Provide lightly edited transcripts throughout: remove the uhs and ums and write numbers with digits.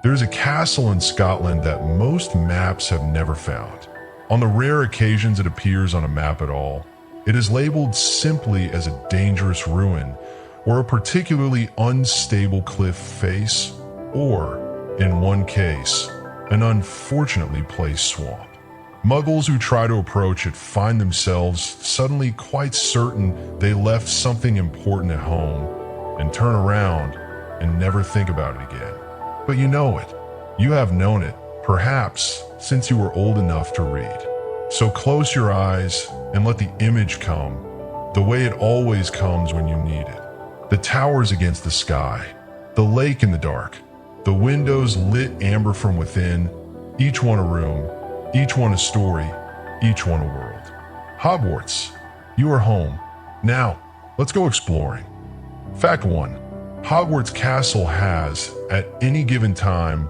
There's a castle in Scotland that most maps have never found. On the rare occasions it appears on a map at all, it is labeled simply as a dangerous ruin or a particularly unstable cliff face, or, in one case, an unfortunately placed swamp. Muggles who try to approach it find themselves suddenly quite certain they left something important at home and turn around and never think about it again. But you know it. You have known it, perhaps, since you were old enough to read. So close your eyes and let the image come, the way it always comes when you need it. The towers against the sky, the lake in the dark, the windows lit amber from within, each one a room, each one a story, each one a world. Hogwarts, you are home. Now, let's go exploring. Fact 1. Hogwarts Castle has, at any given time,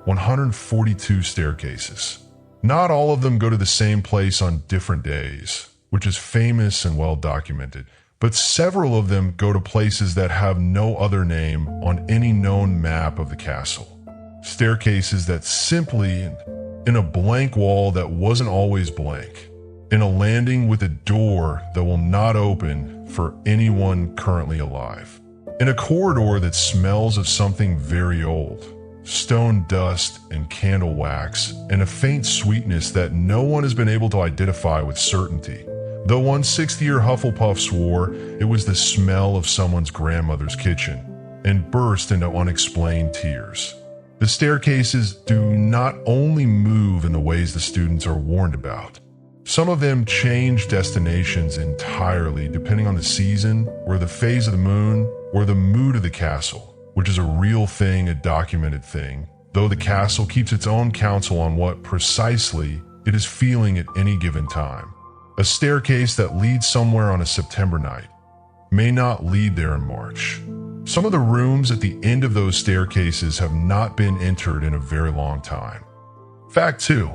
142 staircases. Not all of them go to the same place on different days, which is famous and well documented, but several of them go to places that have no other name on any known map of the castle. Staircases that simply, in a blank wall that wasn't always blank, in a landing with a door that will not open for anyone currently alive, in a corridor that smells of something very old, stone dust and candle wax, and a faint sweetness that no one has been able to identify with certainty. Though one 60-year Hufflepuff swore it was the smell of someone's grandmother's kitchen, and burst into unexplained tears. The staircases do not only move in the ways the students are warned about. Some of them change destinations entirely depending on the season, or the phase of the moon, or the mood of the castle, which is a real thing, a documented thing, though the castle keeps its own counsel on what precisely it is feeling at any given time. A staircase that leads somewhere on a September night may not lead there in March. Some of the rooms at the end of those staircases have not been entered in a very long time. Fact 2.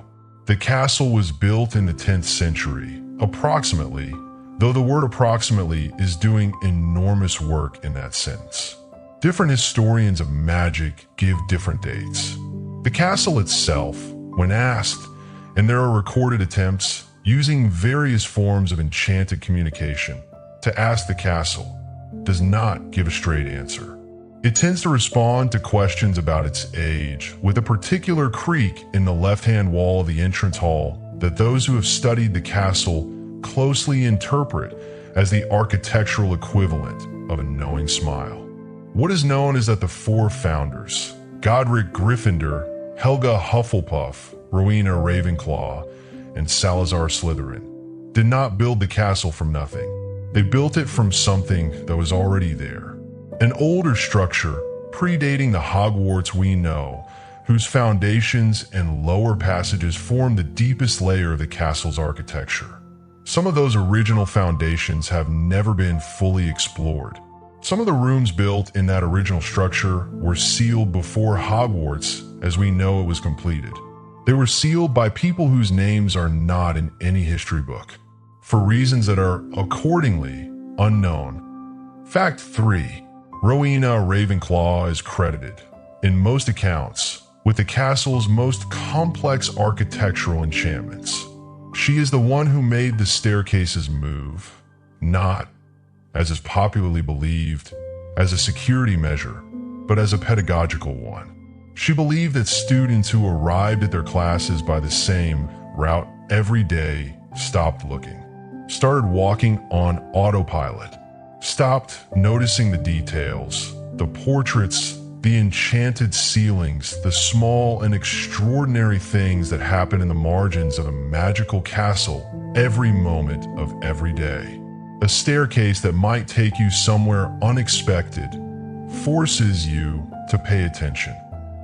The castle was built in the 10th century, approximately, though the word approximately is doing enormous work in that sentence. Different historians of magic give different dates. The castle itself, when asked, and there are recorded attempts using various forms of enchanted communication to ask the castle, does not give a straight answer. It tends to respond to questions about its age with a particular creak in the left-hand wall of the entrance hall that those who have studied the castle closely interpret as the architectural equivalent of a knowing smile. What is known is that the 4 founders, Godric Gryffindor, Helga Hufflepuff, Rowena Ravenclaw, and Salazar Slytherin, did not build the castle from nothing. They built it from something that was already there. An older structure, predating the Hogwarts we know, whose foundations and lower passages form the deepest layer of the castle's architecture. Some of those original foundations have never been fully explored. Some of the rooms built in that original structure were sealed before Hogwarts as we know it was completed. They were sealed by people whose names are not in any history book, for reasons that are accordingly unknown. Fact 3. Rowena Ravenclaw is credited, in most accounts, with the castle's most complex architectural enchantments. She is the one who made the staircases move, not, as is popularly believed, as a security measure, but as a pedagogical one. She believed that students who arrived at their classes by the same route every day stopped looking, started walking on autopilot, stopped noticing the details, the portraits, the enchanted ceilings, the small and extraordinary things that happen in the margins of a magical castle every moment of every day. A staircase that might take you somewhere unexpected forces you to pay attention,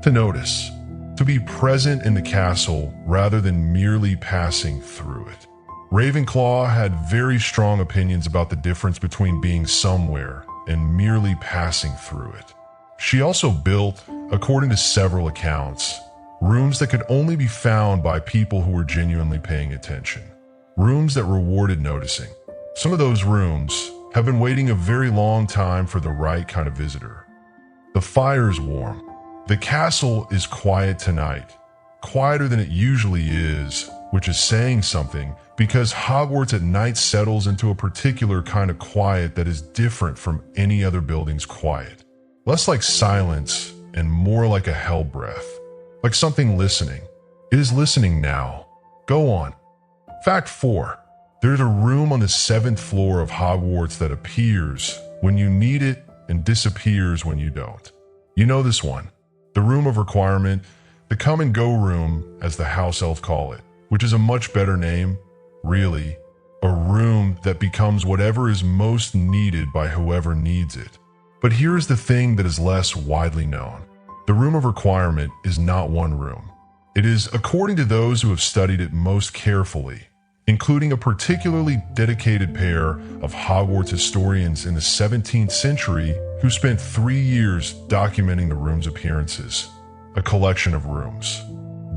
to notice, to be present in the castle rather than merely passing through it. Ravenclaw had very strong opinions about the difference between being somewhere and merely passing through it. She also built, according to several accounts, rooms that could only be found by people who were genuinely paying attention. Rooms that rewarded noticing. Some of those rooms have been waiting a very long time for the right kind of visitor. The fire is warm. The castle is quiet tonight, quieter than it usually is, which is saying something because Hogwarts at night settles into a particular kind of quiet that is different from any other building's quiet. Less like silence and more like a hell breath, like something listening. It is listening now. Go on. Fact 4. There's a room on the 7th floor of Hogwarts that appears when you need it and disappears when you don't. You know this one. The room of requirement, the come and go room as the house elf call it, which is a much better name, really. A room that becomes whatever is most needed by whoever needs it. But here's the thing that is less widely known. The room of requirement is not one room. It is, according to those who have studied it most carefully, including a particularly dedicated pair of Hogwarts historians in the 17th century who spent 3 years documenting the room's appearances. A collection of rooms.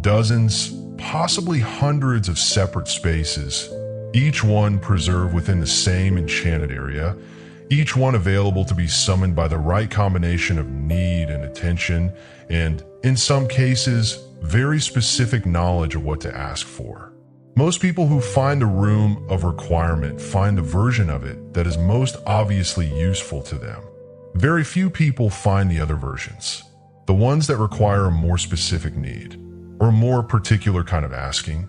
Dozens, possibly hundreds of separate spaces, each one preserved within the same enchanted area, each one available to be summoned by the right combination of need and attention, and, in some cases, very specific knowledge of what to ask for. Most people who find a room of requirement find the version of it that is most obviously useful to them. Very few people find the other versions, the ones that require a more specific need, or a more particular kind of asking.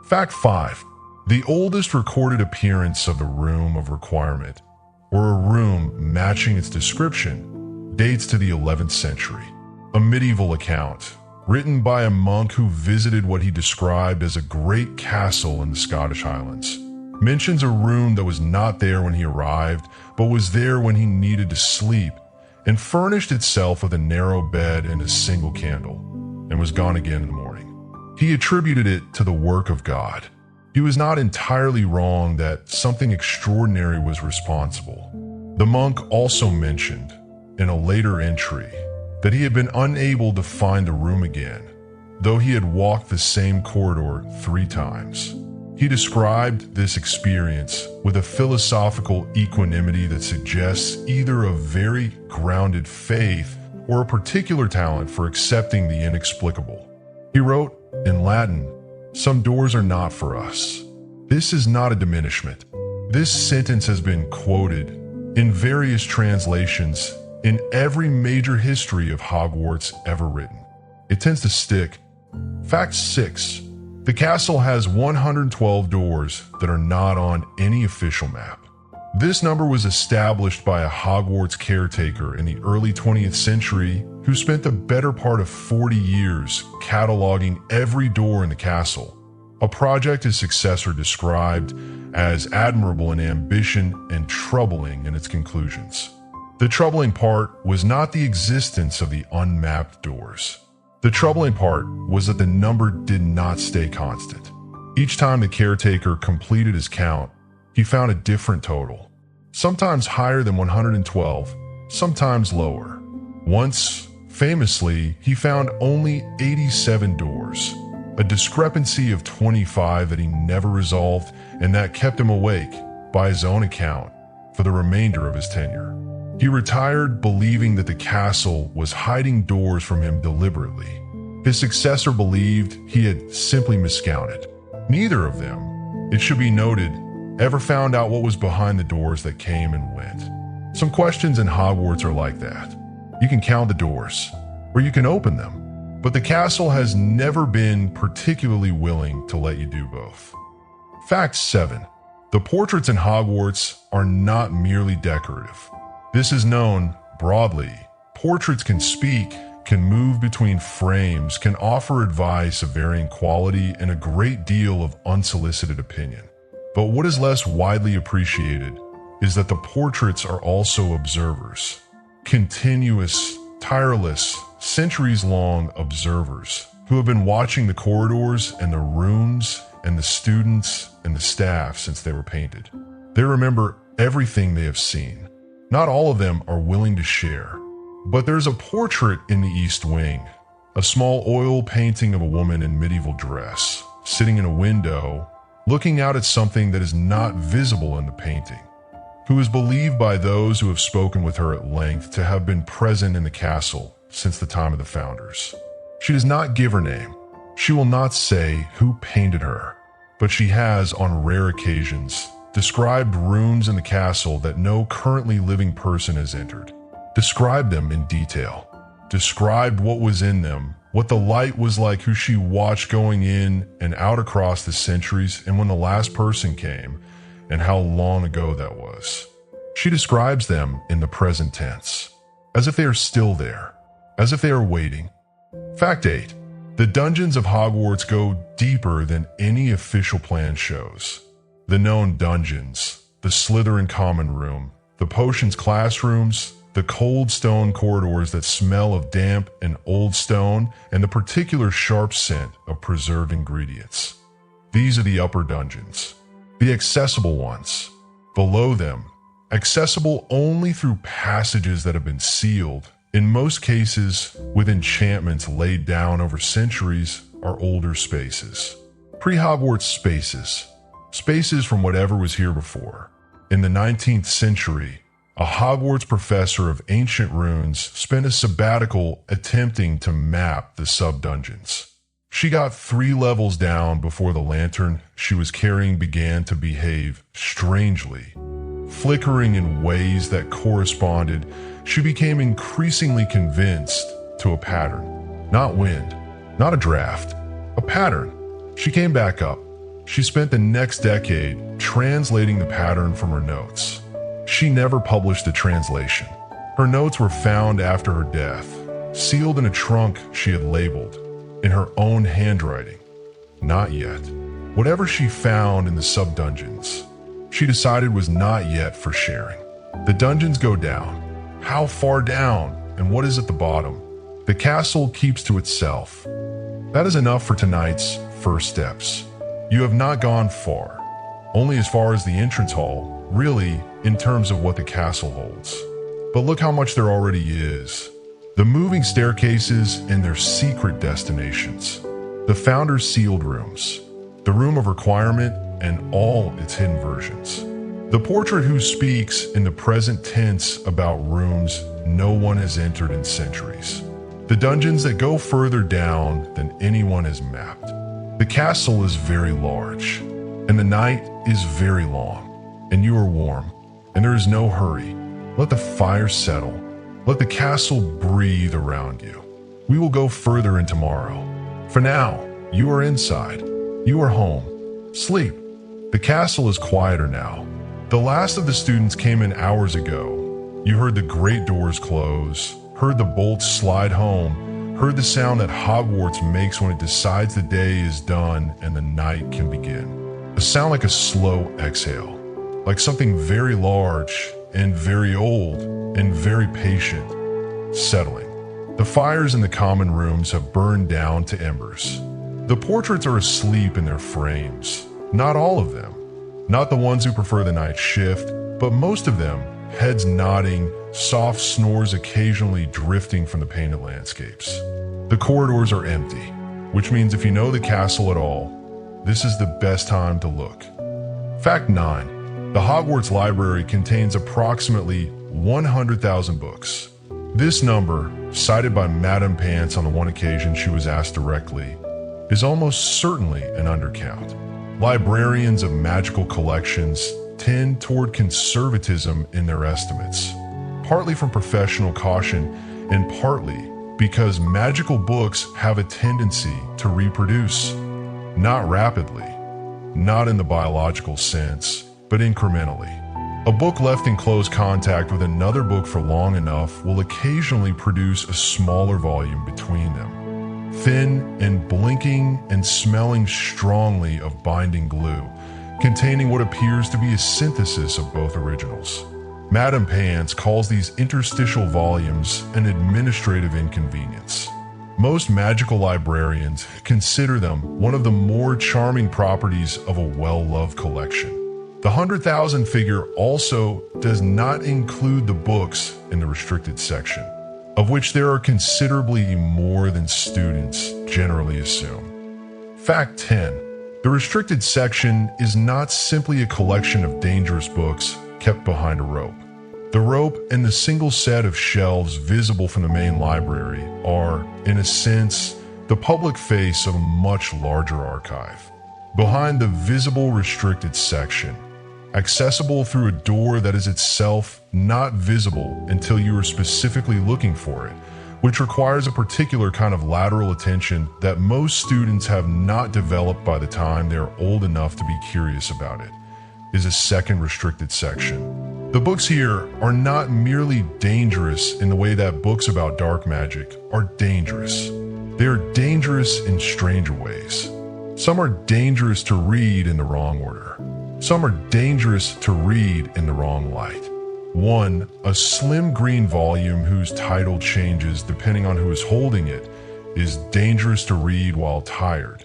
Fact 5. The oldest recorded appearance of the room of requirement, or a room matching its description, dates to the 11th century. A medieval account, written by a monk who visited what he described as a great castle in the Scottish Highlands, mentions a room that was not there when he arrived, but was there when he needed to sleep, and furnished itself with a narrow bed and a single candle, and was gone again in the morning. He attributed it to the work of God. He was not entirely wrong that something extraordinary was responsible. The monk also mentioned, in a later entry, that he had been unable to find the room again, though he had walked the same corridor 3 times. He described this experience with a philosophical equanimity that suggests either a very grounded faith or a particular talent for accepting the inexplicable. He wrote, in Latin, "Some doors are not for us." This is not a diminishment. This sentence has been quoted in various translations in every major history of Hogwarts ever written. It tends to stick. Fact 6. The castle has 112 doors that are not on any official map. This number was established by a Hogwarts caretaker in the early 20th century who spent the better part of 40 years cataloging every door in the castle, a project his successor described as admirable in ambition and troubling in its conclusions. The troubling part was not the existence of the unmapped doors. The troubling part was that the number did not stay constant. Each time the caretaker completed his count, he found a different total, sometimes higher than 112, sometimes lower. Once, famously, he found only 87 doors, a discrepancy of 25 that he never resolved and that kept him awake, by his own account, for the remainder of his tenure. He retired believing that the castle was hiding doors from him deliberately. His successor believed he had simply miscounted. Neither of them, it should be noted, ever found out what was behind the doors that came and went. Some questions in Hogwarts are like that. You can count the doors, or you can open them, but the castle has never been particularly willing to let you do both. Fact 7. The portraits in Hogwarts are not merely decorative. This is known broadly. Portraits can speak, can move between frames, can offer advice of varying quality and a great deal of unsolicited opinion. But what is less widely appreciated is that the portraits are also observers. Continuous, tireless, centuries-long observers who have been watching the corridors and the rooms and the students and the staff since they were painted. They remember everything they have seen. Not all of them are willing to share, but there's a portrait in the East Wing, a small oil painting of a woman in medieval dress, sitting in a window, looking out at something that is not visible in the painting, who is believed by those who have spoken with her at length to have been present in the castle since the time of the founders. She does not give her name. She will not say who painted her, but she has, on rare occasions, described rooms in the castle that no currently living person has entered. Described them in detail. Described what was in them, what the light was like, who she watched going in and out across the centuries, and when the last person came, and how long ago that was. She describes them in the present tense, as if they are still there, as if they are waiting. Fact 8. The dungeons of Hogwarts go deeper than any official plan shows. The known dungeons, the Slytherin common room, the potions classrooms, the cold stone corridors that smell of damp and old stone, and the particular sharp scent of preserved ingredients. These are the upper dungeons, the accessible ones. Below them, accessible only through passages that have been sealed, in most cases with enchantments laid down over centuries, are older spaces. Pre-Hogwarts spaces. Spaces from whatever was here before. In the 19th century, a Hogwarts professor of ancient runes spent a sabbatical attempting to map the sub-dungeons. She got 3 levels down before the lantern she was carrying began to behave strangely. Flickering in ways that corresponded, she became increasingly convinced to a pattern. Not wind, not a draft, a pattern. She came back up. She spent the next decade translating the pattern from her notes. She never published the translation. Her notes were found after her death, sealed in a trunk she had labeled, in her own handwriting. Not yet. Whatever she found in the sub-dungeons, she decided was not yet for sharing. The dungeons go down. How far down, and what is at the bottom? The castle keeps to itself. That is enough for tonight's first steps. You have not gone far, only as far as the entrance hall, really, in terms of what the castle holds. But look how much there already is. The moving staircases and their secret destinations. The founder's sealed rooms. The room of requirement and all its hidden versions. The portrait who speaks in the present tense about rooms no one has entered in centuries. The dungeons that go further down than anyone has mapped. The castle is very large, and the night is very long, and you are warm, and there is no hurry. Let the fire settle. Let the castle breathe around you. We will go further in tomorrow. For now, you are inside. You are home. Sleep. The castle is quieter now. The last of the students came in hours ago. You heard the great doors close, heard the bolts slide home, heard the sound that Hogwarts makes when it decides the day is done and the night can begin. A sound like a slow exhale, like something very large and very old and very patient, settling. The fires in the common rooms have burned down to embers. The portraits are asleep in their frames. Not all of them. Not the ones who prefer the night shift, but most of them, heads nodding, soft snores occasionally drifting from the painted landscapes. The corridors are empty, which means if you know the castle at all, this is the best time to look. Fact 9. The Hogwarts Library contains approximately 100,000 books. This number, cited by Madame Pants on the one occasion she was asked directly, is almost certainly an undercount. Librarians of magical collections tend toward conservatism in their estimates, partly from professional caution and partly because magical books have a tendency to reproduce, not rapidly, not in the biological sense, but incrementally. A book left in close contact with another book for long enough will occasionally produce a smaller volume between them. Thin and blinking and smelling strongly of binding glue, containing what appears to be a synthesis of both originals. Madame Pants calls these interstitial volumes an administrative inconvenience. Most magical librarians consider them one of the more charming properties of a well-loved collection. The 100,000 figure also does not include the books in the restricted section, of which there are considerably more than students generally assume. Fact 10. The restricted section is not simply a collection of dangerous books kept behind a rope. The rope and the single set of shelves visible from the main library are, in a sense, the public face of a much larger archive. Behind the visible restricted section, accessible through a door that is itself not visible until you are specifically looking for it, which requires a particular kind of lateral attention that most students have not developed by the time they are old enough to be curious about it, is a second restricted section. The books here are not merely dangerous in the way that books about dark magic are dangerous. They are dangerous in stranger ways. Some are dangerous to read in the wrong order. Some are dangerous to read in the wrong light. One, a slim green volume whose title changes depending on who is holding it, is dangerous to read while tired.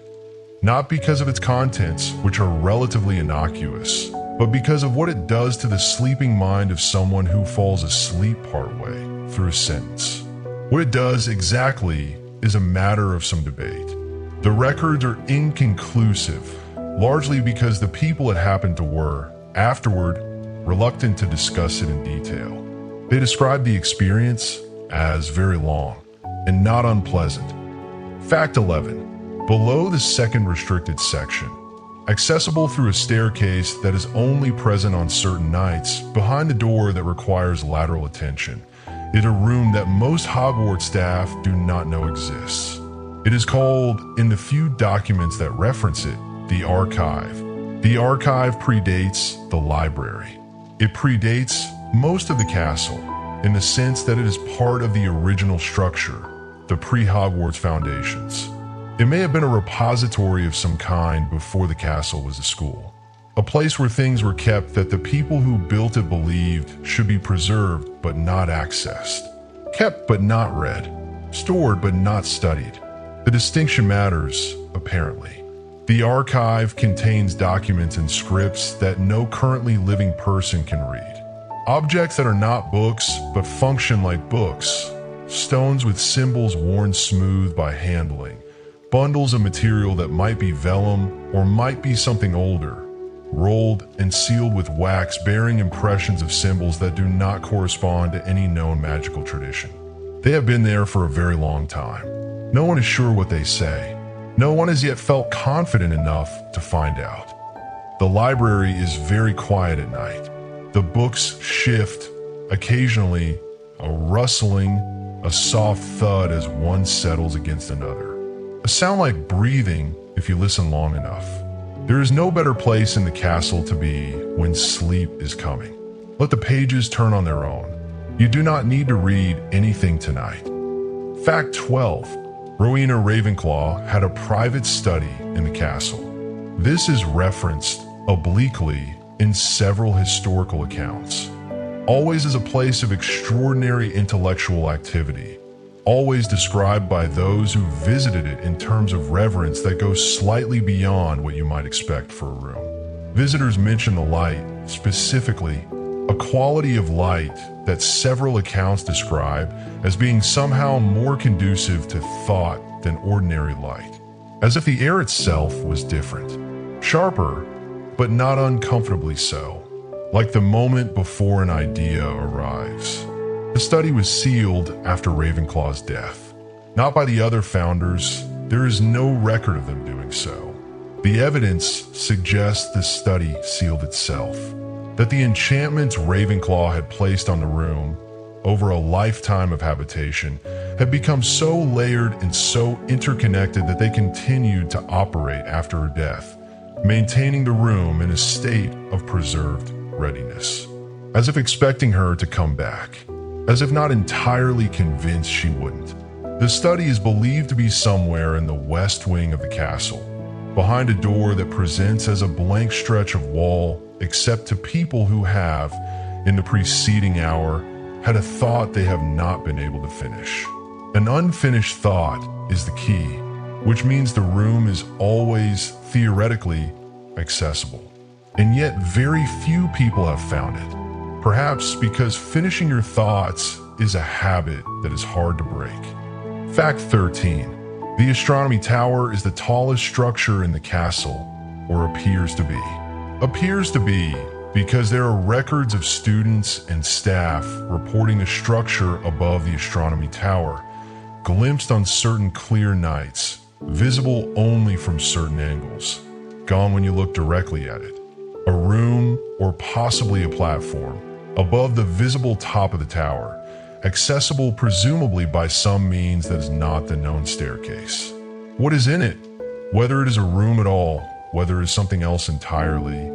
Not because of its contents, which are relatively innocuous, but because of what it does to the sleeping mind of someone who falls asleep partway through a sentence. What it does exactly is a matter of some debate. The records are inconclusive, largely because the people it happened to were, afterward, reluctant to discuss it in detail. They described the experience as very long and not unpleasant. Fact 11. Below the second restricted section, accessible through a staircase that is only present on certain nights, behind the door that requires lateral attention, is a room that most Hogwarts staff do not know exists. It is called, in the few documents that reference it, the archive. The archive predates the library. It predates most of the castle, in the sense that it is part of the original structure, the pre-Hogwarts foundations. It may have been a repository of some kind before the castle was a school. A place where things were kept that the people who built it believed should be preserved but not accessed. Kept but not read. Stored but not studied. The distinction matters, apparently. The archive contains documents and scripts that no currently living person can read. Objects that are not books but function like books. Stones with symbols worn smooth by handling. Bundles of material that might be vellum or might be something older. Rolled and sealed with wax bearing impressions of symbols that do not correspond to any known magical tradition. They have been there for a very long time. No one is sure what they say. No one has yet felt confident enough to find out. The library is very quiet at night. The books shift, occasionally a rustling, a soft thud as one settles against another. A sound like breathing if you listen long enough. There is no better place in the castle to be when sleep is coming. Let the pages turn on their own. You do not need to read anything tonight. Fact 12. Rowena Ravenclaw had a private study in the castle. This is referenced obliquely in several historical accounts. Always as a place of extraordinary intellectual activity. Always described by those who visited it in terms of reverence that goes slightly beyond what you might expect for a room. Visitors mention the light, specifically, a quality of light that several accounts describe as being somehow more conducive to thought than ordinary light. As if the air itself was different. Sharper, but not uncomfortably so. Like the moment before an idea arrives. The study was sealed after Ravenclaw's death. Not by the other founders, there is no record of them doing so. The evidence suggests the study sealed itself. That the enchantments Ravenclaw had placed on the room, over a lifetime of habitation, had become so layered and so interconnected that they continued to operate after her death, maintaining the room in a state of preserved readiness. As if expecting her to come back. As if not entirely convinced she wouldn't. The study is believed to be somewhere in the west wing of the castle, behind a door that presents as a blank stretch of wall except to people who have, in the preceding hour, had a thought they have not been able to finish. An unfinished thought is the key, which means the room is always, theoretically, accessible. And yet very few people have found it. Perhaps because finishing your thoughts is a habit that is hard to break. Fact 13. The astronomy tower is the tallest structure in the castle, or appears to be. Appears to be because there are records of students and staff reporting a structure above the astronomy tower, glimpsed on certain clear nights, visible only from certain angles, gone when you look directly at it. A room, or possibly a platform, above the visible top of the tower, accessible presumably by some means that is not the known staircase. What is in it, whether it is a room at all, whether it is something else entirely,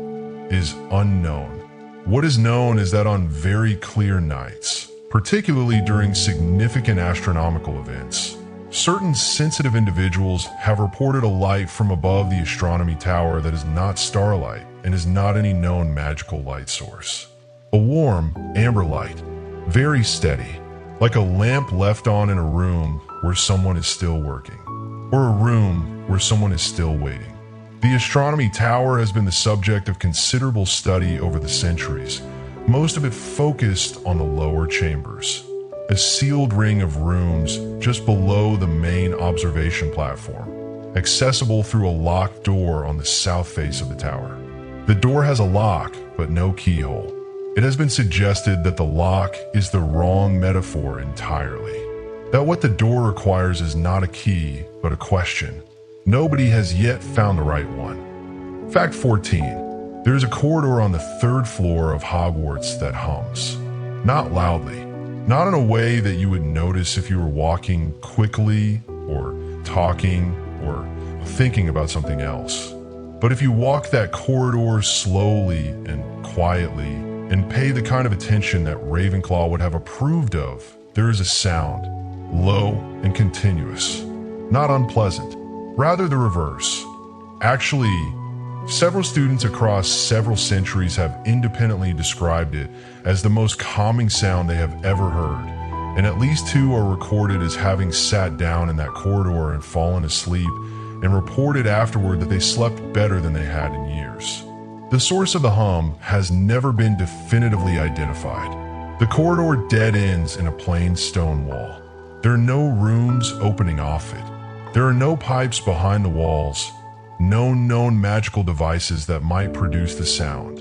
is unknown. What is known is that on very clear nights, particularly during significant astronomical events, certain sensitive individuals have reported a light from above the astronomy tower that is not starlight and is not any known magical light source. A warm, amber light, very steady, like a lamp left on in a room where someone is still working, or a room where someone is still waiting. The astronomy tower has been the subject of considerable study over the centuries, most of it focused on the lower chambers, a sealed ring of rooms just below the main observation platform, accessible through a locked door on the south face of the tower. The door has a lock, but no keyhole. It has been suggested that the lock is the wrong metaphor entirely, that what the door requires is not a key, but a question. Nobody has yet found the right one. Fact 14. There is a corridor on the 3rd floor of Hogwarts that hums. Not loudly, not in a way that you would notice if you were walking quickly or talking or thinking about something else. But if you walk that corridor slowly and quietly and pay the kind of attention that Ravenclaw would have approved of, there is a sound, low and continuous, not unpleasant. Rather the reverse. Actually, several students across several centuries have independently described it as the most calming sound they have ever heard, and at least 2 are recorded as having sat down in that corridor and fallen asleep, and reported afterward that they slept better than they had in years. The source of the hum has never been definitively identified. The corridor dead ends in a plain stone wall. There are no rooms opening off it. There are no pipes behind the walls, no known magical devices that might produce the sound.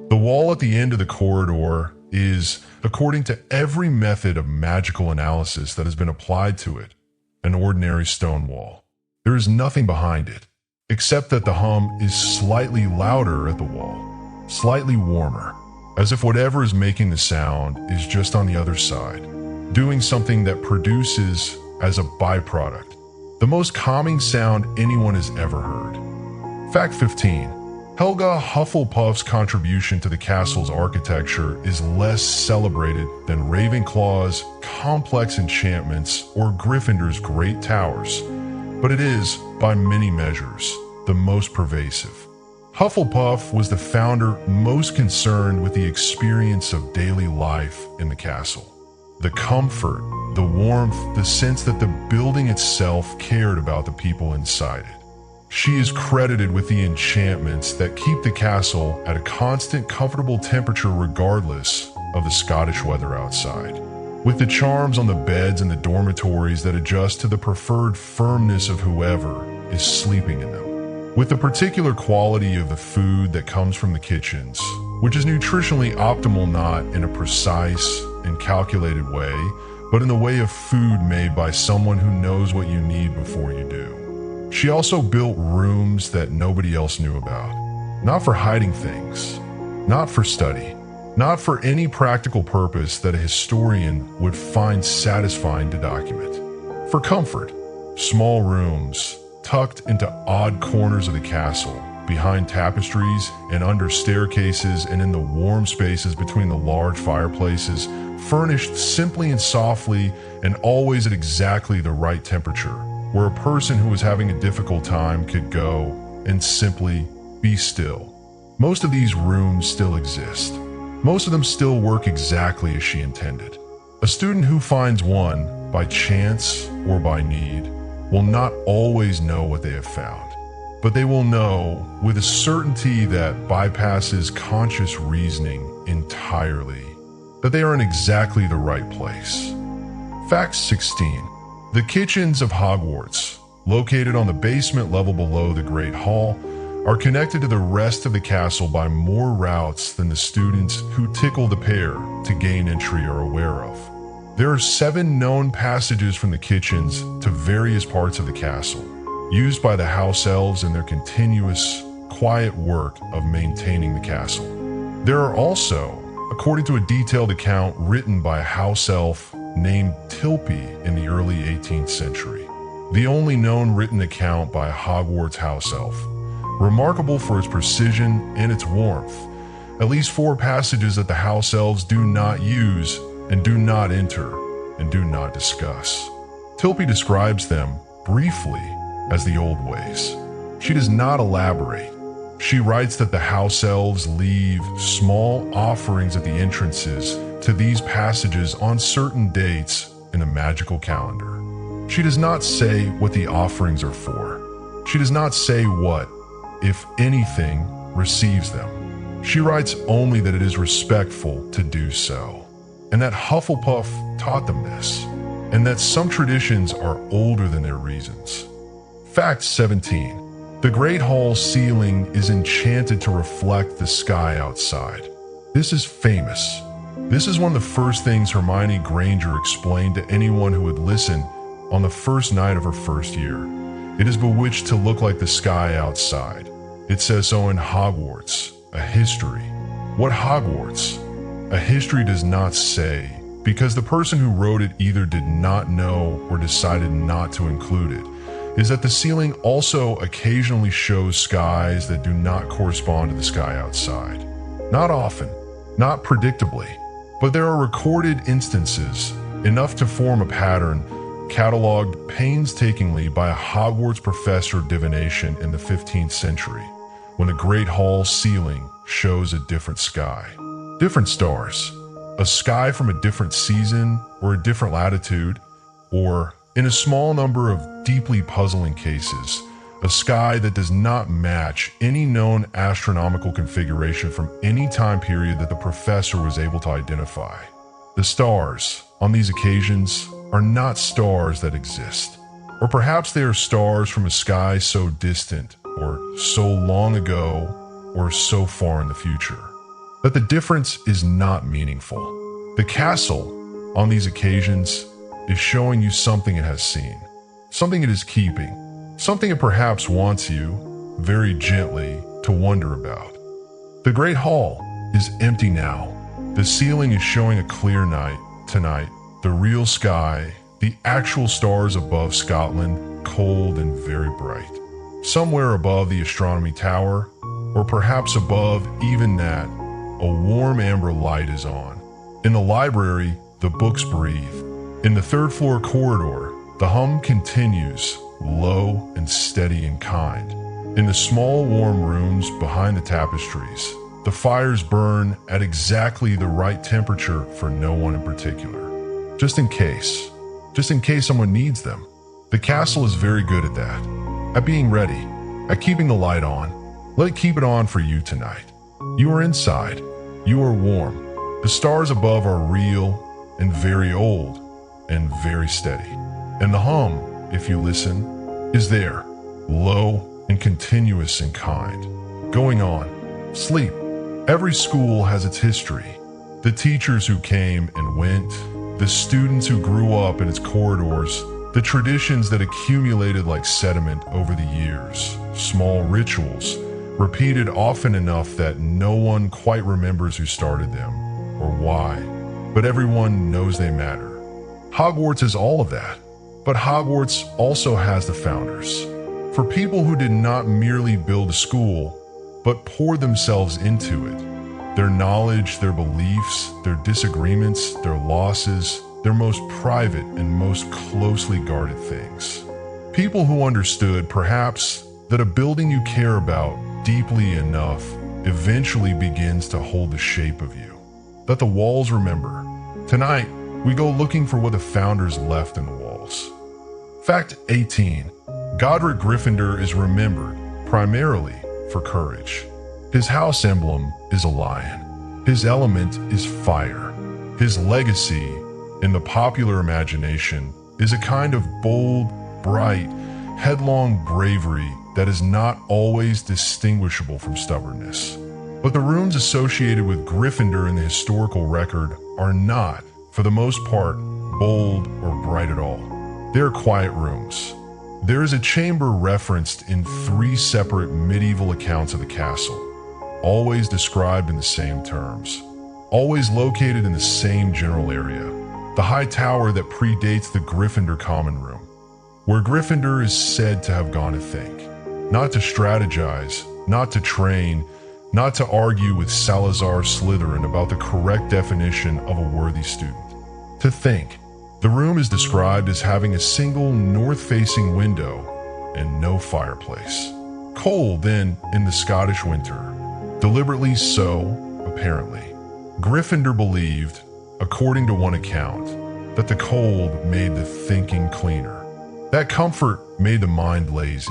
The wall at the end of the corridor is, according to every method of magical analysis that has been applied to it, an ordinary stone wall. There is nothing behind it, except that the hum is slightly louder at the wall, slightly warmer, as if whatever is making the sound is just on the other side, doing something that produces, as a byproduct, the most calming sound anyone has ever heard. Fact 15. Helga Hufflepuff's contribution to the castle's architecture is less celebrated than Ravenclaw's complex enchantments or Gryffindor's great towers, but it is, by many measures, the most pervasive. Hufflepuff was the founder most concerned with the experience of daily life in the castle. The comfort, the warmth, the sense that the building itself cared about the people inside it. She is credited with the enchantments that keep the castle at a constant, comfortable temperature regardless of the Scottish weather outside. With the charms on the beds in the dormitories that adjust to the preferred firmness of whoever is sleeping in them. With the particular quality of the food that comes from the kitchens, which is nutritionally optimal not in a precise and calculated way, but in the way of food made by someone who knows what you need before you do. She also built rooms that nobody else knew about, not for hiding things, not for study, not for any practical purpose that a historian would find satisfying to document. For comfort, small rooms tucked into odd corners of the castle, behind tapestries and under staircases and in the warm spaces between the large fireplaces, furnished simply and softly and always at exactly the right temperature, where a person who was having a difficult time could go and simply be still. Most of these rooms still exist. Most of them still work exactly as she intended. A student who finds one, by chance or by need, will not always know what they have found. But they will know with a certainty that bypasses conscious reasoning entirely that they are in exactly the right place. Fact 16. The kitchens of Hogwarts, located on the basement level below the Great Hall, are connected to the rest of the castle by more routes than the students who tickle the pair to gain entry are aware of. There are 7 known passages from the kitchens to various parts of the castle, used by the house elves in their continuous, quiet work of maintaining the castle. There are also, according to a detailed account written by a house elf named Tilpy in the early 18th century, the only known written account by a Hogwarts house elf, remarkable for its precision and its warmth, at least 4 passages that the house elves do not use and do not enter and do not discuss. Tilpy describes them briefly as the old ways. She does not elaborate. She writes that the house elves leave small offerings at the entrances to these passages on certain dates in a magical calendar. She does not say what the offerings are for. She does not say what, if anything, receives them. She writes only that it is respectful to do so, and that Hufflepuff taught them this, and that some traditions are older than their reasons. Fact 17. The Great Hall's ceiling is enchanted to reflect the sky outside. This is famous. This is one of the first things Hermione Granger explained to anyone who would listen on the first night of her first year. It is bewitched to look like the sky outside. It says so in Hogwarts, a history. What Hogwarts? A history does not say, because the person who wrote it either did not know or decided not to include it, is that the ceiling also occasionally shows skies that do not correspond to the sky outside. Not often, not predictably, but there are recorded instances, enough to form a pattern, cataloged painstakingly by a Hogwarts professor of divination in the 15th century, when the Great Hall's ceiling shows a different sky. Different stars, a sky from a different season or a different latitude, or, in a small number of deeply puzzling cases, a sky that does not match any known astronomical configuration from any time period that the professor was able to identify. The stars, on these occasions, are not stars that exist, or perhaps they are stars from a sky so distant, or so long ago, or so far in the future, that the difference is not meaningful. The castle, on these occasions, is showing you something it has seen, something it is keeping, something it perhaps wants you, very gently, to wonder about. The Great Hall is empty now. The ceiling is showing a clear night tonight, the real sky, the actual stars above Scotland, cold and very bright. Somewhere above the astronomy tower, or perhaps above even that, a warm amber light is on. In the library, the books breathe. In the 3rd floor corridor, the hum continues, low and steady and kind. In the small warm rooms behind the tapestries, the fires burn at exactly the right temperature for no one in particular. Just in case someone needs them. The castle is very good at that, at being ready, at keeping the light on. Let it keep it on for you tonight. You are inside, you are warm. The stars above are real and very old and very steady. And the hum, if you listen, is there, low and continuous and kind. Going on, sleep. Every school has its history. The teachers who came and went, the students who grew up in its corridors, the traditions that accumulated like sediment over the years, small rituals, repeated often enough that no one quite remembers who started them or why, but everyone knows they matter. Hogwarts is all of that, but Hogwarts also has the founders. For people who did not merely build a school, but poured themselves into it. Their knowledge, their beliefs, their disagreements, their losses, their most private and most closely guarded things. People who understood, perhaps, that a building you care about deeply enough eventually begins to hold the shape of you. That the walls remember. Tonight, we go looking for what the founders left in the walls. Fact 18. Godric Gryffindor is remembered primarily for courage. His house emblem is a lion. His element is fire. His legacy, in the popular imagination, is a kind of bold, bright, headlong bravery that is not always distinguishable from stubbornness. But the rooms associated with Gryffindor in the historical record are not, for the most part, bold or bright at all. They are quiet rooms. There is a chamber referenced in 3 separate medieval accounts of the castle, always described in the same terms, always located in the same general area, the high tower that predates the Gryffindor common room, where Gryffindor is said to have gone to think, not to strategize, not to train, not to argue with Salazar Slytherin about the correct definition of a worthy student. To think. The room is described as having a single north-facing window and no fireplace. Cold then in the Scottish winter. Deliberately so, apparently. Gryffindor believed, according to one account, that the cold made the thinking cleaner. That comfort made the mind lazy.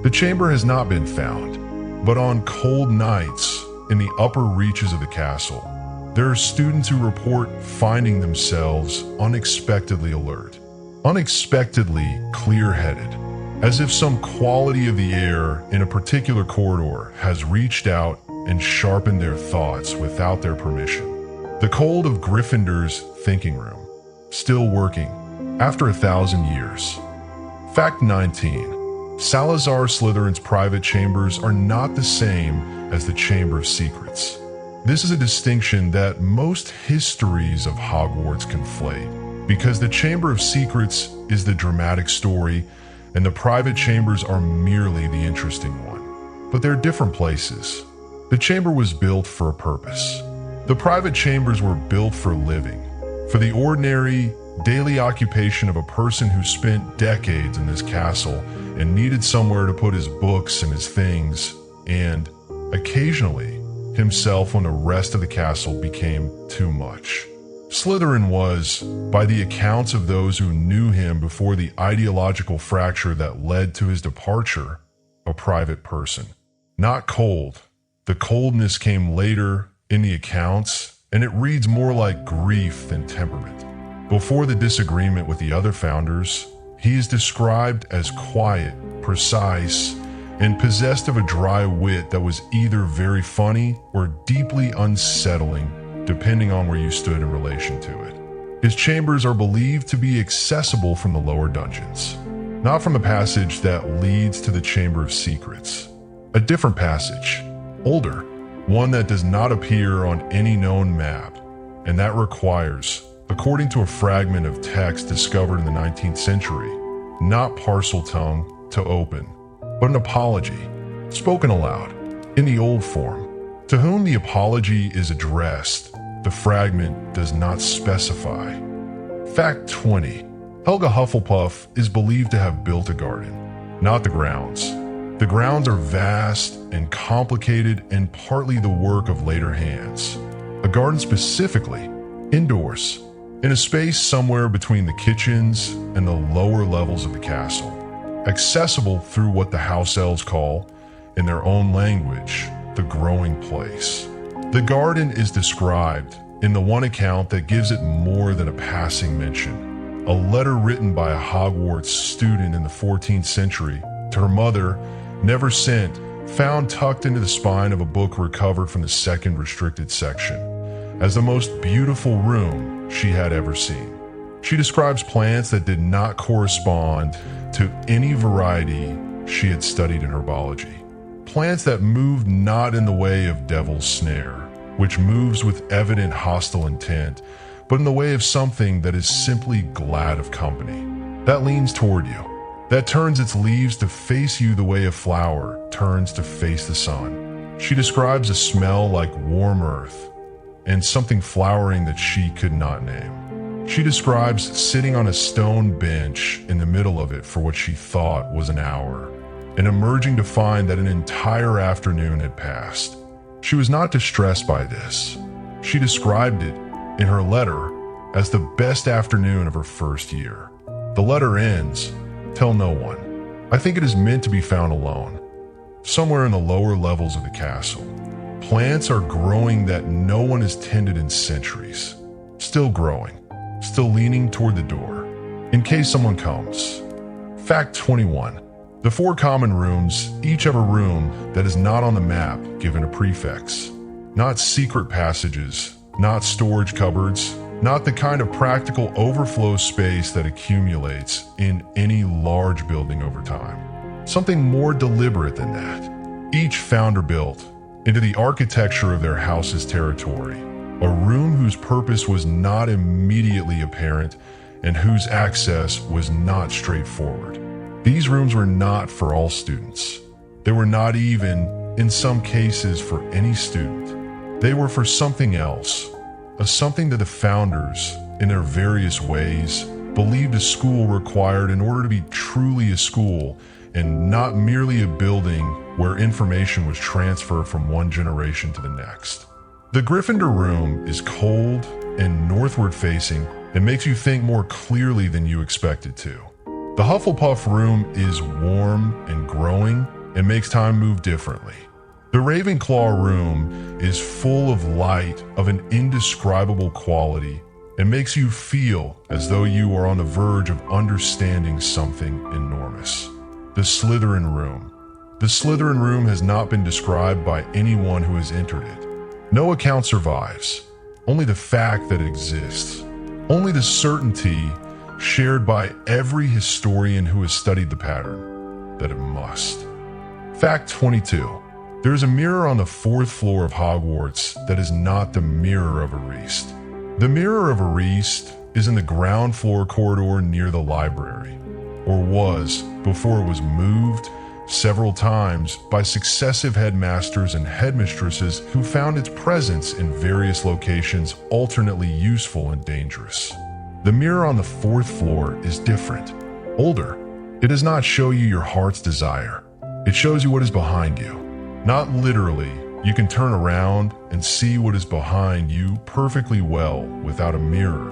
The chamber has not been found, but on cold nights in the upper reaches of the castle, there are students who report finding themselves unexpectedly alert, unexpectedly clear-headed, as if some quality of the air in a particular corridor has reached out and sharpened their thoughts without their permission. The cold of Gryffindor's thinking room, still working after 1,000 years. Fact 19. Salazar Slytherin's private chambers are not the same as the Chamber of Secrets. This is a distinction that most histories of Hogwarts conflate, because the Chamber of Secrets is the dramatic story and the private chambers are merely the interesting one. But they're different places. The chamber was built for a purpose. The private chambers were built for living, for the ordinary, daily occupation of a person who spent decades in this castle and needed somewhere to put his books and his things, and, occasionally, himself when the rest of the castle became too much. Slytherin was, by the accounts of those who knew him before the ideological fracture that led to his departure, a private person. Not cold. The coldness came later in the accounts, and it reads more like grief than temperament. Before the disagreement with the other founders, he is described as quiet, precise, and possessed of a dry wit that was either very funny or deeply unsettling, depending on where you stood in relation to it. His chambers are believed to be accessible from the lower dungeons, not from the passage that leads to the Chamber of Secrets. A different passage, older, one that does not appear on any known map, and that requires, according to a fragment of text discovered in the 19th century, not Parseltongue to open, but an apology, spoken aloud, in the old form. To whom the apology is addressed, the fragment does not specify. Fact 20. Helga Hufflepuff is believed to have built a garden, not the grounds. The grounds are vast and complicated and partly the work of later hands. A garden specifically, indoors, in a space somewhere between the kitchens and the lower levels of the castle, accessible through what the house elves call, in their own language, the growing place. The garden is described in the one account that gives it more than a passing mention. A letter written by a Hogwarts student in the 14th century to her mother, never sent, found tucked into the spine of a book recovered from the second restricted section, as the most beautiful room she had ever seen. She describes plants that did not correspond to any variety she had studied in herbology. Plants that moved not in the way of devil's snare, which moves with evident hostile intent, but in the way of something that is simply glad of company, that leans toward you, that turns its leaves to face you the way a flower turns to face the sun. She describes a smell like warm earth and something flowering that she could not name. She describes sitting on a stone bench in the middle of it for what she thought was an hour, and emerging to find that an entire afternoon had passed. She was not distressed by this. She described it in her letter as the best afternoon of her first year. The letter ends, "Tell no one." I think it is meant to be found alone, somewhere in the lower levels of the castle. Plants are growing that no one has tended in centuries. Still growing, still leaning toward the door, in case someone comes. Fact 21. The 4 common rooms each have a room that is not on the map given a prefix. Not secret passages, not storage cupboards, not the kind of practical overflow space that accumulates in any large building over time. Something more deliberate than that. Each founder built into the architecture of their house's territory, a room whose purpose was not immediately apparent and whose access was not straightforward. These rooms were not for all students. They were not even, in some cases, for any student. They were for something else, a something that the founders, in their various ways, believed a school required in order to be truly a school and not merely a building where information was transferred from one generation to the next. The Gryffindor room is cold and northward facing and makes you think more clearly than you expected to. The Hufflepuff room is warm and growing and makes time move differently. The Ravenclaw room is full of light of an indescribable quality and makes you feel as though you are on the verge of understanding something enormous. The Slytherin room. The Slytherin room has not been described by anyone who has entered it. No account survives, only the fact that it exists. Only the certainty shared by every historian who has studied the pattern that it must. Fact 22. There is a mirror on the 4th floor of Hogwarts that is not the Mirror of Ariste. The Mirror of Ariste is in the ground floor corridor near the library, or was before it was moved several times by successive headmasters and headmistresses who found its presence in various locations alternately useful and dangerous. The mirror on the 4th floor is different, older. It does not show you your heart's desire. It shows you what is behind you. Not literally, you can turn around and see what is behind you perfectly well without a mirror.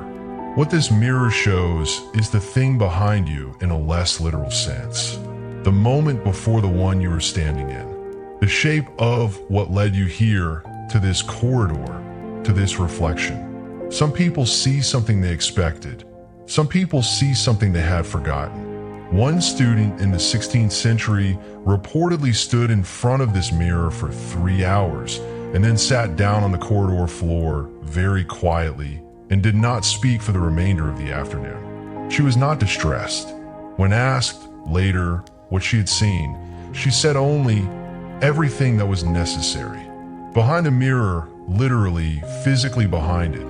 What this mirror shows is the thing behind you in a less literal sense. The moment before the one you are standing in. The shape of what led you here to this corridor, to this reflection. Some people see something they expected. Some people see something they had forgotten. One student in the 16th century reportedly stood in front of this mirror for 3 hours and then sat down on the corridor floor very quietly and did not speak for the remainder of the afternoon. She was not distressed. When asked later what she had seen, she said only everything that was necessary. Behind the mirror, literally, physically behind it,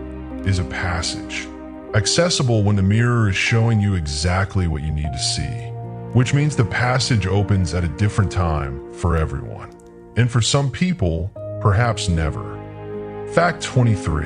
is a passage. Accessible when the mirror is showing you exactly what you need to see, which means the passage opens at a different time for everyone, and for some people, perhaps never. Fact 23.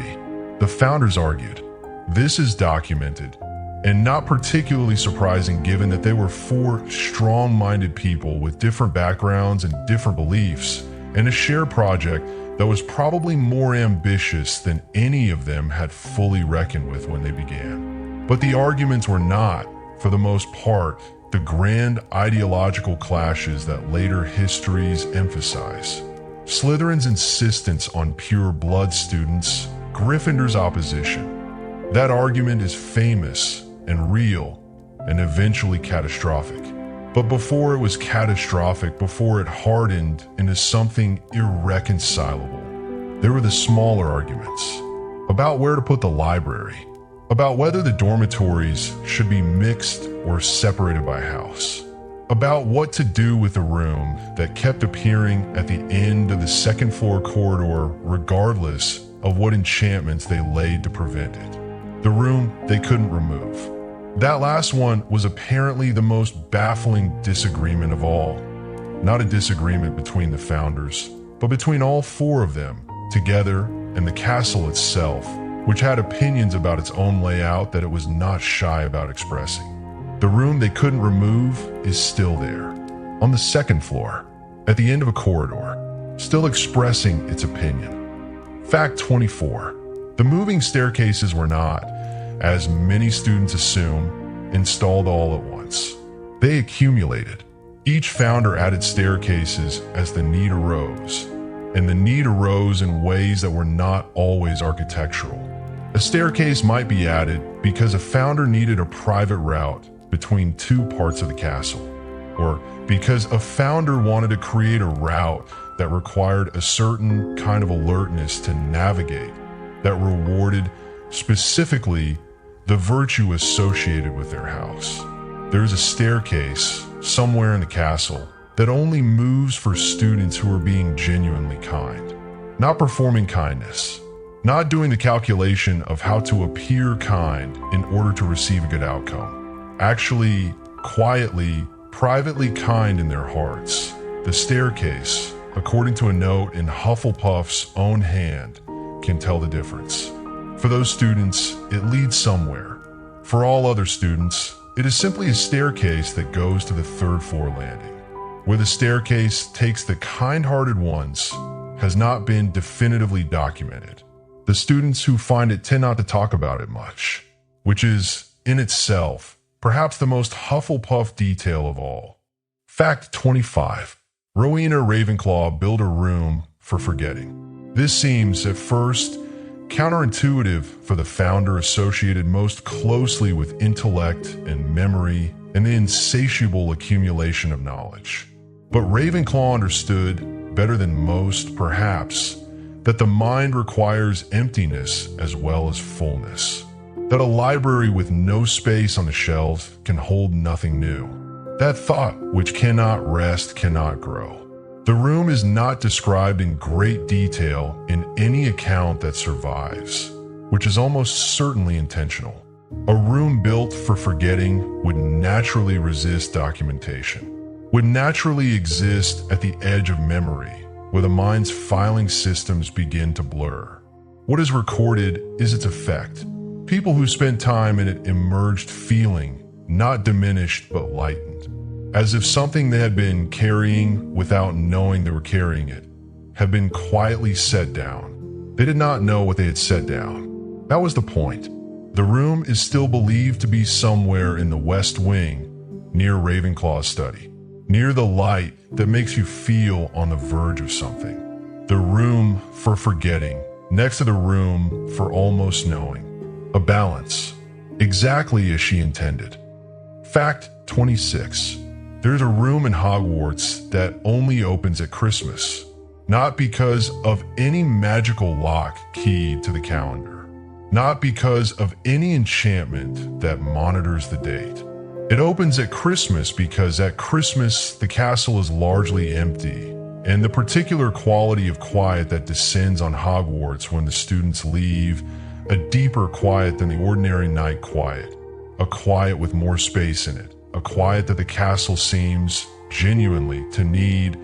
The founders argued. This is documented, and not particularly surprising given that they were 4 strong-minded people with different backgrounds and different beliefs, and a shared project that was probably more ambitious than any of them had fully reckoned with when they began. But the arguments were not, for the most part, the grand ideological clashes that later histories emphasize. Slytherin's insistence on pure blood students, Gryffindor's opposition. That argument is famous and real and eventually catastrophic. But before it was catastrophic, before it hardened into something irreconcilable, there were the smaller arguments about where to put the library, about whether the dormitories should be mixed or separated by house, about what to do with the room that kept appearing at the end of the 2nd floor corridor regardless of what enchantments they laid to prevent it, the room they couldn't remove. That last one was apparently the most baffling disagreement of all. Not a disagreement between the founders, but between all 4 of them, together, and the castle itself, which had opinions about its own layout that it was not shy about expressing. The room they couldn't remove is still there, on the 2nd floor, at the end of a corridor, still expressing its opinion. Fact 24. The moving staircases were not, as many students assume, installed all at once. They accumulated. Each founder added staircases as the need arose, and the need arose in ways that were not always architectural. A staircase might be added because a founder needed a private route between 2 parts of the castle. or because a founder wanted to create a route that required a certain kind of alertness to navigate, that rewarded specifically the virtue associated with their house. There is a staircase somewhere in the castle that only moves for students who are being genuinely kind, not performing kindness, not doing the calculation of how to appear kind in order to receive a good outcome, actually quietly, privately kind in their hearts. The staircase, according to a note in Hufflepuff's own hand, can tell the difference. For those students, it leads somewhere. For all other students, it is simply a staircase that goes to the third floor landing. Where the staircase takes the kind-hearted ones has not been definitively documented. The students who find it tend not to talk about it much, which is, in itself, perhaps the most Hufflepuff detail of all. Fact 25. Rowena Ravenclaw built a room for forgetting. This seems, at first, counterintuitive for the founder associated most closely with intellect and memory and the insatiable accumulation of knowledge. But Ravenclaw understood, better than most perhaps, that the mind requires emptiness as well as fullness. That a library with no space on the shelves can hold nothing new. That thought which cannot rest cannot grow. The room is not described in great detail in any account that survives, which is almost certainly intentional. A room built for forgetting would naturally resist documentation, would naturally exist at the edge of memory, where the mind's filing systems begin to blur. What is recorded is its effect. People who spent time in it emerged feeling, not diminished but lightened, as if something they had been carrying without knowing they were carrying it had been quietly set down. They did not know what they had set down. That was the point. The room is still believed to be somewhere in the West Wing, near Ravenclaw's study, near the light that makes you feel on the verge of something. The room for forgetting, next to the room for almost knowing. A balance, exactly as she intended. Fact 26. There's a room in Hogwarts that only opens at Christmas, not because of any magical lock keyed to the calendar, not because of any enchantment that monitors the date. It opens at Christmas because at Christmas the castle is largely empty, and the particular quality of quiet that descends on Hogwarts when the students leave, a deeper quiet than the ordinary night quiet, a quiet with more space in it, a quiet that the castle seems genuinely to need,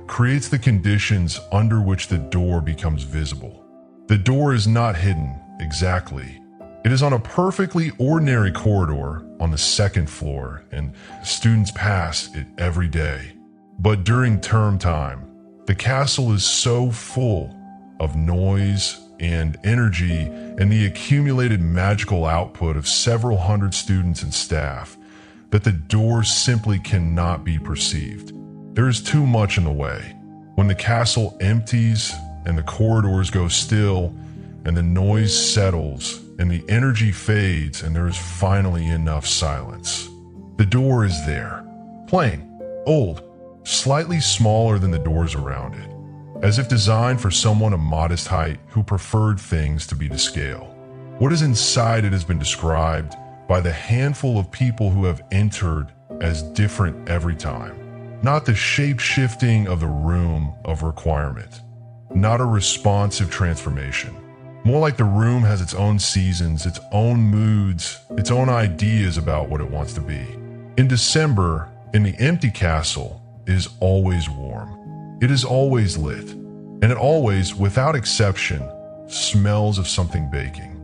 creates the conditions under which the door becomes visible. The door is not hidden, exactly. It is on a perfectly ordinary corridor on the second floor, and students pass it every day. But during term time, the castle is so full of noise and energy and the accumulated magical output of several hundred students and staff that the door simply cannot be perceived. There is too much in the way. When the castle empties and the corridors go still and the noise settles and the energy fades and there is finally enough silence, the door is there, plain, old, slightly smaller than the doors around it, as if designed for someone of modest height who preferred things to be to scale. What is inside it has been described by the handful of people who have entered as different every time. Not the shape-shifting of the room of requirement, not a responsive transformation. More like the room has its own seasons, its own moods, its own ideas about what it wants to be. In December, in the empty castle, it is always warm. It is always lit, and it always, without exception, smells of something baking.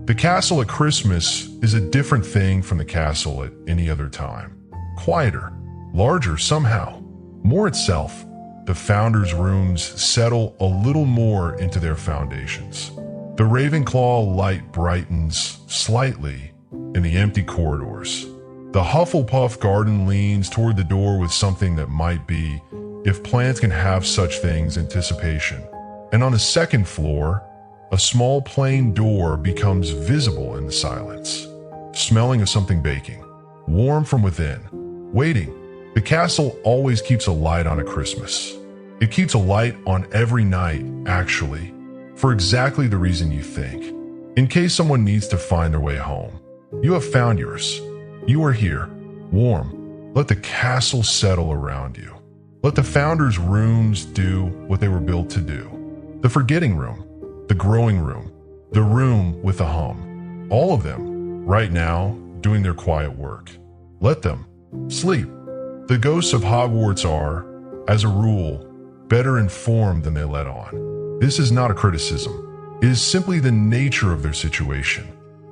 The castle at Christmas is a different thing from the castle at any other time. Quieter, larger somehow, more itself. The founders' rooms settle a little more into their foundations. The Ravenclaw light brightens slightly in the empty corridors. The Hufflepuff garden leans toward the door with something that might be, if plants can have such things, anticipation. And on the second floor, a small plain door becomes visible in the silence, smelling of something baking, warm from within, waiting, The castle always keeps a light on at Christmas. It keeps a light on every night, actually, for exactly the reason you think. In case someone needs to find their way home. You have found yours. You are here, warm. Let the castle settle around you. Let the founders' rooms do what they were built to do. The forgetting room, the growing room, the room with a hum. All of them, right now, doing their quiet work. Let them sleep. The ghosts of Hogwarts are, as a rule, better informed than they let on. This is not a criticism. It is simply the nature of their situation.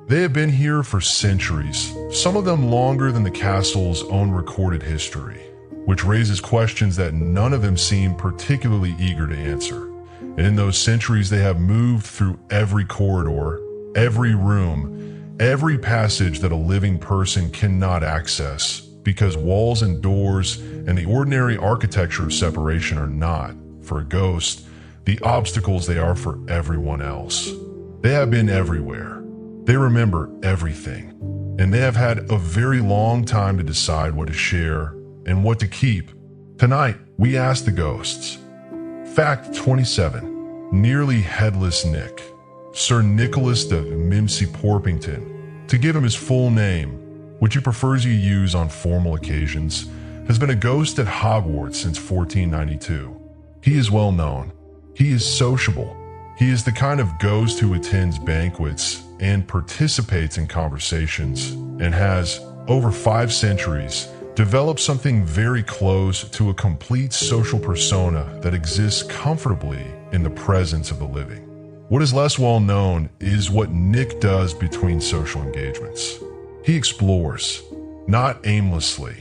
They have been here for centuries, some of them longer than the castle's own recorded history, which raises questions that none of them seem particularly eager to answer. And in those centuries, they have moved through every corridor, every room, every passage that a living person cannot access, because walls and doors and the ordinary architecture of separation are not, for a ghost, the obstacles they are for everyone else. They have been everywhere. They remember everything. And they have had a very long time to decide what to share and what to keep. Tonight, we ask the ghosts. Fact 27. Nearly headless Nick. Sir Nicholas de Mimsy Porpington, to give him his full name, which he prefers you use on formal occasions, has been a ghost at Hogwarts since 1492. He is well known. He is sociable. He is the kind of ghost who attends banquets and participates in conversations and has, over 5 centuries, developed something very close to a complete social persona that exists comfortably in the presence of the living. What is less well known is what Nick does between social engagements. He explores, not aimlessly.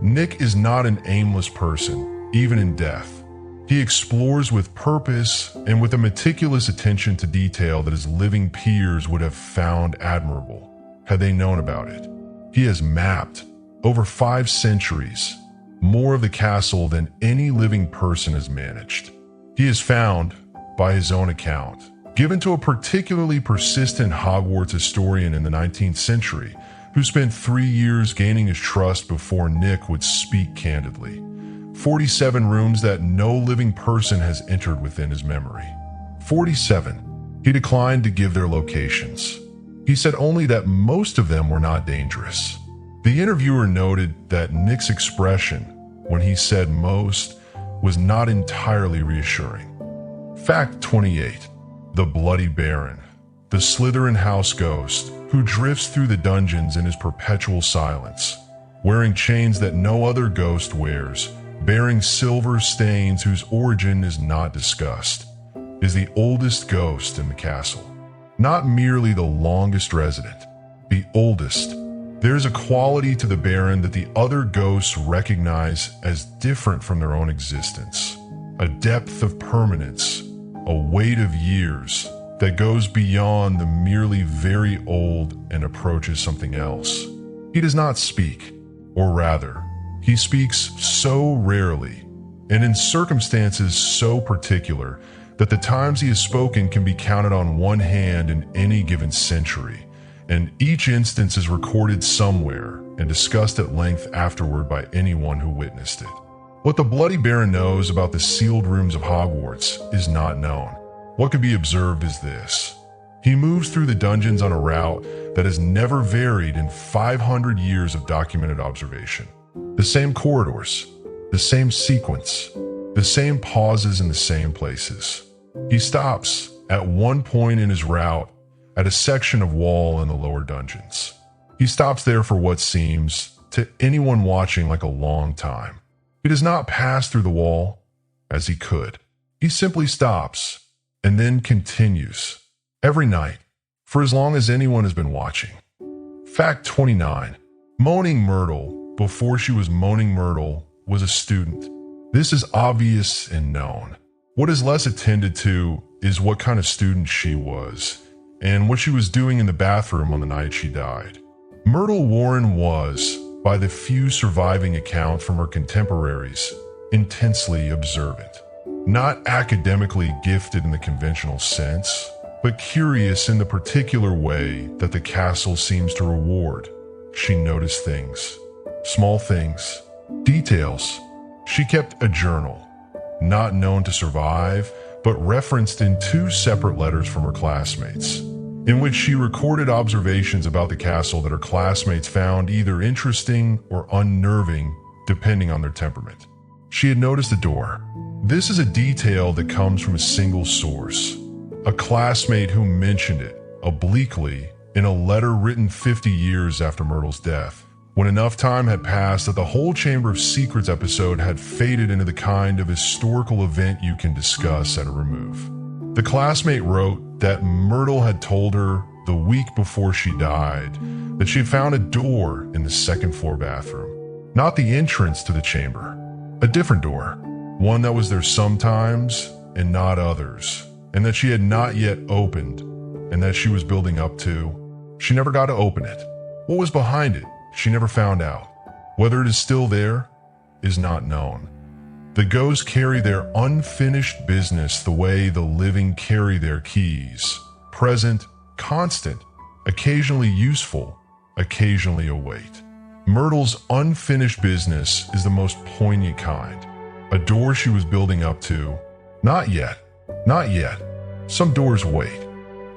Nick is not an aimless person, even in death. He explores with purpose and with a meticulous attention to detail that his living peers would have found admirable, had they known about it. He has mapped, over 5 centuries, more of the castle than any living person has managed. He has found, by his own account, given to a particularly persistent Hogwarts historian in the 19th century, who spent 3 years gaining his trust before Nick would speak candidly. 47 rooms that no living person has entered within his memory. 47. He declined to give their locations. He said only that most of them were not dangerous. The interviewer noted that Nick's expression, when he said most, was not entirely reassuring. Fact 28. The Bloody Baron, the Slytherin house ghost, who drifts through the dungeons in his perpetual silence, wearing chains that no other ghost wears, bearing silver stains whose origin is not discussed, is the oldest ghost in the castle. Not merely the longest resident, the oldest. There is a quality to the Baron that the other ghosts recognize as different from their own existence, a depth of permanence, a weight of years that goes beyond the merely very old and approaches something else. He does not speak, or rather, he speaks so rarely and in circumstances so particular that the times he has spoken can be counted on one hand in any given century, and each instance is recorded somewhere and discussed at length afterward by anyone who witnessed it. What the Bloody Baron knows about the sealed rooms of Hogwarts is not known. What can be observed is this. He moves through the dungeons on a route that has never varied in 500 years of documented observation. The same corridors, the same sequence, the same pauses in the same places. He stops at one point in his route at a section of wall in the lower dungeons. He stops there for what seems, to anyone watching, like a long time. He does not pass through the wall, as he could. He simply stops, and then continues, every night, for as long as anyone has been watching. Fact 29. Moaning Myrtle, before she was Moaning Myrtle, was a student. This is obvious and known. What is less attended to is what kind of student she was, and what she was doing in the bathroom on the night she died. Myrtle Warren was, by the few surviving accounts from her contemporaries, intensely observant. Not academically gifted in the conventional sense, but curious in the particular way that the castle seems to reward. She noticed things, small things, Details. She kept a journal, not known to survive, but referenced in 2 separate letters from her classmates, in which she recorded observations about the castle that her classmates found either interesting or unnerving, depending on their temperament. She had noticed a door. This is a detail that comes from a single source, a classmate who mentioned it, obliquely, in a letter written 50 years after Myrtle's death, when enough time had passed that the whole Chamber of Secrets episode had faded into the kind of historical event you can discuss at a remove. The classmate wrote that Myrtle had told her the week before she died that she had found a door in the 2nd floor bathroom, not the entrance to the chamber, a different door, one that was there sometimes and not others, and that she had not yet opened, and that she was building up to. She never got to open it. What was behind it? She never found out. Whether it is still there is not known. The ghosts carry their unfinished business the way the living carry their keys, present, constant, occasionally useful, occasionally a weight. Myrtle's unfinished business is the most poignant kind, a door she was building up to. Not yet, not yet. Some doors wait.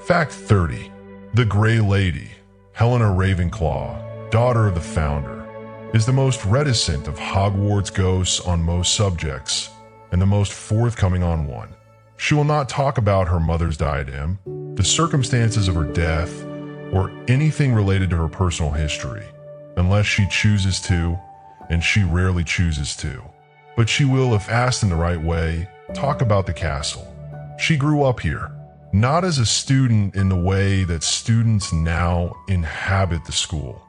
Fact 30. The Gray Lady, Helena Ravenclaw, daughter of the founder, is the most reticent of Hogwarts ghosts on most subjects, and the most forthcoming on one. She will not talk about her mother's diadem, the circumstances of her death, or anything related to her personal history, unless she chooses to, and she rarely chooses to. But she will, if asked in the right way, talk about the castle. She grew up here, not as a student in the way that students now inhabit the school.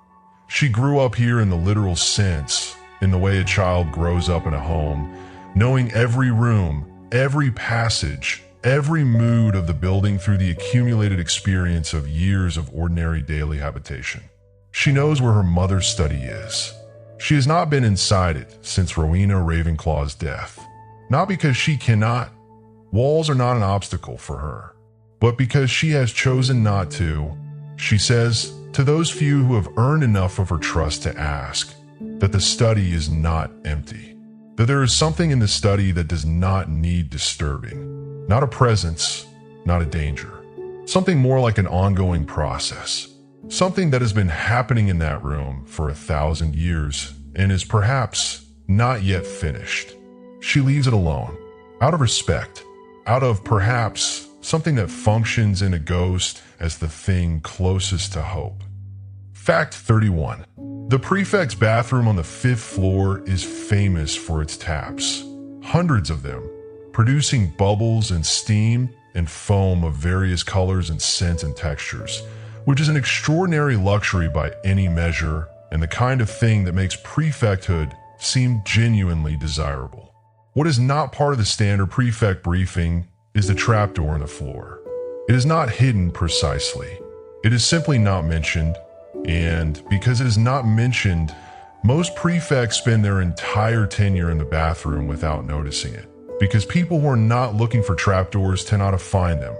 She grew up here in the literal sense, in the way a child grows up in a home, knowing every room, every passage, every mood of the building through the accumulated experience of years of ordinary daily habitation. She knows where her mother's study is. She has not been inside it since Rowena Ravenclaw's death. Not because she cannot. Walls are not an obstacle for her. But because she has chosen not to, she says to those few who have earned enough of her trust to ask, that the study is not empty. That there is something in the study that does not need disturbing. Not a presence, not a danger. Something more like an ongoing process. Something that has been happening in that room for 1,000 years and is perhaps not yet finished. She leaves it alone, out of respect, out of perhaps something that functions in a ghost as the thing closest to hope. Fact 31. The prefect's bathroom on the 5th floor is famous for its taps, hundreds of them, producing bubbles and steam and foam of various colors and scents and textures, which is an extraordinary luxury by any measure and the kind of thing that makes prefecthood seem genuinely desirable. What is not part of the standard prefect briefing is the trapdoor in the floor. It is not hidden precisely. It is simply not mentioned, and because it is not mentioned, most prefects spend their entire tenure in the bathroom without noticing it, because people who are not looking for trapdoors tend not to find them,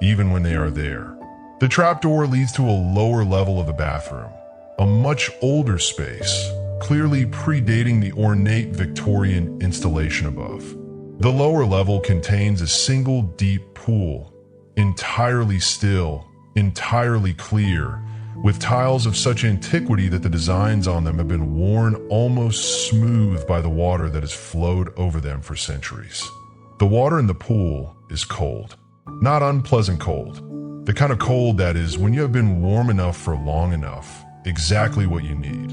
even when they are there. The trapdoor leads to a lower level of the bathroom, a much older space, clearly predating the ornate Victorian installation above. The lower level contains a single deep pool, entirely still, entirely clear, with tiles of such antiquity that the designs on them have been worn almost smooth by the water that has flowed over them for centuries. The water in the pool is cold, not unpleasant cold, the kind of cold that is when you have been warm enough for long enough, exactly what you need.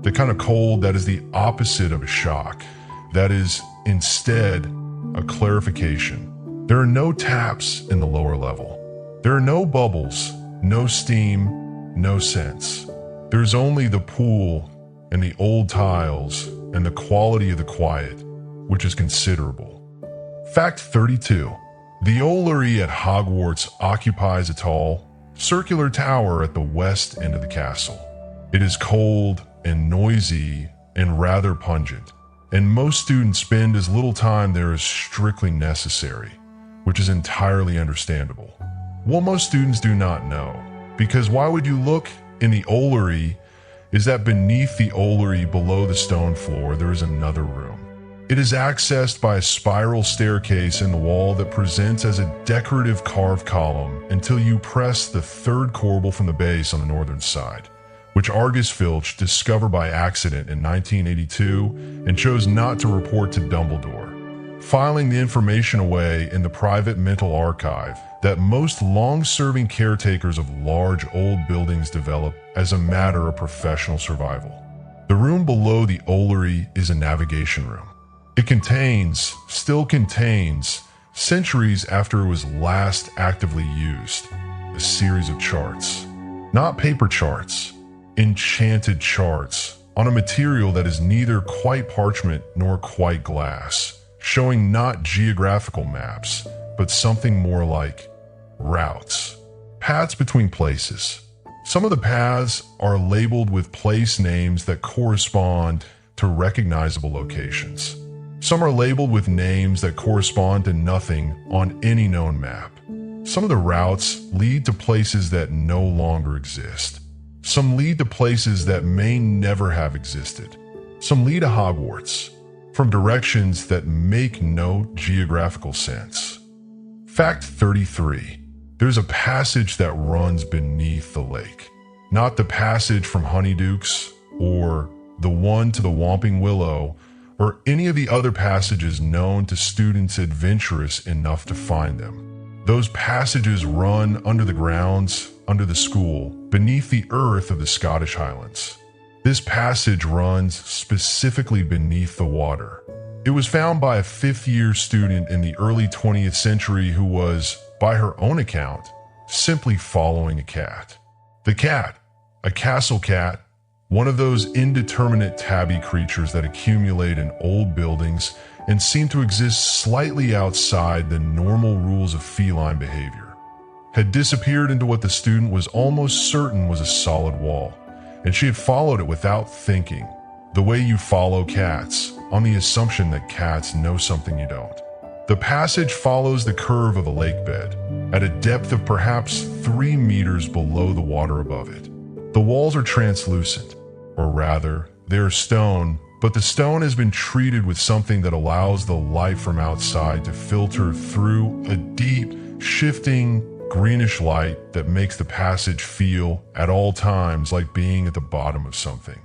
The kind of cold that is the opposite of a shock, that is instead a clarification. There are no taps in the lower level. There are no bubbles, no steam, no scents. There's only the pool and the old tiles and the quality of the quiet, which is considerable. Fact 32. The Orrery at Hogwarts occupies a tall, circular tower at the west end of the castle. It is cold and noisy and rather pungent, and most students spend as little time there as strictly necessary, which is entirely understandable. What most students do not know, because why would you look in the Orrery is that beneath the orrery below the stone floor there is another room. It is accessed by a spiral staircase in the wall that presents as a decorative carved column until you press the third corbel from the base on the northern side, which Argus Filch discovered by accident in 1982 and chose not to report to Dumbledore, filing the information away in the private mental archive that most long-serving caretakers of large old buildings develop as a matter of professional survival. The room below the orrery is a navigation room. It still contains, centuries after it was last actively used, a series of charts. Not paper charts, enchanted charts on a material that is neither quite parchment nor quite glass, showing not geographical maps, but something more like routes, paths between places. Some of the paths are labeled with place names that correspond to recognizable locations. Some are labeled with names that correspond to nothing on any known map. Some of the routes lead to places that no longer exist. Some lead to places that may never have existed. Some lead to Hogwarts, from directions that make no geographical sense. Fact 33. There's a passage that runs beneath the lake. Not the passage from Honeydukes, or the one to the Whomping Willow, or any of the other passages known to students adventurous enough to find them. Those passages run under the grounds, under the school, beneath the earth of the Scottish Highlands. This passage runs specifically beneath the water. It was found by a fifth-year student in the early 20th century who was, by her own account, simply following a cat. The cat, a castle cat, one of those indeterminate tabby creatures that accumulate in old buildings and seem to exist slightly outside the normal rules of feline behavior, had disappeared into what the student was almost certain was a solid wall, and she had followed it without thinking, the way you follow cats, on the assumption that cats know something you don't. The passage follows the curve of a lake bed, at a depth of perhaps 3 meters below the water above it. The walls are translucent, or rather, they are stone, but the stone has been treated with something that allows the light from outside to filter through a deep, shifting, greenish light that makes the passage feel, at all times, like being at the bottom of something.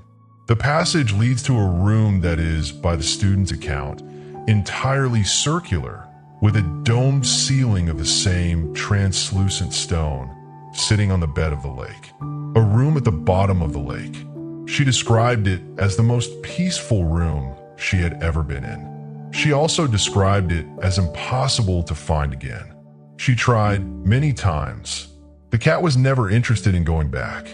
The passage leads to a room that is, by the student's account, entirely circular, with a domed ceiling of the same translucent stone, sitting on the bed of the lake. A room at the bottom of the lake. She described it as the most peaceful room she had ever been in. She also described it as impossible to find again. She tried many times. The cat was never interested in going back.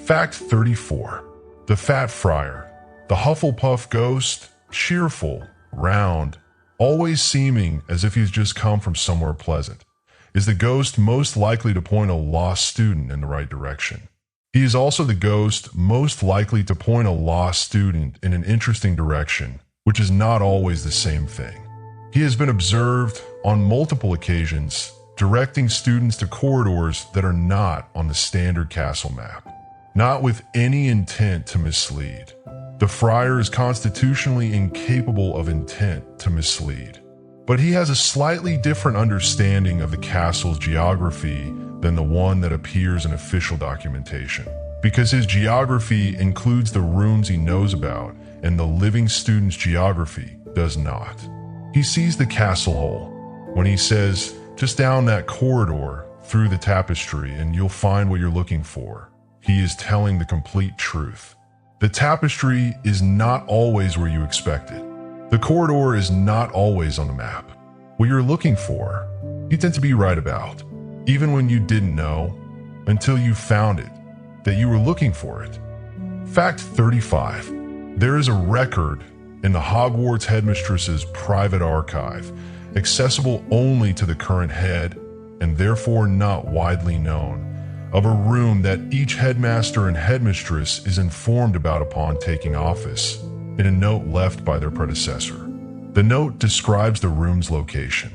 Fact 34. The Fat Friar, the Hufflepuff ghost, cheerful, round, always seeming as if he's just come from somewhere pleasant, is the ghost most likely to point a lost student in the right direction. He is also the ghost most likely to point a lost student in an interesting direction, which is not always the same thing. He has been observed on multiple occasions directing students to corridors that are not on the standard castle map, not with any intent to mislead. The friar is constitutionally incapable of intent to mislead, but he has a slightly different understanding of the castle's geography than the one that appears in official documentation, because his geography includes the runes he knows about, and the living student's geography does not. He sees the castle hole when he says, "Just down that corridor, through the tapestry, and you'll find what you're looking for." He is telling the complete truth. The tapestry is not always where you expect it. The corridor is not always on the map. What you're looking for, you tend to be right about, even when you didn't know, until you found it, that you were looking for it. Fact 35. There is a record in the Hogwarts headmistress's private archive, accessible only to the current head, and therefore not widely known, of a room that each headmaster and headmistress is informed about upon taking office, in a note left by their predecessor. The note describes the room's location.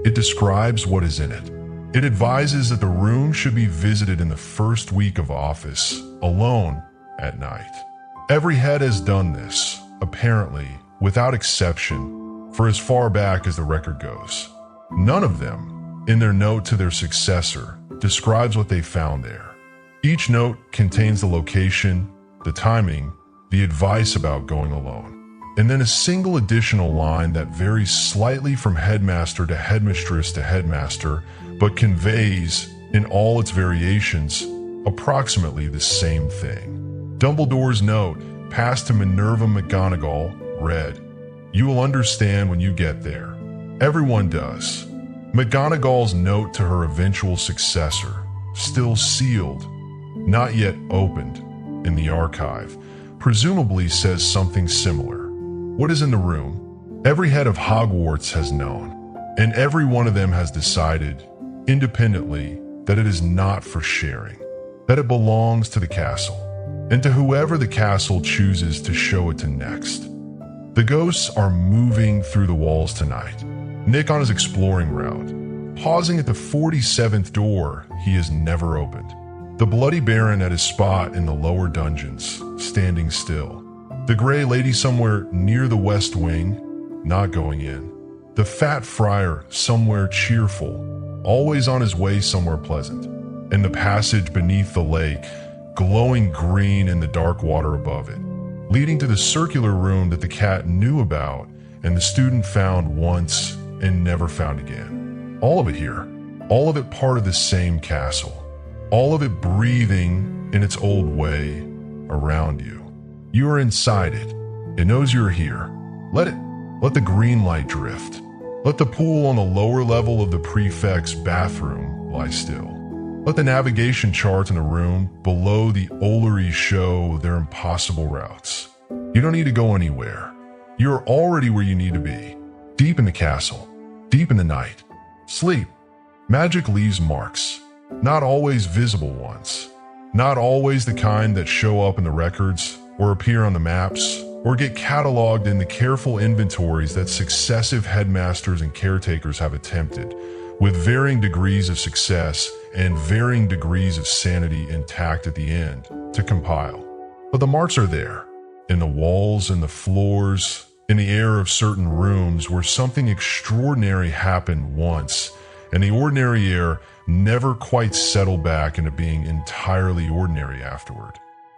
It describes what is in it. It advises that the room should be visited in the first week of office, alone, at night. Every head has done this, apparently, without exception, for as far back as the record goes. None of them, in their note to their successor, describes what they found there. Each note contains the location, the timing, the advice about going alone, and then a single additional line that varies slightly from headmaster to headmistress to headmaster, but conveys, in all its variations, approximately the same thing. Dumbledore's note, passed to Minerva McGonagall, read, "You will understand when you get there." Everyone does. McGonagall's note to her eventual successor, still sealed, not yet opened, in the archive, presumably says something similar. What is in the room? Every head of Hogwarts has known, and every one of them has decided, independently, that it is not for sharing, that it belongs to the castle, and to whoever the castle chooses to show it to next. The ghosts are moving through the walls tonight, Nick on his exploring route, pausing at the 47th door he has never opened. The Bloody Baron at his spot in the lower dungeons, standing still. The Grey Lady somewhere near the West Wing, not going in. The Fat Friar somewhere cheerful, always on his way somewhere pleasant. And the passage beneath the lake, glowing green in the dark water above it, leading to the circular room that the cat knew about and the student found once and never found again. All of it here, all of it part of the same castle, all of it breathing in its old way around you. You are inside it. It knows you're here. Let the green light drift. Let the pool on the lower level of the prefect's bathroom lie still. Let the navigation charts in the room below the Olery show their impossible routes. You don't need to go anywhere. You're already where you need to be. Deep in the castle. Deep in the night. Sleep. Magic leaves marks. Not always visible ones. Not always the kind that show up in the records, or appear on the maps, or get cataloged in the careful inventories that successive headmasters and caretakers have attempted, with varying degrees of success and varying degrees of sanity intact at the end, to compile. But the marks are there, in the walls and the floors, in the air of certain rooms where something extraordinary happened once, and the ordinary air never quite settled back into being entirely ordinary afterward.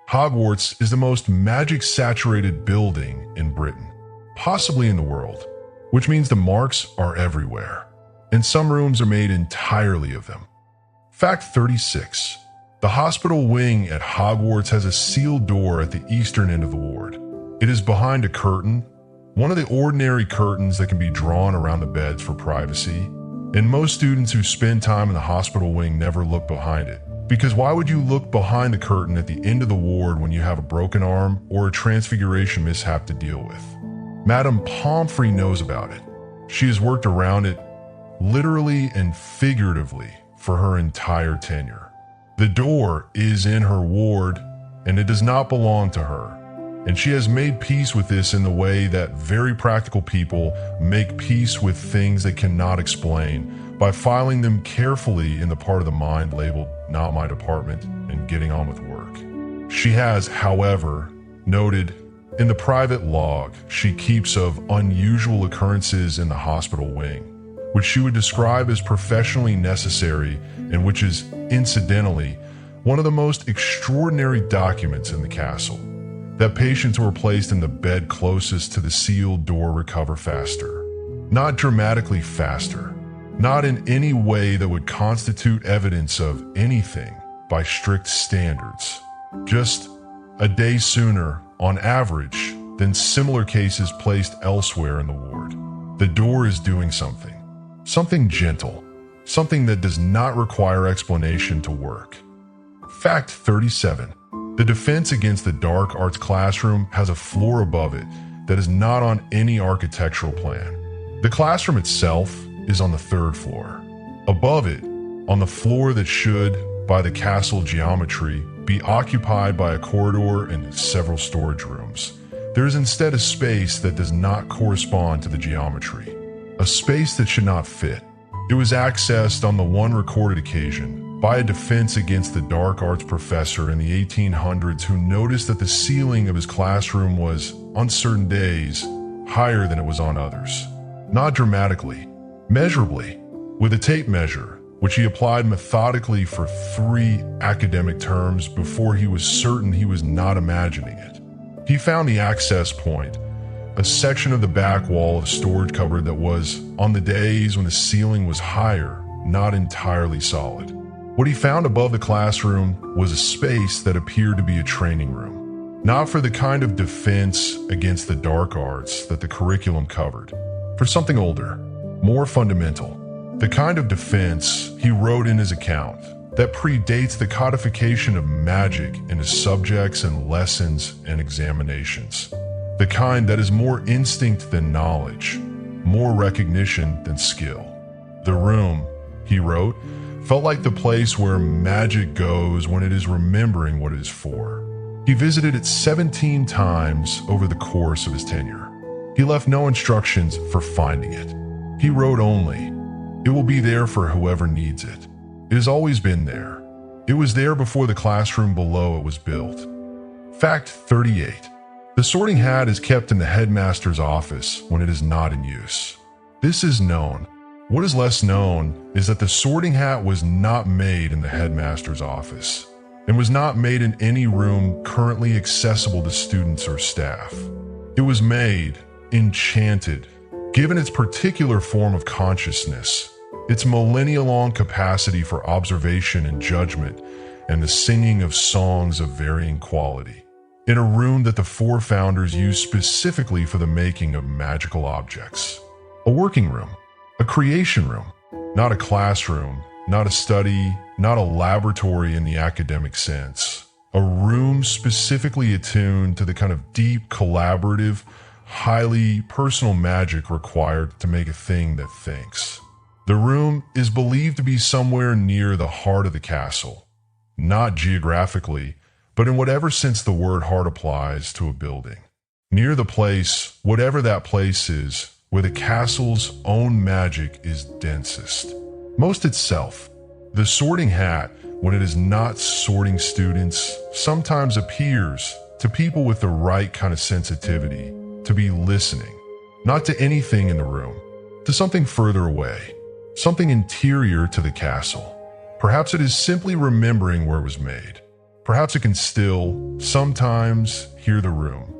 Hogwarts is the most magic-saturated building in Britain, possibly in the world, which means the marks are everywhere, and some rooms are made entirely of them. Fact 36. The hospital wing at Hogwarts has a sealed door at the eastern end of the ward. It is behind a curtain, one of the ordinary curtains that can be drawn around the beds for privacy, and most students who spend time in the hospital wing never look behind it. Because why would you look behind the curtain at the end of the ward when you have a broken arm or a transfiguration mishap to deal with? Madame Pomfrey knows about it. She has worked around it, literally and figuratively, for her entire tenure. The door is in her ward, and it does not belong to her. And she has made peace with this in the way that very practical people make peace with things they cannot explain, by filing them carefully in the part of the mind labeled "not my department" and getting on with work. She has, however, noted in the private log she keeps of unusual occurrences in the hospital wing, which she would describe as professionally necessary and which is, incidentally, one of the most extraordinary documents in the castle, that patients who are placed in the bed closest to the sealed door recover faster. Not dramatically faster. Not in any way that would constitute evidence of anything by strict standards. Just a day sooner, on average, than similar cases placed elsewhere in the ward. The door is doing something. Something gentle. Something that does not require explanation to work. Fact 37. The defense against the dark arts classroom has a floor above it that is not on any architectural plan. The classroom itself is on the 3rd floor. Above it, on the floor that should, by the castle geometry, be occupied by a corridor and several storage rooms, there is instead a space that does not correspond to the geometry. A space that should not fit. It was accessed on the one recorded occasion by a defense against the dark arts professor in the 1800s who noticed that the ceiling of his classroom was, on certain days, higher than it was on others. Not dramatically, measurably, with a tape measure, which he applied methodically for 3 academic terms before he was certain he was not imagining it. He found the access point, a section of the back wall of a storage cupboard that was, on the days when the ceiling was higher, not entirely solid. What he found above the classroom was a space that appeared to be a training room, not for the kind of defense against the dark arts that the curriculum covered, for something older, more fundamental, the kind of defense he wrote in his account that predates the codification of magic into subjects and lessons and examinations. The kind that is more instinct than knowledge, more recognition than skill. The room, he wrote, felt like the place where magic goes when it is remembering what it is for. He visited it 17 times over the course of his tenure. He left no instructions for finding it. He wrote only, "It will be there for whoever needs it. It has always been there. It was there before the classroom below it was built." Fact 38. The sorting hat is kept in the headmaster's office when it is not in use. This is known. What is less known is that the sorting hat was not made in the headmaster's office and was not made in any room currently accessible to students or staff. It was made, enchanted, given its particular form of consciousness, its millennia-long capacity for observation and judgment, and the singing of songs of varying quality, in a room that the 4 founders used specifically for the making of magical objects. A working room, a creation room, not a classroom, not a study, not a laboratory in the academic sense. A room specifically attuned to the kind of deep, collaborative, highly personal magic required to make a thing that thinks. The room is believed to be somewhere near the heart of the castle, not geographically, but in whatever sense the word heart applies to a building. Near the place, whatever that place is, where the castle's own magic is densest. Most itself. The sorting hat, when it is not sorting students, sometimes appears, to people with the right kind of sensitivity, to be listening, not to anything in the room, to something further away, something interior to the castle. Perhaps it is simply remembering where it was made. Perhaps it can still, sometimes, hear the room.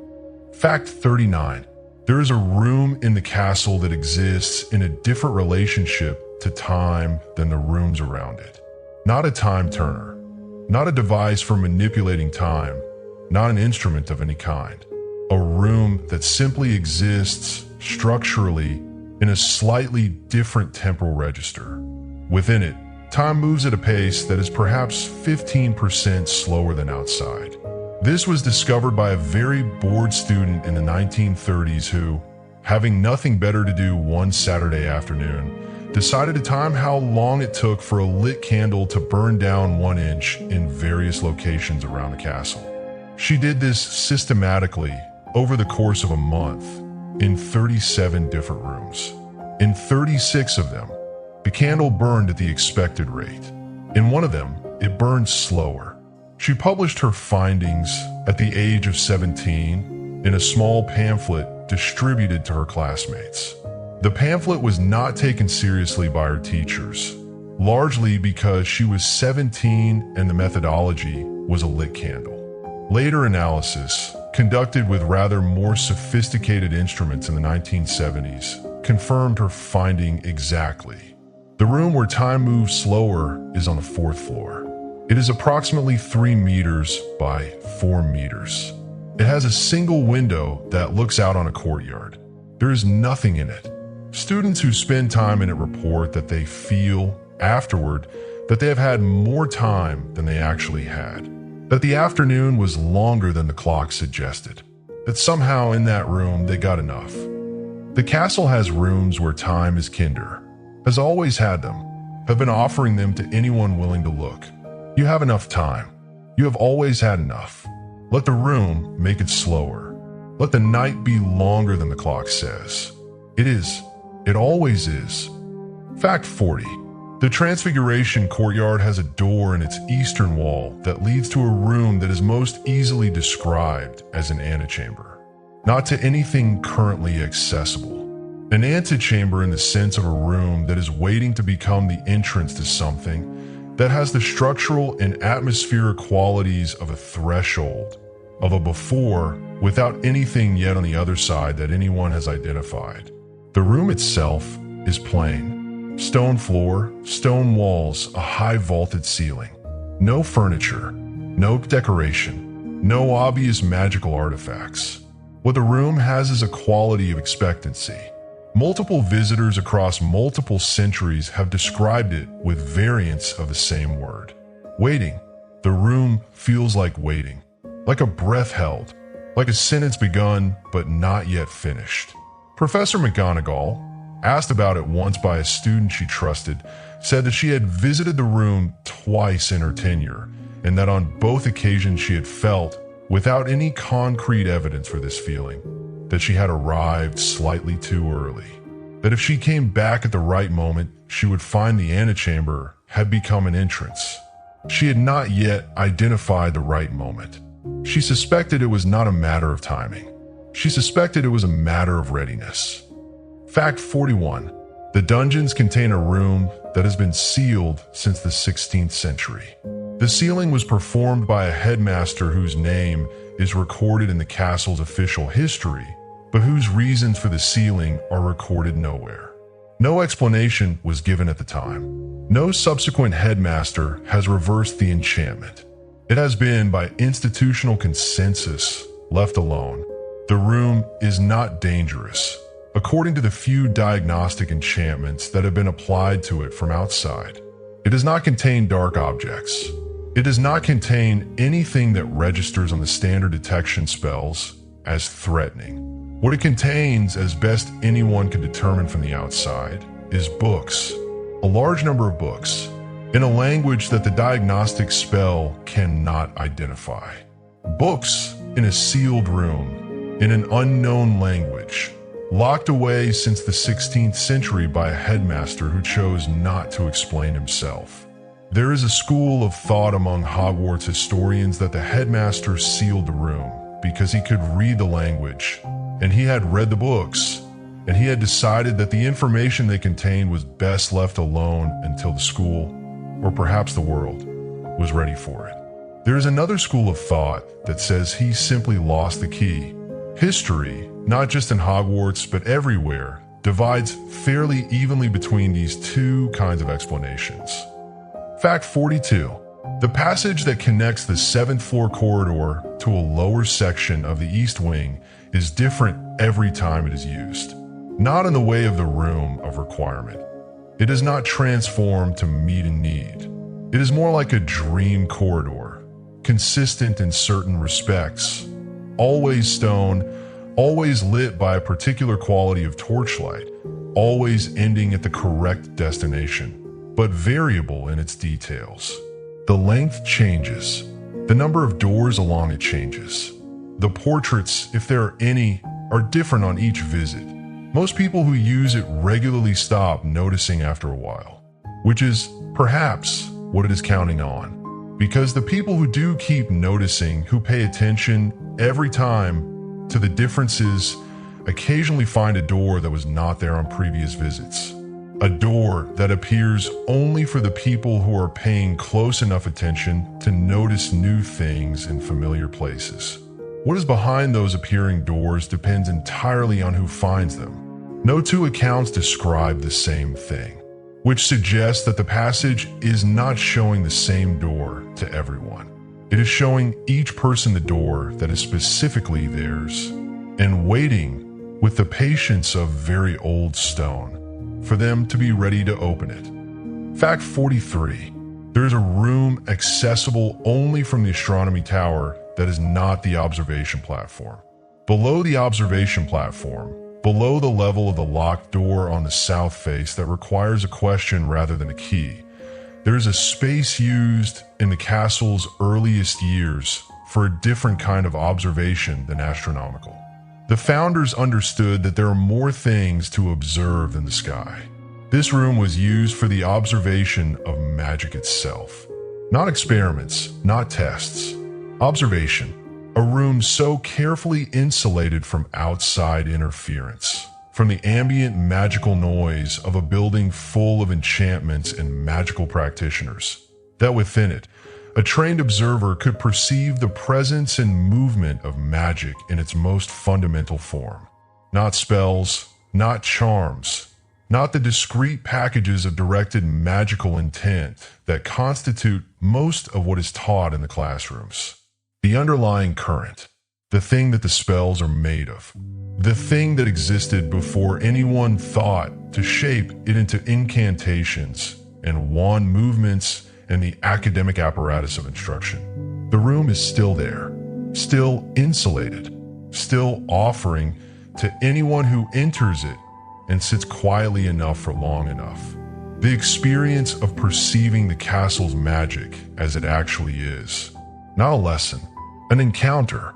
Fact 39. There is a room in the castle that exists in a different relationship to time than the rooms around it. Not a time turner, not a device for manipulating time, not an instrument of any kind. A room that simply exists structurally in a slightly different temporal register. Within it, time moves at a pace that is perhaps 15% slower than outside. This was discovered by a very bored student in the 1930s who, having nothing better to do one Saturday afternoon, decided to time how long it took for a lit candle to burn down 1 inch in various locations around the castle. She did this systematically over the course of a month in 37 different rooms. In 36 of them, the candle burned at the expected rate. In one of them, it burned slower. She published her findings at the age of 17 in a small pamphlet distributed to her classmates. The pamphlet was not taken seriously by her teachers, largely because she was 17 and the methodology was a lit candle. Later analysis, conducted with rather more sophisticated instruments in the 1970s, confirmed her finding exactly. The room where time moves slower is on the 4th floor. It is approximately 3 meters by 4 meters. It has a single window that looks out on a courtyard. There is nothing in it. Students who spend time in it report that they feel, afterward, that they have had more time than they actually had. That the afternoon was longer than the clock suggested. That somehow in that room they got enough. The castle has rooms where time is kinder, has always had them, have been offering them to anyone willing to look. You have enough time. You have always had enough. Let the room make it slower. Let the night be longer than the clock says. It is. It always is. Fact 40. The Transfiguration courtyard has a door in its eastern wall that leads to a room that is most easily described as an antechamber, not to anything currently accessible. An antechamber in the sense of a room that is waiting to become the entrance to something that has the structural and atmospheric qualities of a threshold, of a before, without anything yet on the other side that anyone has identified. The room itself is plain. Stone floor, stone walls, a high vaulted ceiling. No furniture, no decoration, no obvious magical artifacts. What the room has is a quality of expectancy. Multiple visitors across multiple centuries have described it with variants of the same word. Waiting. The room feels like waiting, like a breath held, like a sentence begun but not yet finished. Professor McGonagall, asked about it once by a student she trusted, said that she had visited the room twice in her tenure, and that on both occasions she had felt, without any concrete evidence for this feeling, that she had arrived slightly too early. That if she came back at the right moment, she would find the antechamber had become an entrance. She had not yet identified the right moment. She suspected it was not a matter of timing. She suspected it was a matter of readiness. Fact 41. The dungeons contain a room that has been sealed since the 16th century. The sealing was performed by a headmaster whose name is recorded in the castle's official history, but whose reasons for the sealing are recorded nowhere. No explanation was given at the time. No subsequent headmaster has reversed the enchantment. It has been, by institutional consensus, left alone. The room is not dangerous, according to the few diagnostic enchantments that have been applied to it from outside. It does not contain dark objects. It does not contain anything that registers on the standard detection spells as threatening. What it contains, as best anyone can determine from the outside, is books, a large number of books, in a language that the diagnostic spell cannot identify. Books in a sealed room, in an unknown language, locked away since the 16th century by a headmaster who chose not to explain himself. There is a school of thought among Hogwarts historians that the headmaster sealed the room because he could read the language, and he had read the books, and he had decided that the information they contained was best left alone until the school, or perhaps the world, was ready for it. There is another school of thought that says he simply lost the key. History, not just in Hogwarts but everywhere, divides fairly evenly between these two kinds of explanations. Fact 42. The passage that connects the 7th floor corridor to a lower section of the East Wing is different every time it is used. Not in the way of the room of requirement. It does not transform to meet a need. It is more like a dream corridor, consistent in certain respects, always stone, always lit by a particular quality of torchlight, always ending at the correct destination, but variable in its details. The length changes. The number of doors along it changes. The portraits, if there are any, are different on each visit. Most people who use it regularly stop noticing after a while, which is perhaps what it is counting on. Because the people who do keep noticing, who pay attention every time to the differences, occasionally find a door that was not there on previous visits. A door that appears only for the people who are paying close enough attention to notice new things in familiar places. What is behind those appearing doors depends entirely on who finds them. No two accounts describe the same thing, which suggests that the passage is not showing the same door to everyone. It is showing each person the door that is specifically theirs, and waiting with the patience of very old stone for them to be ready to open it. Fact 43. There is a room accessible only from the astronomy tower that is not the observation platform. Below the observation platform, below the level of the locked door on the south face that requires a question rather than a key, there is a space used in the castle's earliest years for a different kind of observation than astronomical. The founders understood that there are more things to observe than the sky. This room was used for the observation of magic itself. Not experiments, not tests. Observation. A room so carefully insulated from outside interference, from the ambient magical noise of a building full of enchantments and magical practitioners, that within it, a trained observer could perceive the presence and movement of magic in its most fundamental form. Not spells, not charms, not the discrete packages of directed magical intent that constitute most of what is taught in the classrooms. The underlying current, the thing that the spells are made of, the thing that existed before anyone thought to shape it into incantations and wand movements and the academic apparatus of instruction. The room is still there, still insulated, still offering to anyone who enters it and sits quietly enough for long enough. The experience of perceiving the castle's magic as it actually is. Not a lesson, an encounter.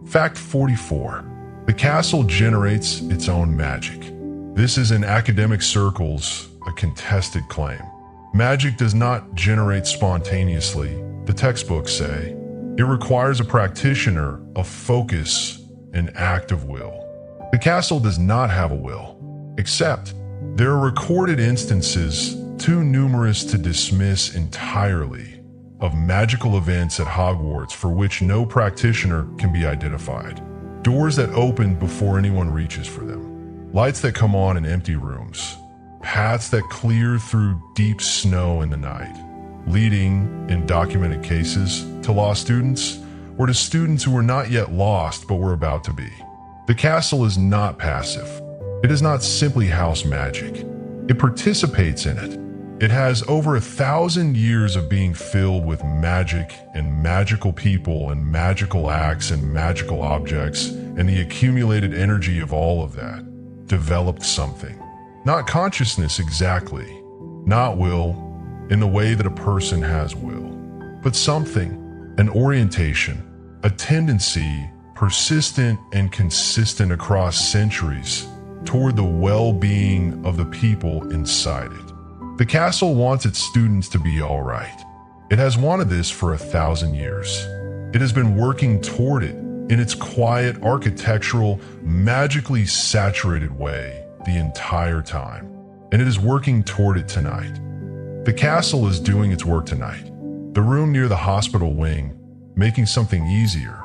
Fact 44. The castle generates its own magic. This is in academic circles a contested claim. Magic does not generate spontaneously, the textbooks say. It requires a practitioner, a focus, an act of will. The castle does not have a will, except there are recorded instances, too numerous to dismiss entirely, of magical events at Hogwarts for which no practitioner can be identified. Doors that open before anyone reaches for them. Lights that come on in empty rooms. Paths that clear through deep snow in the night, leading, in documented cases, to lost students or to students who were not yet lost but were about to be. The castle is not passive. It does not simply house magic. It participates in it. It has over 1,000 years of being filled with magic and magical people and magical acts and magical objects, and the accumulated energy of all of that developed something. Not consciousness exactly, not will in the way that a person has will, but something, an orientation, a tendency, persistent and consistent across centuries toward the well-being of the people inside it. The castle wants its students to be all right. It has wanted this for 1,000 years. It has been working toward it in its quiet, architectural, magically saturated way the entire time, and it is working toward it tonight. The castle is doing its work tonight. The room near the hospital wing, making something easier.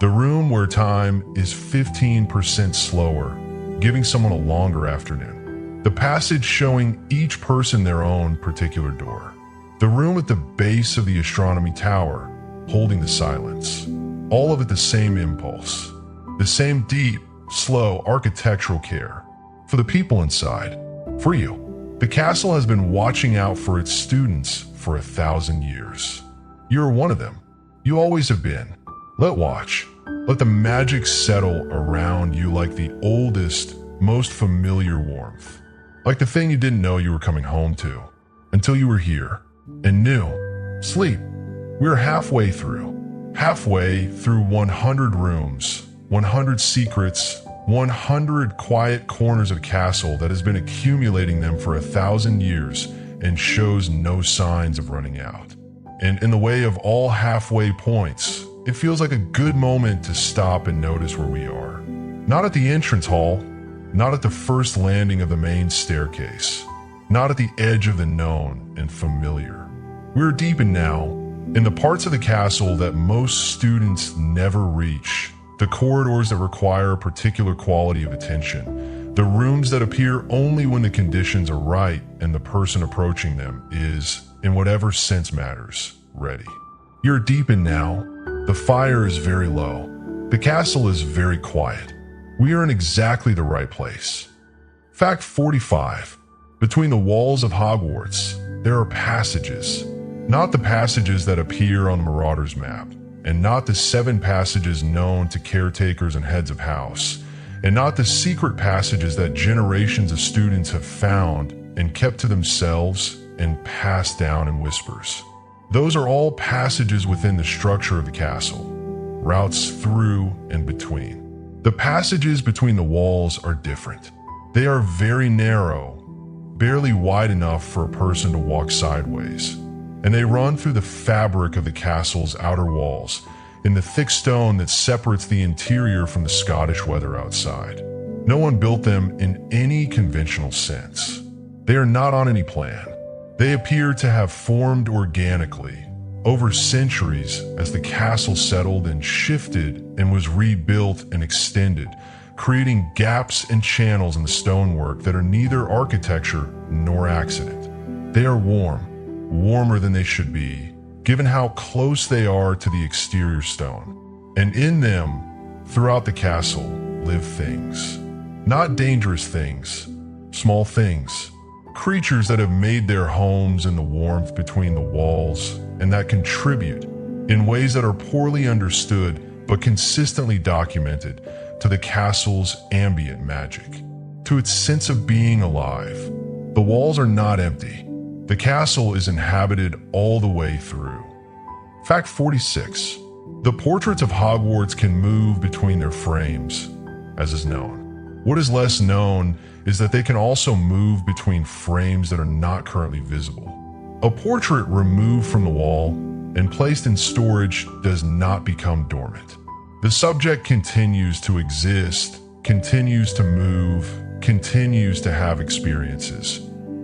The room where time is 15% slower, giving someone a longer afternoon. The passage showing each person their own particular door. The room at the base of the astronomy tower, holding the silence. All of it the same impulse, the same deep, slow architectural care. For the people inside, for you. The castle has been watching out for its students for 1,000 years. You're one of them. You always have been. Let watch. Let the magic settle around you like the oldest, most familiar warmth. Like the thing you didn't know you were coming home to, until you were here, and knew. Sleep. We're halfway through. Halfway through 100 rooms, 100 secrets, 100 quiet corners of the castle that has been accumulating them for 1,000 years and shows no signs of running out. And in the way of all halfway points, it feels like a good moment to stop and notice where we are. Not at the entrance hall, not at the first landing of the main staircase, not at the edge of the known and familiar. We're deep in now, in the parts of the castle that most students never reach. The corridors that require a particular quality of attention. The rooms that appear only when the conditions are right and the person approaching them is, in whatever sense matters, ready. You're deep in now. The fire is very low. The castle is very quiet. We are in exactly the right place. Fact 45. Between the walls of Hogwarts, there are passages. Not the passages that appear on the Marauder's map, and not the 7 passages known to caretakers and heads of house, and not the secret passages that generations of students have found and kept to themselves and passed down in whispers. Those are all passages within the structure of the castle, routes through and between. The passages between the walls are different. They are very narrow, barely wide enough for a person to walk sideways, and they run through the fabric of the castle's outer walls in the thick stone that separates the interior from the Scottish weather outside. No one built them in any conventional sense. They are not on any plan. They appear to have formed organically over centuries as the castle settled and shifted and was rebuilt and extended, creating gaps and channels in the stonework that are neither architecture nor accident. They are warm, warmer than they should be, given how close they are to the exterior stone. And in them, throughout the castle, live things. Not dangerous things, small things. Creatures that have made their homes in the warmth between the walls and that contribute, in ways that are poorly understood but consistently documented, to the castle's ambient magic, to its sense of being alive. The walls are not empty. The castle is inhabited all the way through. Fact 46. The portraits of Hogwarts can move between their frames, as is known. What is less known is that they can also move between frames that are not currently visible. A portrait removed from the wall and placed in storage does not become dormant. The subject continues to exist, continues to move, continues to have experiences.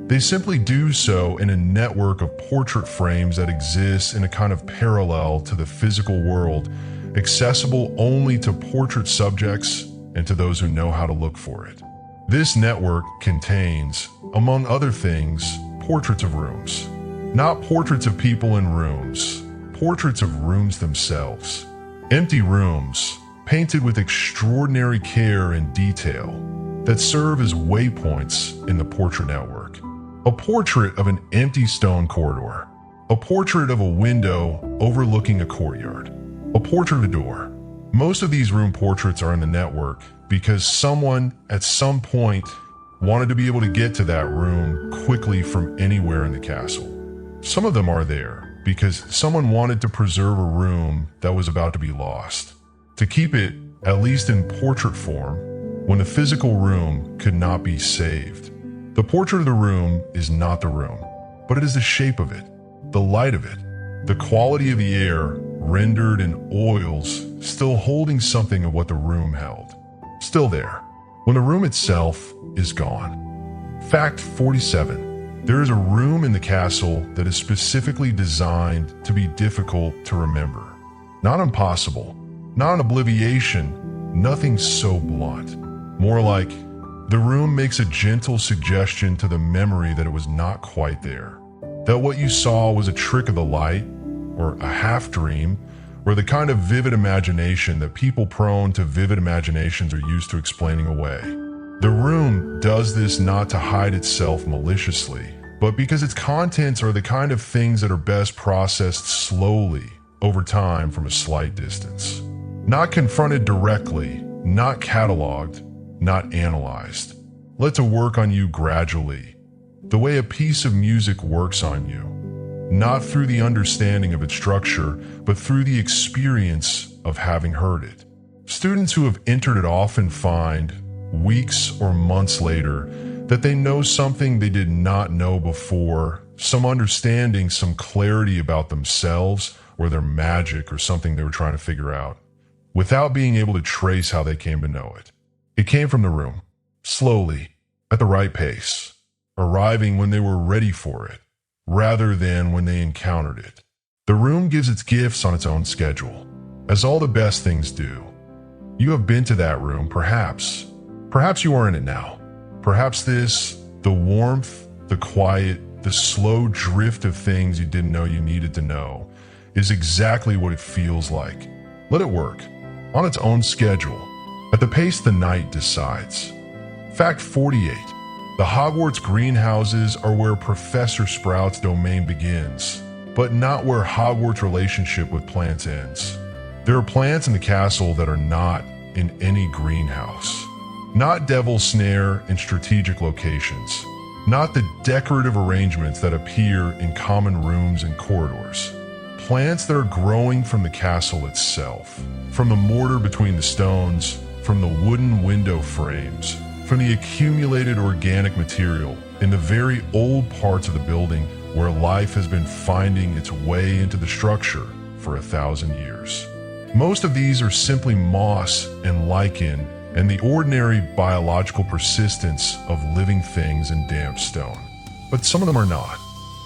They simply do so in a network of portrait frames that exists in a kind of parallel to the physical world, accessible only to portrait subjects and to those who know how to look for it. This network contains, among other things, portraits of rooms. Not portraits of people in rooms, portraits of rooms themselves. Empty rooms, painted with extraordinary care and detail, that serve as waypoints in the portrait network. A portrait of an empty stone corridor. A portrait of a window overlooking a courtyard. A portrait of a door. Most of these room portraits are in the network because someone at some point wanted to be able to get to that room quickly from anywhere in the castle. Some of them are there because someone wanted to preserve a room that was about to be lost, to keep it at least in portrait form when the physical room could not be saved. The portrait of the room is not the room, but it is the shape of it, the light of it, the quality of the air rendered in oils, still holding something of what the room held. Still there, when the room itself is gone. Fact 47. There is a room in the castle that is specifically designed to be difficult to remember. Not impossible, not an obliviation, nothing so blunt. More like, the room makes a gentle suggestion to the memory that it was not quite there. That what you saw was a trick of the light, or a half-dream, or the kind of vivid imagination that people prone to vivid imaginations are used to explaining away. The room does this not to hide itself maliciously, but because its contents are the kind of things that are best processed slowly over time from a slight distance. Not confronted directly, not cataloged, not analyzed. Let to work on you gradually, the way a piece of music works on you. Not through the understanding of its structure, but through the experience of having heard it. Students who have entered it often find, weeks or months later, that they know something they did not know before, some understanding, some clarity about themselves or their magic or something they were trying to figure out, without being able to trace how they came to know it. It came from the room, slowly, at the right pace, arriving when they were ready for it, rather than when they encountered it. The room gives its gifts on its own schedule, as all the best things do. You have been to that room, perhaps. Perhaps you are in it now. Perhaps this, the warmth, the quiet, the slow drift of things you didn't know you needed to know, is exactly what it feels like. Let it work, on its own schedule, at the pace the night decides. Fact 48. The Hogwarts greenhouses are where Professor Sprout's domain begins, but not where Hogwarts' relationship with plants ends. There are plants in the castle that are not in any greenhouse. Not devil's snare in strategic locations. Not the decorative arrangements that appear in common rooms and corridors. Plants that are growing from the castle itself, from the mortar between the stones, from the wooden window frames, from the accumulated organic material in the very old parts of the building where life has been finding its way into the structure for 1,000 years. Most of these are simply moss and lichen and the ordinary biological persistence of living things in damp stone. But some of them are not.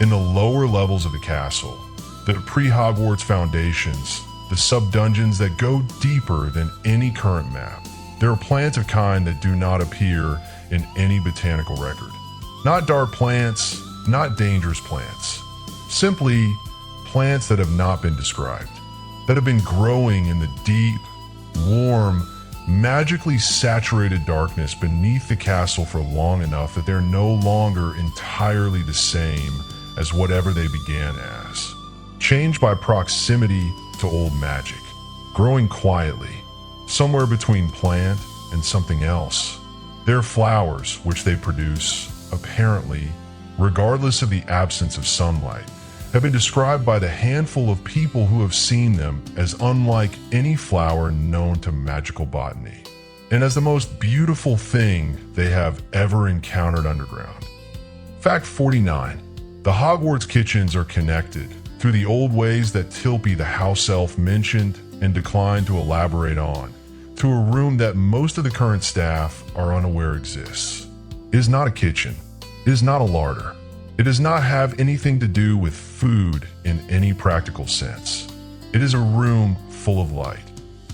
In the lower levels of the castle, the pre-Hogwarts foundations, the sub-dungeons that go deeper than any current map, there are plants of kind that do not appear in any botanical record. Not dark plants, not dangerous plants. Simply plants that have not been described, that have been growing in the deep, warm, magically saturated darkness beneath the castle for long enough that they're no longer entirely the same as whatever they began as. Changed by proximity to old magic, growing quietly, somewhere between plant and something else. Their flowers, which they produce, apparently, regardless of the absence of sunlight, have been described by the handful of people who have seen them as unlike any flower known to magical botany, and as the most beautiful thing they have ever encountered underground. Fact 49. The Hogwarts kitchens are connected through the old ways that Tilpy the house elf mentioned and declined to elaborate on, to a room that most of the current staff are unaware exists. It is not a kitchen. It is not a larder. It does not have anything to do with food in any practical sense. It is a room full of light,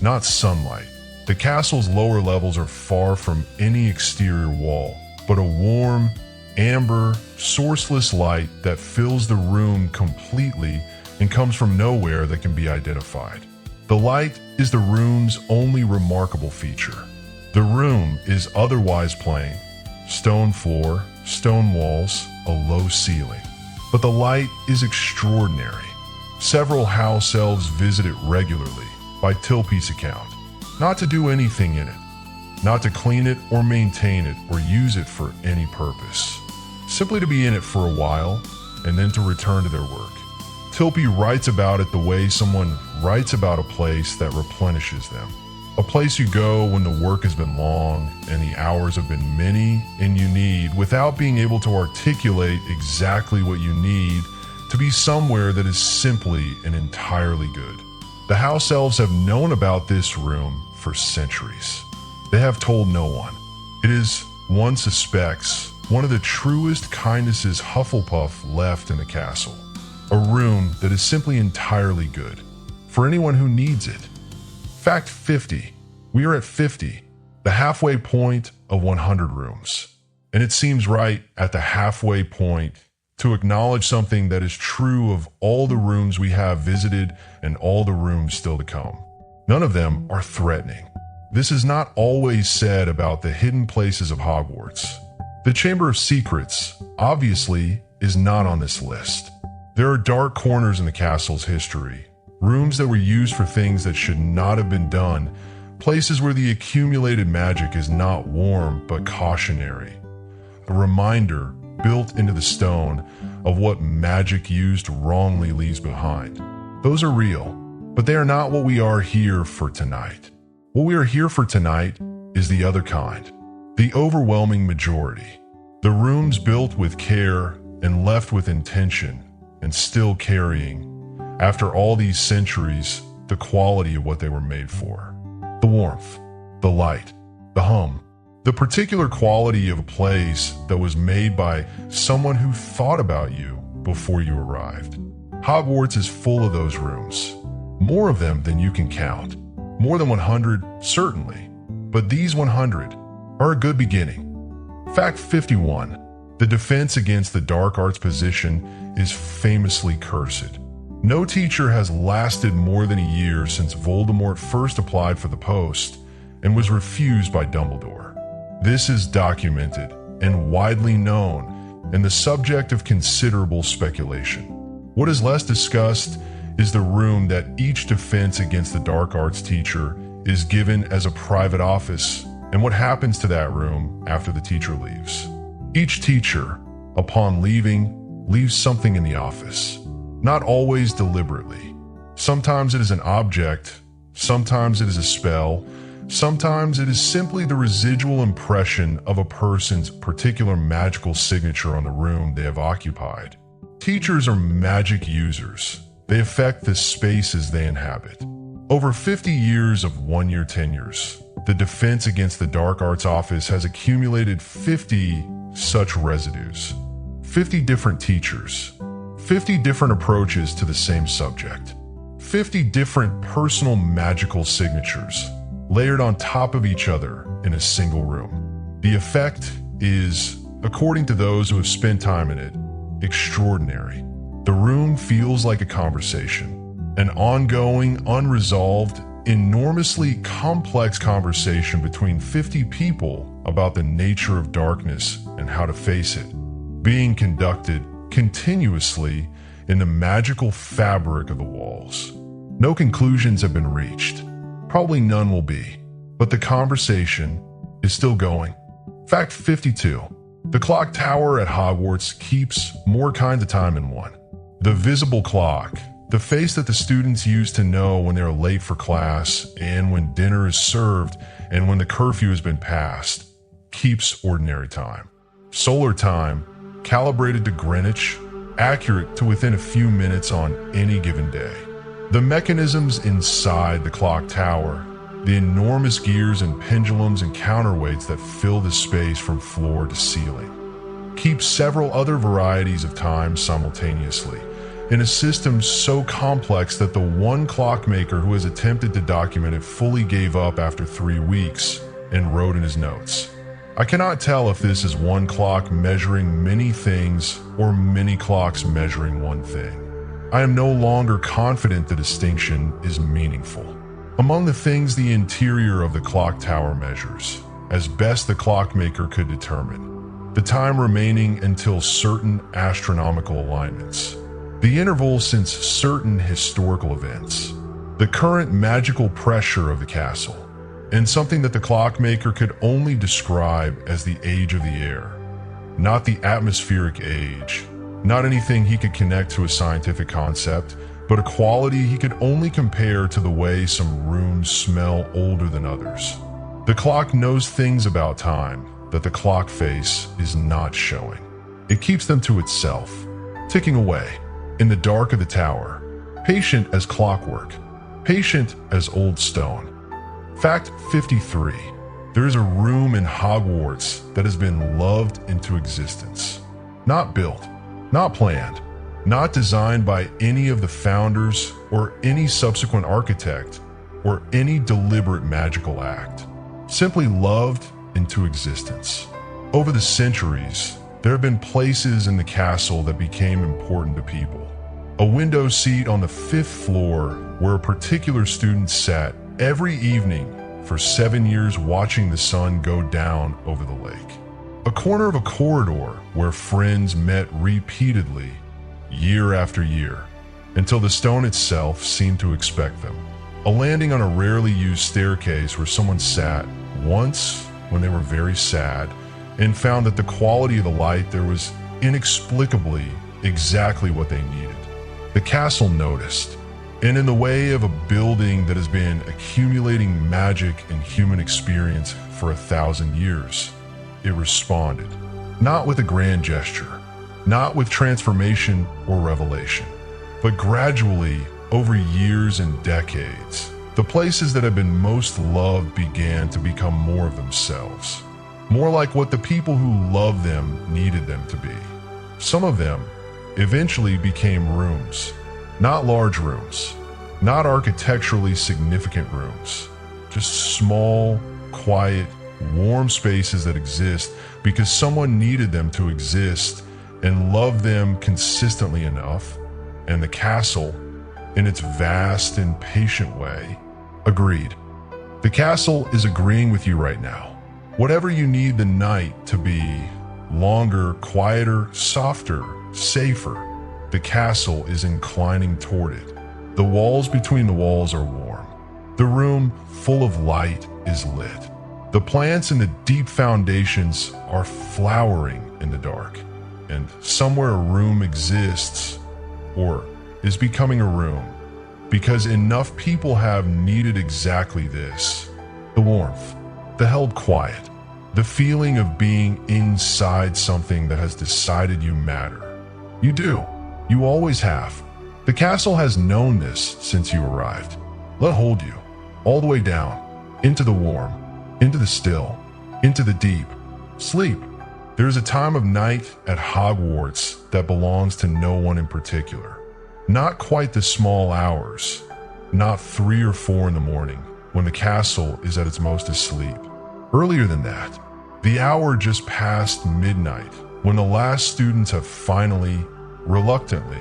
not sunlight. The castle's lower levels are far from any exterior wall, but a warm, amber, sourceless light that fills the room completely and comes from nowhere that can be identified. The light is the room's only remarkable feature. The room is otherwise plain: stone floor, stone walls, a low ceiling. But the light is extraordinary. Several house elves visit it regularly, by Tilpy's account, not to do anything in it, not to clean it or maintain it or use it for any purpose, simply to be in it for a while and then to return to their work. Tilpy writes about it the way someone writes about a place that replenishes them. A place you go when the work has been long and the hours have been many and you need, without being able to articulate exactly what you need, to be somewhere that is simply and entirely good. The house elves have known about this room for centuries. They have told no one. It is, one suspects, one of the truest kindnesses Hufflepuff left in the castle. A room that is simply entirely good, for anyone who needs it. Fact 50. We are at 50, the halfway point of 100 rooms. And it seems right at the halfway point to acknowledge something that is true of all the rooms we have visited and all the rooms still to come. None of them are threatening. This is not always said about the hidden places of Hogwarts. The Chamber of Secrets, obviously, is not on this list. There are dark corners in the castle's history, rooms that were used for things that should not have been done, places where the accumulated magic is not warm but cautionary. A reminder built into the stone of what magic used wrongly leaves behind. Those are real, but they are not what we are here for tonight. What we are here for tonight is the other kind, the overwhelming majority. The rooms built with care and left with intention and still carrying, after all these centuries, the quality of what they were made for. The warmth, the light, the hum, the particular quality of a place that was made by someone who thought about you before you arrived. Hogwarts is full of those rooms, more of them than you can count. More than 100, certainly, but these 100 are a good beginning. Fact 51. The defense against the dark arts position is famously cursed. No teacher has lasted more than a year since Voldemort first applied for the post and was refused by Dumbledore. This is documented and widely known and the subject of considerable speculation. What is less discussed is the room that each defense against the dark arts teacher is given as a private office and what happens to that room after the teacher leaves. Each teacher, upon leaving, leaves something in the office. Not always deliberately. Sometimes it is an object, sometimes it is a spell, Sometimes it is simply the residual impression of a person's particular magical signature on the room they have occupied. Teachers are magic users. They affect the spaces they inhabit. Over 50 years of one-year tenures, the Defense Against the Dark Arts Office has accumulated 50 such residues. 50 different teachers, 50 different approaches to the same subject, 50 different personal magical signatures, layered on top of each other in a single room. The effect is, according to those who have spent time in it, extraordinary. The room feels like a conversation, an ongoing, unresolved, enormously complex conversation between 50 people about the nature of darkness and how to face it, being conducted continuously in the magical fabric of the walls. No conclusions have been reached. Probably none will be, but the conversation is still going. Fact 52. The clock tower at Hogwarts keeps more kinds of time in one. The visible clock, the face that the students use to know when they are late for class and when dinner is served and when the curfew has been passed, keeps ordinary time. Solar time, calibrated to Greenwich, accurate to within a few minutes on any given day. The mechanisms inside the clock tower, the enormous gears and pendulums and counterweights that fill the space from floor to ceiling, keep several other varieties of time simultaneously in a system so complex that the one clockmaker who has attempted to document it fully gave up after 3 weeks and wrote in his notes, "I cannot tell if this is one clock measuring many things or many clocks measuring one thing. I am no longer confident the distinction is meaningful." Among the things the interior of the clock tower measures, as best the clockmaker could determine, the time remaining until certain astronomical alignments, the interval since certain historical events, the current magical pressure of the castle, and something that the clockmaker could only describe as the age of the air, not the atmospheric age, not anything he could connect to a scientific concept, but a quality he could only compare to the way some rooms smell older than others. The clock knows things about time that the clock face is not showing. It keeps them to itself, ticking away in the dark of the tower, patient as clockwork, patient as old stone. Fact 53. There is a room in Hogwarts that has been loved into existence. Not built, not planned, not designed by any of the founders or any subsequent architect or any deliberate magical act. Simply loved into existence. Over the centuries, there have been places in the castle that became important to people. A window seat on the 5th floor where a particular student sat every evening for 7 years watching the sun go down over the lake. A corner of a corridor where friends met repeatedly, year after year, until the stone itself seemed to expect them. A landing on a rarely used staircase where someone sat once when they were very sad and found that the quality of the light there was inexplicably exactly what they needed. The castle noticed, and in the way of a building that has been accumulating magic and human experience for 1,000 years, it responded, not with a grand gesture, not with transformation or revelation, but gradually, over years and decades, the places that have been most loved began to become more of themselves, more like what the people who loved them needed them to be. Some of them eventually became rooms, not large rooms, not architecturally significant rooms, just small, quiet, warm spaces that exist because someone needed them to exist and loved them consistently enough, and the castle, in its vast and patient way, agreed. The castle is agreeing with you right now. Whatever you need the night to be, longer, quieter, softer, safer, the castle is inclining toward it. The walls between the walls are warm. The room, full of light, is lit. The plants in the deep foundations are flowering in the dark. And somewhere a room exists, or is becoming a room, because enough people have needed exactly this, The warmth, the held quiet, the feeling of being inside something that has decided you matter. You do. You always have. The castle has known this since you arrived. Let it hold you, all the way down, into the warm, into the still, into the deep. Sleep. There is a time of night at Hogwarts that belongs to no one in particular. Not quite the small hours, not 3 or 4 in the morning, when the castle is at its most asleep. Earlier than that, the hour just past midnight, when the last students have finally, reluctantly,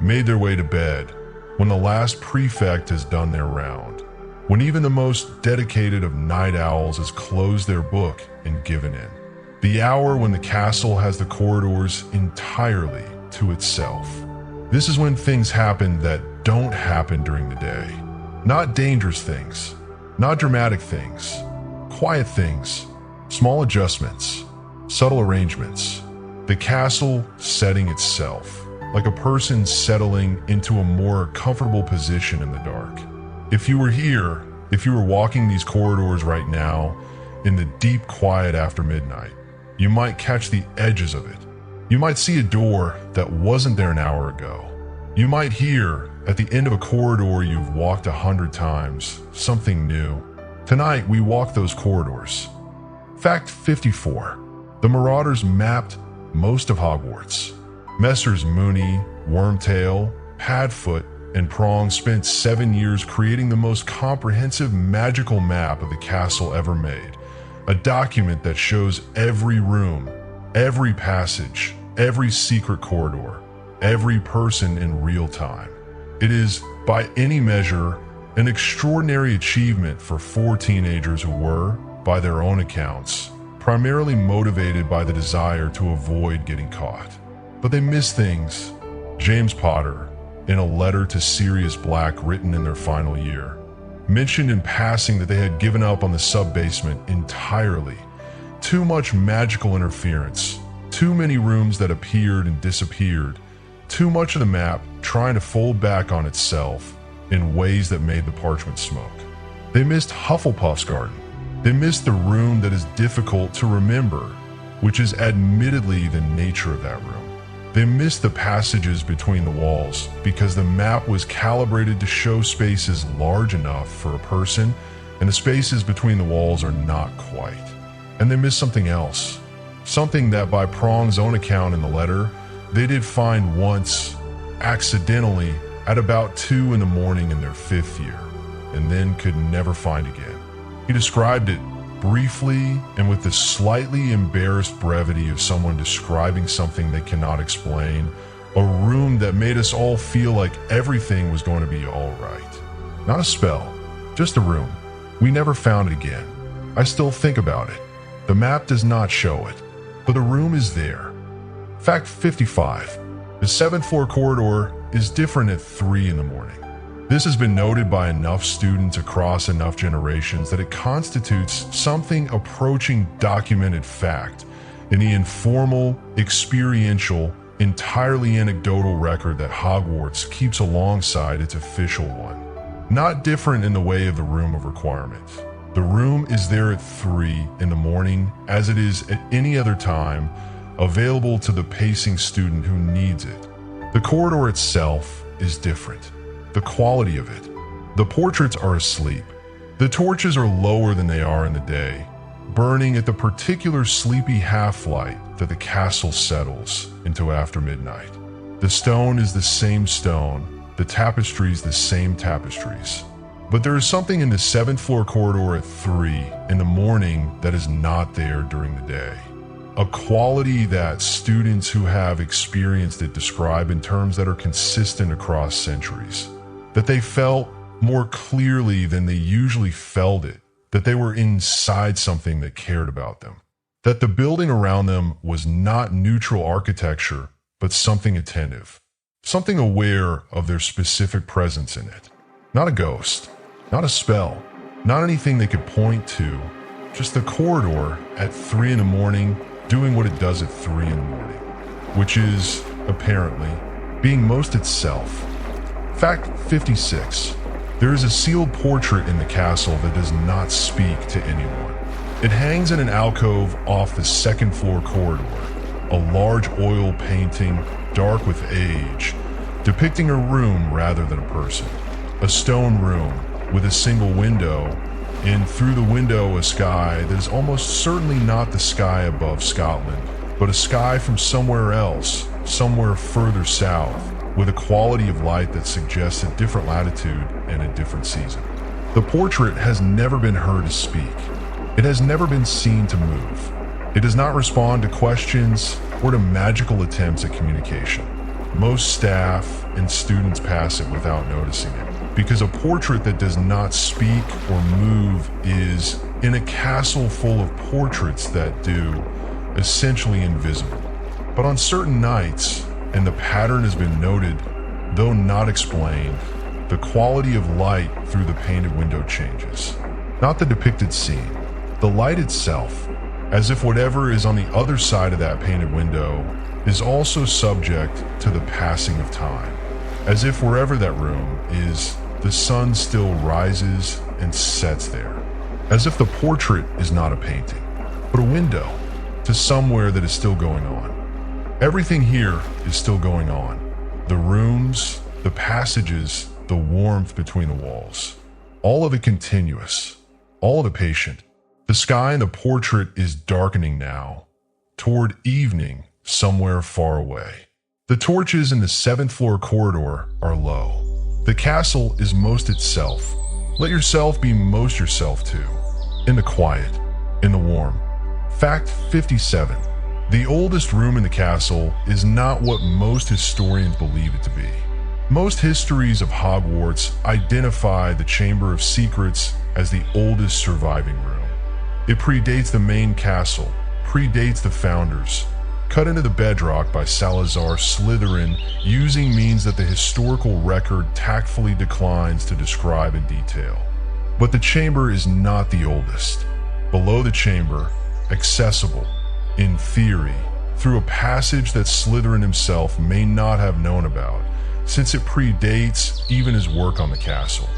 made their way to bed, when the last prefect has done their round, when even the most dedicated of night owls has closed their book and given in. The hour when the castle has the corridors entirely to itself. This is when things happen that don't happen during the day. Not dangerous things, not dramatic things, quiet things, small adjustments, subtle arrangements. The castle setting itself, like a person settling into a more comfortable position in the dark. If you were here, if you were walking these corridors right now, in the deep quiet after midnight, you might catch the edges of it. You might see a door that wasn't there an hour ago. You might hear, at the end of a corridor you've walked 100 times, something new. Tonight we walk those corridors. Fact 54. The Marauders mapped most of Hogwarts. Messrs. Mooney, Wormtail, Padfoot, and Prong spent 7 years creating the most comprehensive magical map of the castle ever made. A document that shows every room, every passage, every secret corridor, every person in real time. It is, by any measure, an extraordinary achievement for 4 teenagers who were, by their own accounts, primarily motivated by the desire to avoid getting caught. But they missed things. James Potter, in a letter to Sirius Black written in their final year, mentioned in passing that they had given up on the sub-basement entirely. Too much magical interference, too many rooms that appeared and disappeared, too much of the map trying to fold back on itself in ways that made the parchment smoke. They missed Hufflepuff's garden. They missed the room that is difficult to remember, which is admittedly the nature of that room. They missed the passages between the walls because the map was calibrated to show spaces large enough for a person, and the spaces between the walls are not quite. And they missed something else. Something that, by Prong's own account in the letter, they did find once, accidentally, at about 2 in the morning in their 5th year, and then could never find again. He described it briefly and with the slightly embarrassed brevity of someone describing something they cannot explain, a room that made us all feel like everything was going to be all right. Not a spell, just a room. We never found it again. I still think about it. The map does not show it, but the room is there. Fact 55. The 7th floor corridor is different at 3 in the morning. This has been noted by enough students across enough generations that it constitutes something approaching documented fact in the informal, experiential, entirely anecdotal record that Hogwarts keeps alongside its official one. Not different in the way of the room of requirement. The room is there at 3 in the morning as it is at any other time, available to the pacing student who needs it. The corridor itself is different. The quality of it. The portraits are asleep. The torches are lower than they are in the day, burning at the particular sleepy half-light that the castle settles into after midnight. The stone is the same stone, the tapestries the same tapestries. But there is something in the 7th floor corridor at 3 in the morning that is not there during the day. A quality that students who have experienced it describe in terms that are consistent across centuries. That they felt more clearly than they usually felt it, that they were inside something that cared about them. That the building around them was not neutral architecture, but something attentive, something aware of their specific presence in it. Not a ghost, not a spell, not anything they could point to, just the corridor at 3 in the morning doing what it does at 3 in the morning, which is, apparently, being most itself. Fact 56. There is a sealed portrait in the castle that does not speak to anyone. It hangs in an alcove off the second floor corridor, a large oil painting, dark with age, depicting a room rather than a person. A stone room with a single window, and through the window a sky that is almost certainly not the sky above Scotland, but a sky from somewhere else, somewhere further south, with a quality of light that suggests a different latitude and a different season. The portrait has never been heard to speak. It has never been seen to move. It does not respond to questions or to magical attempts at communication. Most staff and students pass it without noticing it, because a portrait that does not speak or move is, in a castle full of portraits that do, essentially invisible. But on certain nights, and the pattern has been noted, though not explained, the quality of light through the painted window changes. Not the depicted scene, the light itself, as if whatever is on the other side of that painted window is also subject to the passing of time. As if wherever that room is, the sun still rises and sets there. As if the portrait is not a painting, but a window to somewhere that is still going on. Everything here is still going on. The rooms, the passages, the warmth between the walls. All of it continuous, all of it patient. The sky in the portrait is darkening now, toward evening somewhere far away. The torches in the 7th floor corridor are low. The castle is most itself. Let yourself be most yourself too. In the quiet, in the warm. Fact 57. The oldest room in the castle is not what most historians believe it to be. Most histories of Hogwarts identify the Chamber of Secrets as the oldest surviving room. It predates the main castle, predates the founders, cut into the bedrock by Salazar Slytherin using means that the historical record tactfully declines to describe in detail. But the chamber is not the oldest. Below the chamber, accessible, in theory, through a passage that Slytherin himself may not have known about, since it predates even his work on the castle,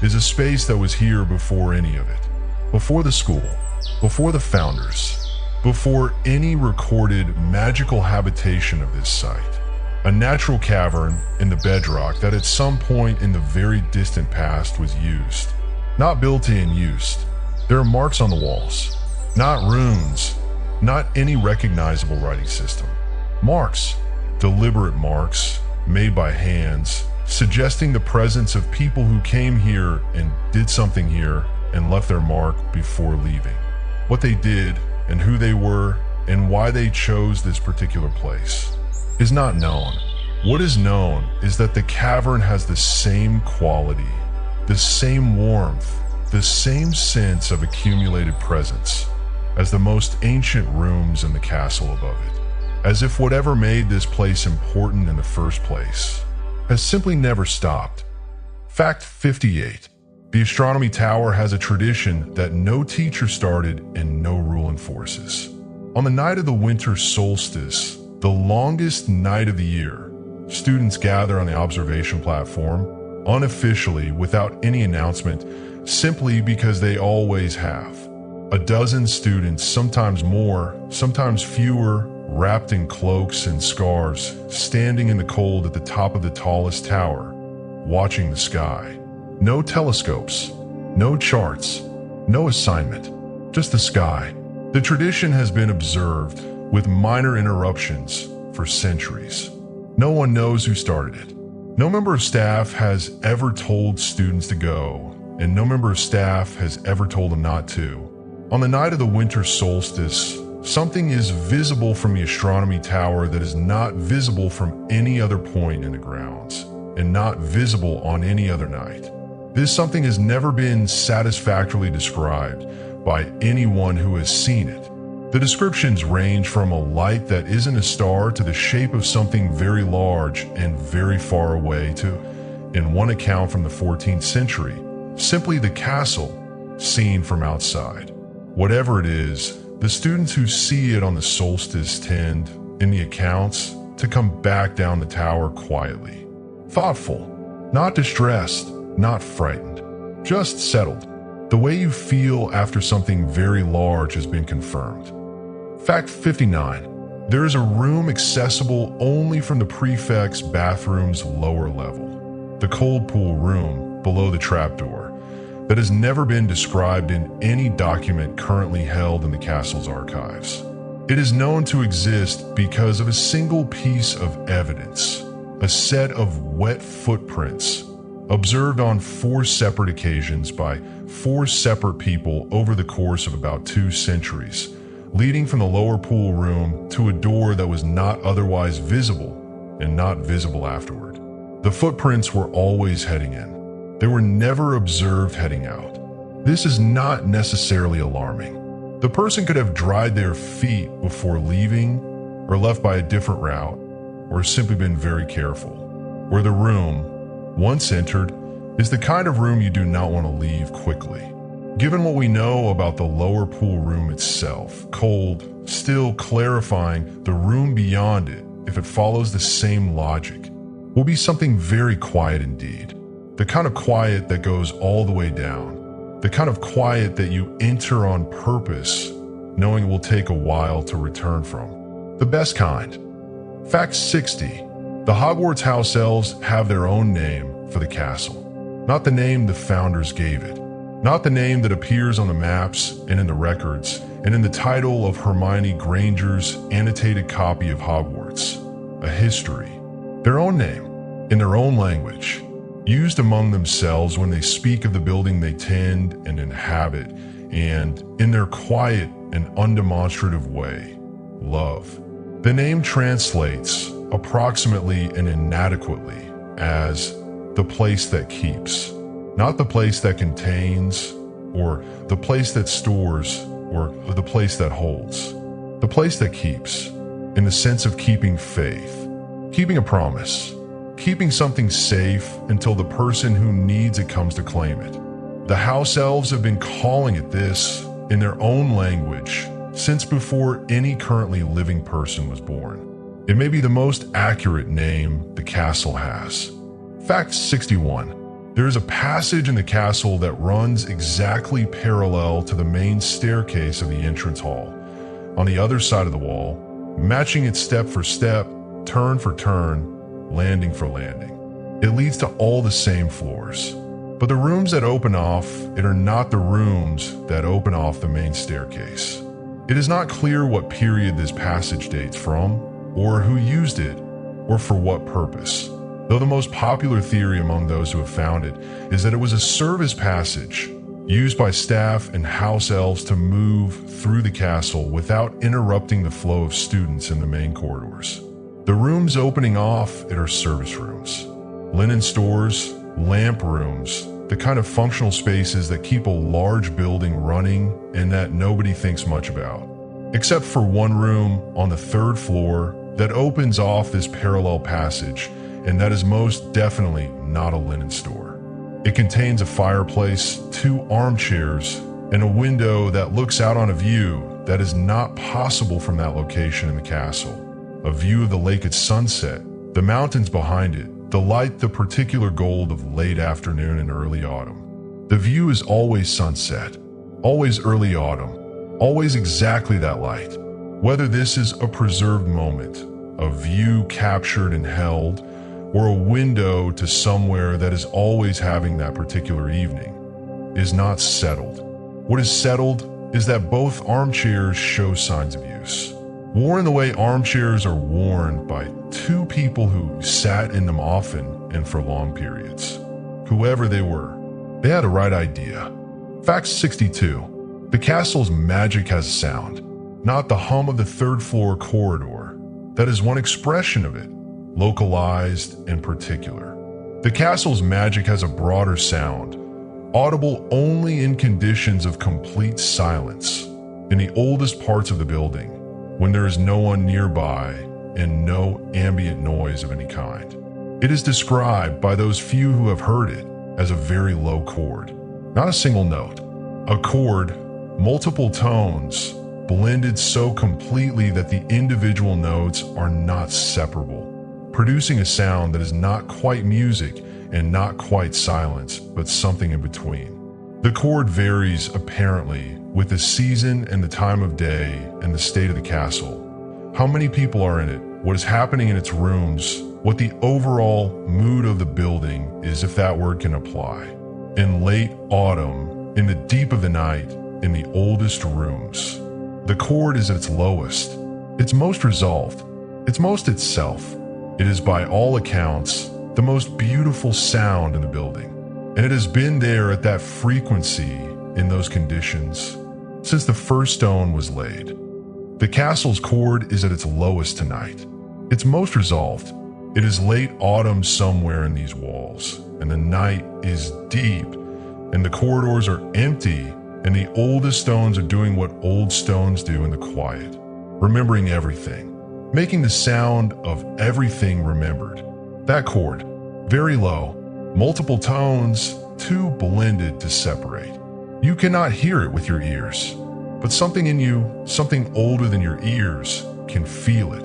is a space that was here before any of it. Before the school, before the founders, before any recorded magical habitation of this site. A natural cavern in the bedrock that at some point in the very distant past was used. Not built in, used. There are marks on the walls, not runes, not any recognizable writing system. Marks, deliberate marks, made by hands, suggesting the presence of people who came here and did something here and left their mark before leaving. What they did and who they were and why they chose this particular place is not known. What is known is that the cavern has the same quality, the same warmth, the same sense of accumulated presence as the most ancient rooms in the castle above it, as if whatever made this place important in the first place has simply never stopped. Fact 58. The astronomy tower has a tradition that no teacher started and no rule enforces. On the night of the winter solstice, the longest night of the year, students gather on the observation platform, unofficially, without any announcement, simply because they always have. A dozen students, sometimes more, sometimes fewer, wrapped in cloaks and scarves, standing in the cold at the top of the tallest tower, watching the sky. No telescopes, no charts, no assignment, just the sky. The tradition has been observed with minor interruptions for centuries. No one knows who started it. No member of staff has ever told students to go, and no member of staff has ever told them not to. On the night of the winter solstice, something is visible from the astronomy tower that is not visible from any other point in the grounds, and not visible on any other night. This something has never been satisfactorily described by anyone who has seen it. The descriptions range from a light that isn't a star to the shape of something very large and very far away to, in one account from the 14th century, simply the castle seen from outside. Whatever it is, the students who see it on the solstice tend, in the accounts, to come back down the tower quietly. Thoughtful, not distressed, not frightened, just settled. The way you feel after something very large has been confirmed. Fact 59. There is a room accessible only from the prefect's bathroom's lower level, the cold pool room below the trapdoor, that has never been described in any document currently held in the castle's archives. It is known to exist because of a single piece of evidence, a set of wet footprints observed on 4 separate occasions by 4 separate people over the course of about 2 centuries, leading from the lower pool room to a door that was not otherwise visible and not visible afterward. The footprints were always heading in. They were never observed heading out. This is not necessarily alarming. The person could have dried their feet before leaving, or left by a different route, or simply been very careful. Where the room, once entered, is the kind of room you do not want to leave quickly. Given what we know about the lower pool room itself, cold, still clarifying the room beyond it, if it follows the same logic, will be something very quiet indeed. The kind of quiet that goes all the way down. The kind of quiet that you enter on purpose, knowing it will take a while to return from. The best kind. Fact 60. The Hogwarts house elves have their own name for the castle. Not the name the founders gave it. Not the name that appears on the maps and in the records and in the title of Hermione Granger's annotated copy of Hogwarts, a history. Their own name, in their own language, used among themselves when they speak of the building they tend and inhabit, and in their quiet and undemonstrative way, love. The name translates approximately and inadequately as the place that keeps. Not the place that contains, or the place that stores, or the place that holds. The place that keeps, in the sense of keeping faith, keeping a promise, keeping something safe until the person who needs it comes to claim it. The house elves have been calling it this in their own language since before any currently living person was born. It may be the most accurate name the castle has. Fact 61. There is a passage in the castle that runs exactly parallel to the main staircase of the entrance hall, on the other side of the wall, matching it step for step, turn for turn, landing for landing. It leads to all the same floors. But the rooms that open off it are not the rooms that open off the main staircase. It is not clear what period this passage dates from, or who used it, or for what purpose. Though the most popular theory among those who have found it is that it was a service passage used by staff and house elves to move through the castle without interrupting the flow of students in the main corridors. The rooms opening off it are service rooms, linen stores, lamp rooms, the kind of functional spaces that keep a large building running and that nobody thinks much about. Except for one room on the 3rd floor that opens off this parallel passage, and that is most definitely not a linen store. It contains a fireplace, 2 armchairs, and a window that looks out on a view that is not possible from that location in the castle. A view of the lake at sunset, the mountains behind it, the light, the particular gold of late afternoon and early autumn. The view is always sunset, always early autumn, always exactly that light. Whether this is a preserved moment, a view captured and held, or a window to somewhere that is always having that particular evening, is not settled. What is settled is that both armchairs show signs of use. Worn the way armchairs are worn by 2 people who sat in them often and for long periods. Whoever they were, they had a right idea. Fact 62. The castle's magic has a sound, not the hum of the 3rd floor corridor. That is one expression of it, localized and particular. The castle's magic has a broader sound, audible only in conditions of complete silence, in the oldest parts of the building, when there is no one nearby and no ambient noise of any kind. It is described by those few who have heard it as a very low chord, not a single note. A chord, multiple tones, blended so completely that the individual notes are not separable, producing a sound that is not quite music and not quite silence, but something in between. The chord varies apparently with the season and the time of day and the state of the castle. How many people are in it, what is happening in its rooms, what the overall mood of the building is, if that word can apply. In late autumn, in the deep of the night, in the oldest rooms, the chord is at its lowest, its most resolved, its most itself. It is by all accounts the most beautiful sound in the building, and it has been there at that frequency in those conditions since the first stone was laid. The castle's chord is at its lowest tonight, its most resolved. It is late autumn somewhere in these walls, and the night is deep, and the corridors are empty, and the oldest stones are doing what old stones do in the quiet, remembering everything, making the sound of everything remembered. That chord, very low, multiple tones, too blended to separate. You cannot hear it with your ears, but something in you, something older than your ears, can feel it,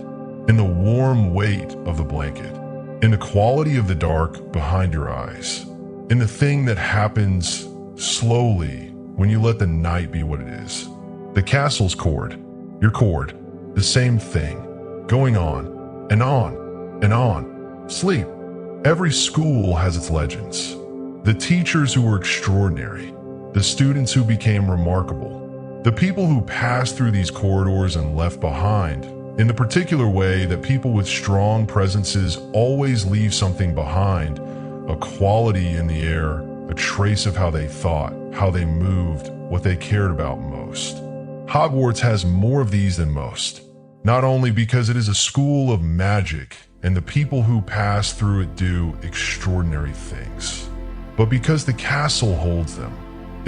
in the warm weight of the blanket, in the quality of the dark behind your eyes, in the thing that happens slowly when you let the night be what it is. The castle's chord, your chord, the same thing, going on and on and on. Sleep. Every school has its legends. The teachers who were extraordinary, the students who became remarkable, the people who passed through these corridors and left behind, in the particular way that people with strong presences always leave something behind, a quality in the air, a trace of how they thought, how they moved, what they cared about most. Hogwarts has more of these than most, not only because it is a school of magic and the people who pass through it do extraordinary things, but because the castle holds them,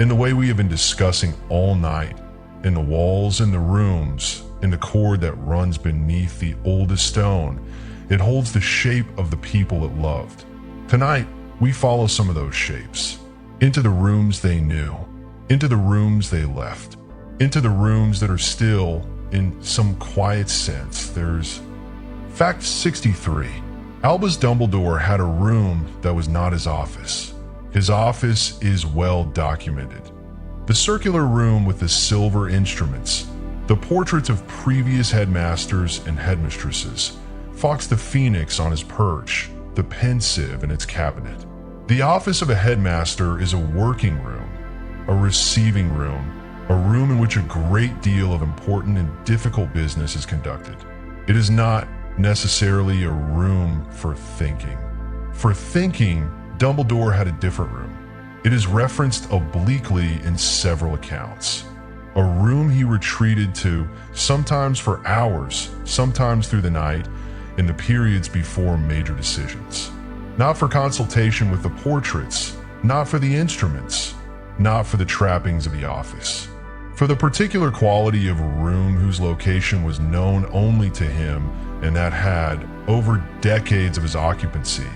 in the way we have been discussing all night, in the walls, in the rooms, in the chord that runs beneath the oldest stone. It holds the shape of the people it loved. Tonight, we follow some of those shapes, into the rooms they knew, into the rooms they left, into the rooms that are still, in some quiet sense, there's Fact 63. Albus Dumbledore had a room that was not his office. His office is well documented. The circular room with the silver instruments, the portraits of previous headmasters and headmistresses, Fawkes the Phoenix on his perch, the pensive in its cabinet. The office of a headmaster is a working room, a receiving room, a room in which a great deal of important and difficult business is conducted. It is not necessarily a room for thinking. For thinking, Dumbledore had a different room. It is referenced obliquely in several accounts. A room he retreated to, sometimes for hours, sometimes through the night, in the periods before major decisions. Not for consultation with the portraits, not for the instruments, not for the trappings of the office. For the particular quality of a room whose location was known only to him and that had, over decades of his occupancy,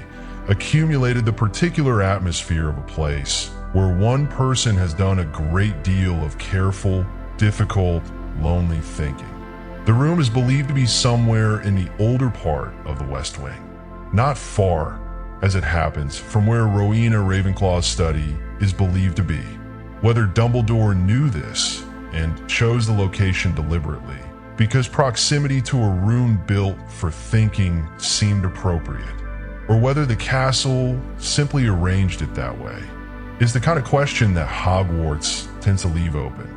accumulated the particular atmosphere of a place where one person has done a great deal of careful, difficult, lonely thinking. The room is believed to be somewhere in the older part of the West Wing, not far, as it happens, from where Rowena Ravenclaw's study is believed to be. Whether Dumbledore knew this and chose the location deliberately, because proximity to a room built for thinking seemed appropriate, or whether the castle simply arranged it that way, is the kind of question that Hogwarts tends to leave open.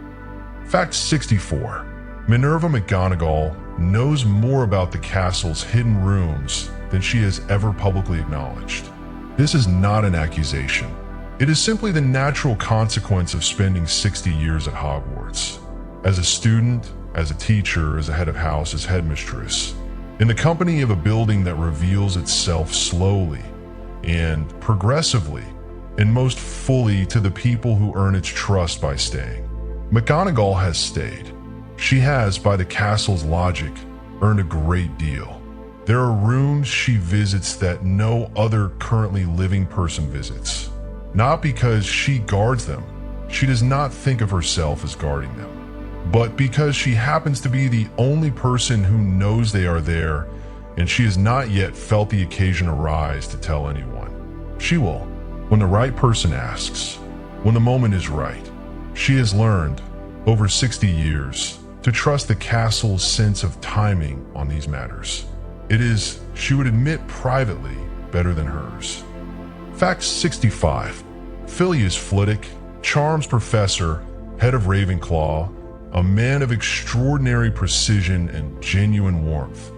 Fact 64. Minerva McGonagall knows more about the castle's hidden rooms than she has ever publicly acknowledged. This is not an accusation. It is simply the natural consequence of spending 60 years at Hogwarts. As a student, as a teacher, as a head of house, as headmistress, in the company of a building that reveals itself slowly and progressively and most fully to the people who earn its trust by staying. McGonagall has stayed. She has, by the castle's logic, earned a great deal. There are rooms she visits that no other currently living person visits. Not because she guards them. She does not think of herself as guarding them, but because she happens to be the only person who knows they are there and she has not yet felt the occasion arise to tell anyone. She will, when the right person asks, when the moment is right. She has learned, over 60 years, to trust the castle's sense of timing on these matters. It is, she would admit privately, better than hers. Fact 65. Phileas Flitwick, Charms Professor, head of Ravenclaw, a man of extraordinary precision and genuine warmth,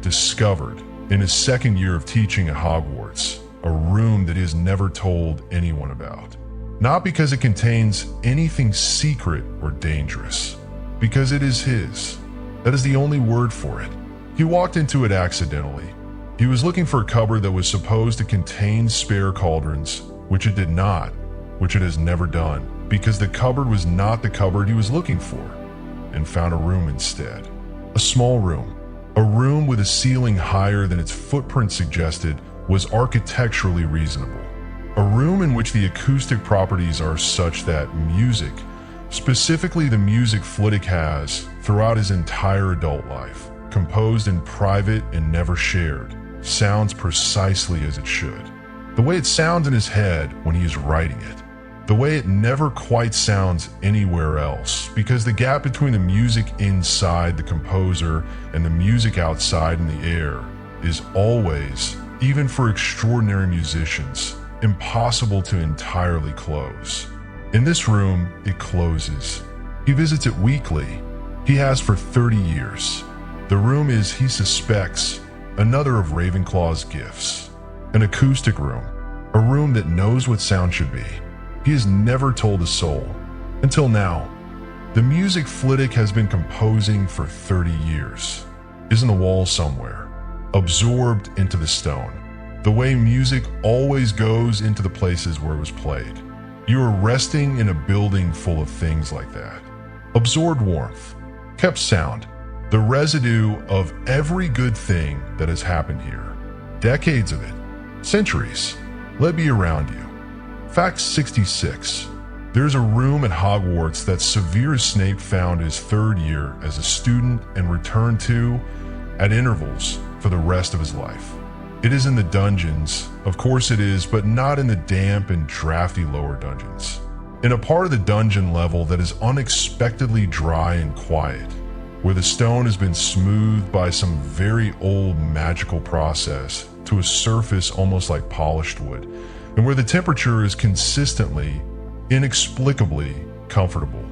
discovered, in his second year of teaching at Hogwarts, a room that he has never told anyone about. Not because it contains anything secret or dangerous, because it is his. That is the only word for it. He walked into it accidentally. He was looking for a cupboard that was supposed to contain spare cauldrons, which it did not, which it has never done, because the cupboard was not the cupboard he was looking for, and found a room instead. A small room. A room with a ceiling higher than its footprint suggested was architecturally reasonable. A room in which the acoustic properties are such that music, specifically the music Flitwick has throughout his entire adult life, composed in private and never shared, sounds precisely as it should. The way it sounds in his head when he is writing it. The way it never quite sounds anywhere else, because the gap between the music inside the composer and the music outside in the air is always, even for extraordinary musicians, impossible to entirely close. In this room, it closes. He visits it weekly. He has for 30 years. The room is, he suspects, another of Ravenclaw's gifts. An acoustic room. A room that knows what sound should be. He has never told a soul. Until now. The music Flitwick has been composing for 30 years is in the wall somewhere, absorbed into the stone. The way music always goes into the places where it was played. You are resting in a building full of things like that. Absorbed warmth, kept sound, the residue of every good thing that has happened here. Decades of it, centuries, let be around you. Fact 66. There's a room at Hogwarts that Severus Snape found his third year as a student and returned to at intervals for the rest of his life. It is in the dungeons, of course it is, but not in the damp and drafty lower dungeons. In a part of the dungeon level that is unexpectedly dry and quiet, where the stone has been smoothed by some very old magical process to a surface almost like polished wood, and where the temperature is consistently, inexplicably comfortable.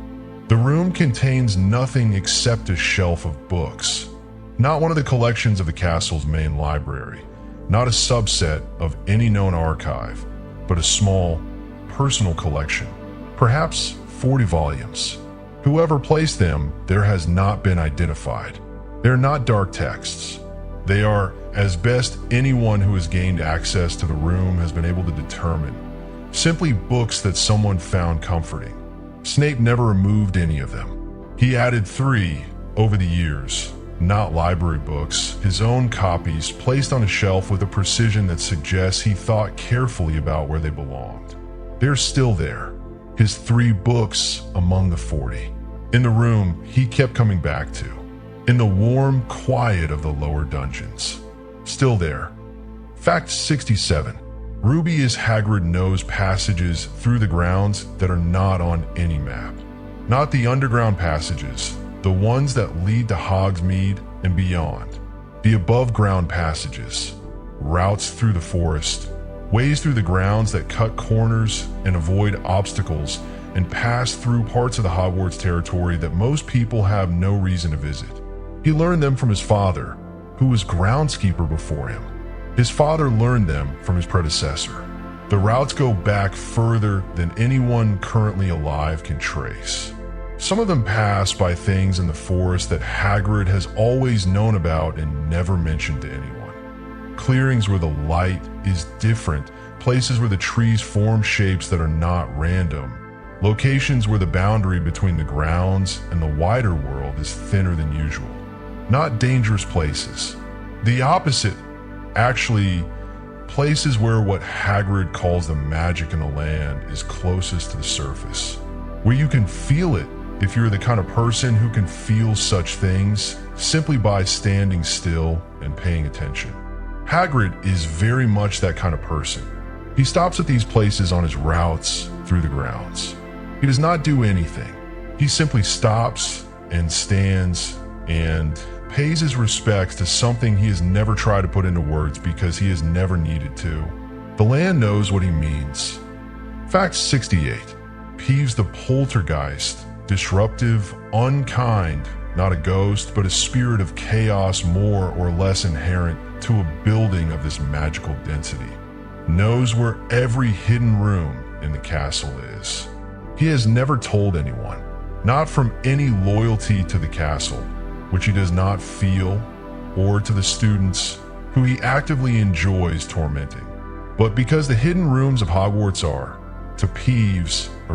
The room contains nothing except a shelf of books, not one of the collections of the castle's main library, not a subset of any known archive, but a small, personal collection, perhaps 40 volumes. Whoever placed them there has not been identified. They are not dark texts. They are, as best anyone who has gained access to the room has been able to determine, simply books that someone found comforting. Snape never removed any of them. He added 3 over the years, not library books, his own copies placed on a shelf with a precision that suggests he thought carefully about where they belonged. They're still there, his 3 books among the 40. In the room he kept coming back to, in the warm quiet of the lower dungeons. Still there. Fact 67. Ruby as Hagrid knows passages through the grounds that are not on any map. Not the underground passages, the ones that lead to Hogsmeade and beyond. The above ground passages, routes through the forest, ways through the grounds that cut corners and avoid obstacles and pass through parts of the Hogwarts territory that most people have no reason to visit. He learned them from his father, who was groundskeeper before him. His father learned them from his predecessor. The routes go back further than anyone currently alive can trace. Some of them pass by things in the forest that Hagrid has always known about and never mentioned to anyone. Clearings where the light is different, places where the trees form shapes that are not random, locations where the boundary between the grounds and the wider world is thinner than usual. Not dangerous places. The opposite, actually, places where what Hagrid calls the magic in the land is closest to the surface, where you can feel it if you're the kind of person who can feel such things simply by standing still and paying attention. Hagrid is very much that kind of person. He stops at these places on his routes through the grounds. He does not do anything. He simply stops and stands and pays his respects to something he has never tried to put into words because he has never needed to. The land knows what he means. Fact 68. Peeves the poltergeist, disruptive, unkind, not a ghost, but a spirit of chaos more or less inherent to a building of this magical density. Knows where every hidden room in the castle is. He has never told anyone, not from any loyalty to the castle, which he does not feel, or to the students who he actively enjoys tormenting, but because the hidden rooms of Hogwarts are, to Peeves, a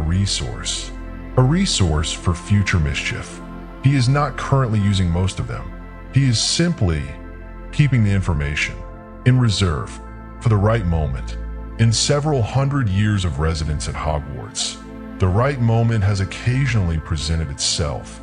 resource for future mischief. He is not currently using most of them. He is simply keeping the information in reserve for the right moment. In several hundred years of residence at Hogwarts, the right moment has occasionally presented itself,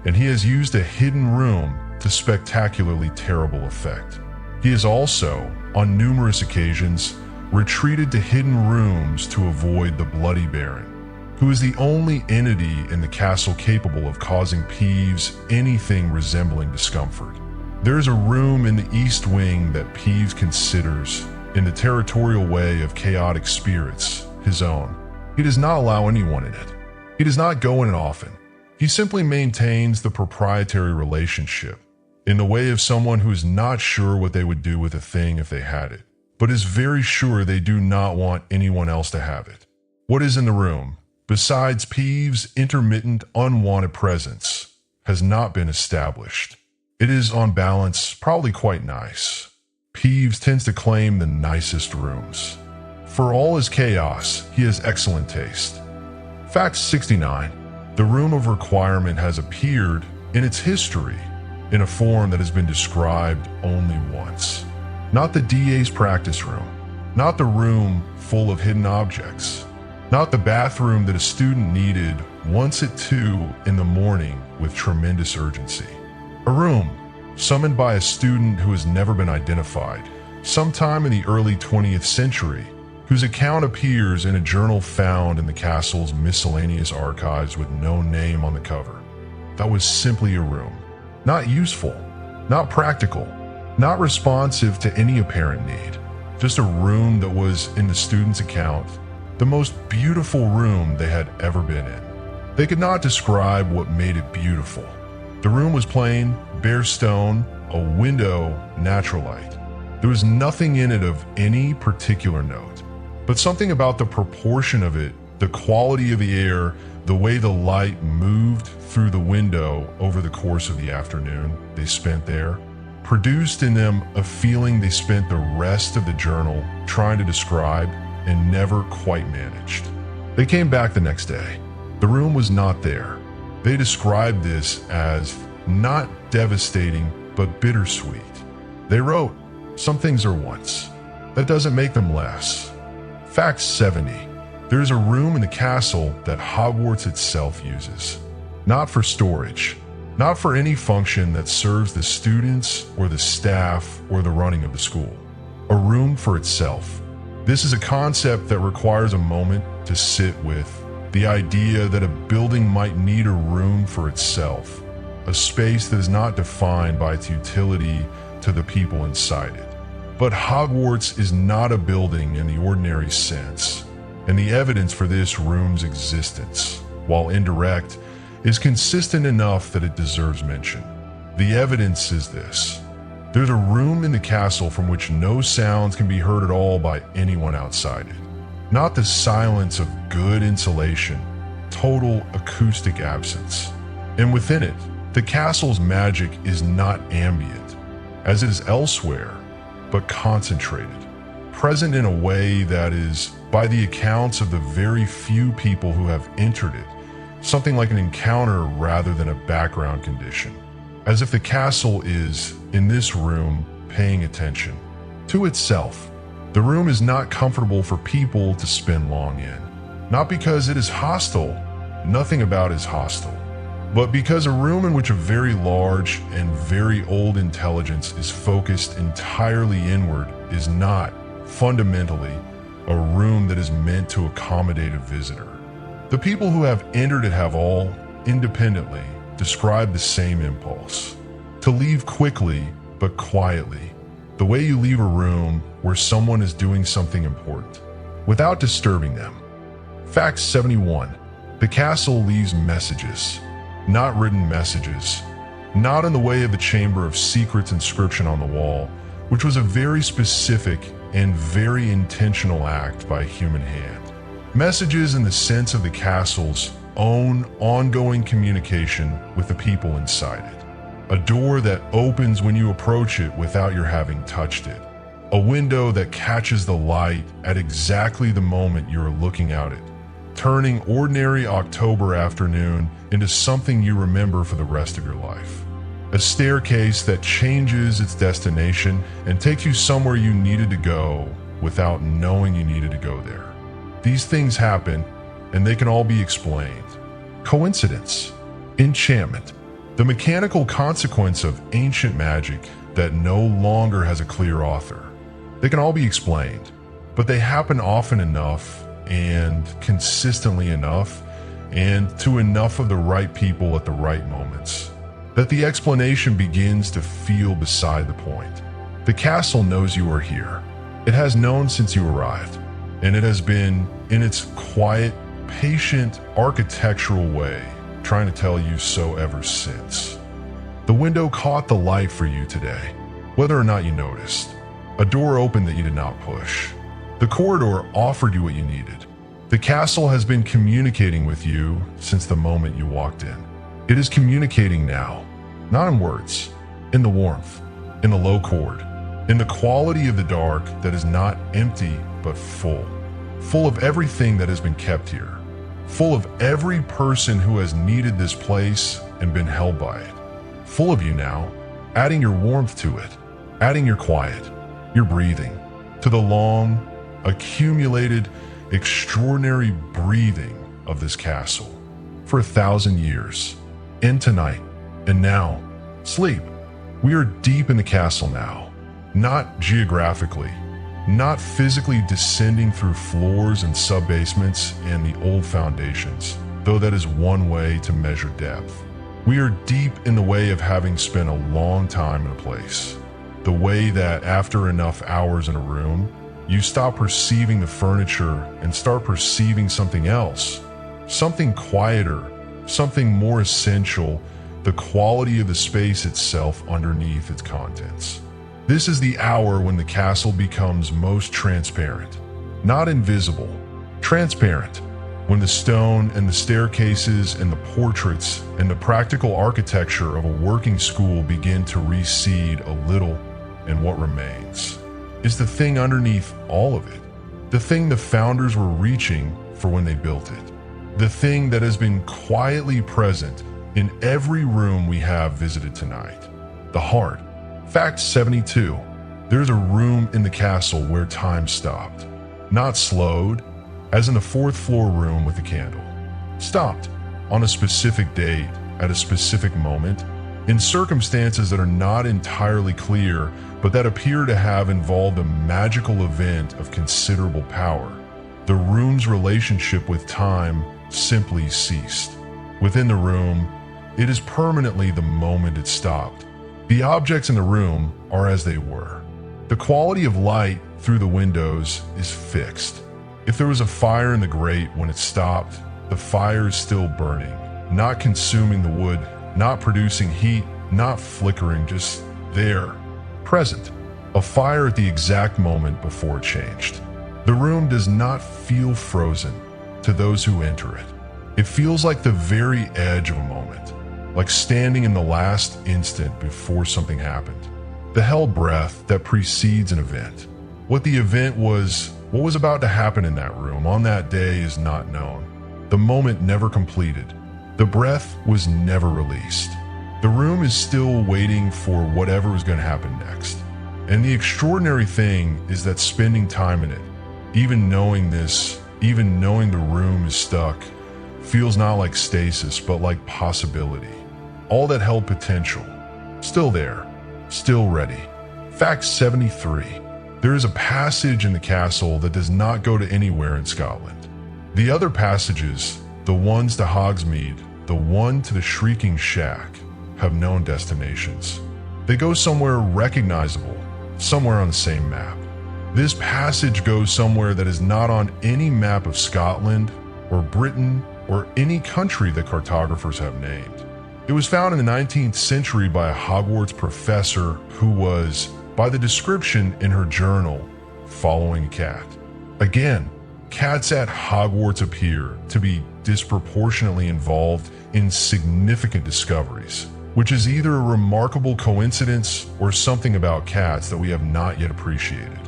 and he has used a hidden room to spectacularly terrible effect. He has also, on numerous occasions, retreated to hidden rooms to avoid the Bloody Baron, who is the only entity in the castle capable of causing Peeves anything resembling discomfort. There is a room in the East Wing that Peeves considers, in the territorial way of chaotic spirits, his own. He does not allow anyone in it. He does not go in it often. He simply maintains the proprietary relationship, in the way of someone who is not sure what they would do with a thing if they had it, but is very sure they do not want anyone else to have it. What is in the room, besides Peeves' intermittent, unwanted presence, has not been established. It is, on balance, probably quite nice. Peeves tends to claim the nicest rooms. For all his chaos, he has excellent taste. Fact 69. The Room of Requirement has appeared in its history in a form that has been described only once. Not the DA's practice room, not the room full of hidden objects, not the bathroom that a student needed once at 2 in the morning with tremendous urgency. A room summoned by a student who has never been identified, sometime in the early 20th century, whose account appears in a journal found in the castle's miscellaneous archives with no name on the cover. That was simply a room. Not useful, not practical, not responsive to any apparent need. Just a room that was, in the student's account, the most beautiful room they had ever been in. They could not describe what made it beautiful. The room was plain, bare stone, a window, natural light. There was nothing in it of any particular note, but something about the proportion of it, the quality of the air, the way the light moved through the window over the course of the afternoon they spent there, produced in them a feeling they spent the rest of the journal trying to describe and never quite managed. They came back the next day. The room was not there. They described this as not devastating, but bittersweet. They wrote, "Some things are once. That doesn't make them less." Fact 70. There is a room in the castle that Hogwarts itself uses. Not for storage, not for any function that serves the students or the staff or the running of the school. A room for itself. This is a concept that requires a moment to sit with. The idea that a building might need a room for itself, a space that is not defined by its utility to the people inside it. But Hogwarts is not a building in the ordinary sense, and the evidence for this room's existence, while indirect, is consistent enough that it deserves mention. The evidence is this. There's a room in the castle from which no sounds can be heard at all by anyone outside it. Not the silence of good insulation, total acoustic absence. And within it, the castle's magic is not ambient, as it is elsewhere, but concentrated, present in a way that is, by the accounts of the very few people who have entered it, something like an encounter rather than a background condition. As if the castle is, in this room, paying attention to itself. The room is not comfortable for people to spend long in. Not because it is hostile. Nothing about it is hostile. But because a room in which a very large and very old intelligence is focused entirely inward is not, fundamentally, a room that is meant to accommodate a visitor. The people who have entered it have all, independently, described the same impulse. To leave quickly, but quietly. The way you leave a room where someone is doing something important, without disturbing them. Fact 71. The castle leaves messages. Not written messages. Not in the way of the Chamber of Secrets inscription on the wall, which was a very specific and very intentional act by a human hand. Messages in the sense of the castle's own ongoing communication with the people inside it. A door that opens when you approach it without your having touched it. A window that catches the light at exactly the moment you are looking out it, turning ordinary October afternoon into something you remember for the rest of your life. A staircase that changes its destination and takes you somewhere you needed to go without knowing you needed to go there. These things happen, and they can all be explained. Coincidence, enchantment, the mechanical consequence of ancient magic that no longer has a clear author. They can all be explained, but they happen often enough and consistently enough and to enough of the right people at the right moments that the explanation begins to feel beside the point. The castle knows you are here. It has known since you arrived, and it has been, in its quiet, patient, architectural way, trying to tell you so ever since. The window caught the light for you today, whether or not you noticed. A door opened that you did not push. The corridor offered you what you needed. The castle has been communicating with you since the moment you walked in. It is communicating now, not in words, in the warmth, in the low chord, in the quality of the dark that is not empty but full of everything that has been kept here. Full of every person who has needed this place and been held by it. Full of you now, adding your warmth to it, adding your quiet, your breathing, to the long, accumulated, extraordinary breathing of this castle for 1,000 years. And tonight, and now, sleep. We are deep in the castle now, not geographically, not physically descending through floors and sub-basements and the old foundations, though that is one way to measure depth. We are deep in the way of having spent a long time in a place. The way that after enough hours in a room, you stop perceiving the furniture and start perceiving something else. Something quieter, something more essential, the quality of the space itself underneath its contents. This is the hour when the castle becomes most transparent, not invisible, transparent, when the stone and the staircases and the portraits and the practical architecture of a working school begin to recede a little, and what remains is the thing underneath all of it, the thing the founders were reaching for when they built it, the thing that has been quietly present in every room we have visited tonight, the heart. Fact 72. There's a room in the castle where time stopped. Not slowed, as in the 4th floor room with the candle. Stopped, on a specific date, at a specific moment, in circumstances that are not entirely clear, but that appear to have involved a magical event of considerable power. The room's relationship with time simply ceased. Within the room, it is permanently the moment it stopped. The objects in the room are as they were. The quality of light through the windows is fixed. If there was a fire in the grate when it stopped, the fire is still burning, not consuming the wood, not producing heat, not flickering, just there, present. A fire at the exact moment before it changed. The room does not feel frozen to those who enter it. It feels like the very edge of a moment, like standing in the last instant before something happened. The held breath that precedes an event. What the event was, what was about to happen in that room on that day is not known. The moment never completed. The breath was never released. The room is still waiting for whatever is going to happen next. And the extraordinary thing is that spending time in it, even knowing this, even knowing the room is stuck, feels not like stasis, but like possibility. All that held potential. Still there. Still ready. Fact 73. There is a passage in the castle that does not go to anywhere in Scotland. The other passages, the ones to Hogsmeade, the one to the Shrieking Shack, have known destinations. They go somewhere recognizable, somewhere on the same map. This passage goes somewhere that is not on any map of Scotland or Britain or any country that cartographers have named. It was found in the 19th century by a Hogwarts professor who was, by the description in her journal, following a cat. Again, cats at Hogwarts appear to be disproportionately involved in significant discoveries, which is either a remarkable coincidence or something about cats that we have not yet appreciated.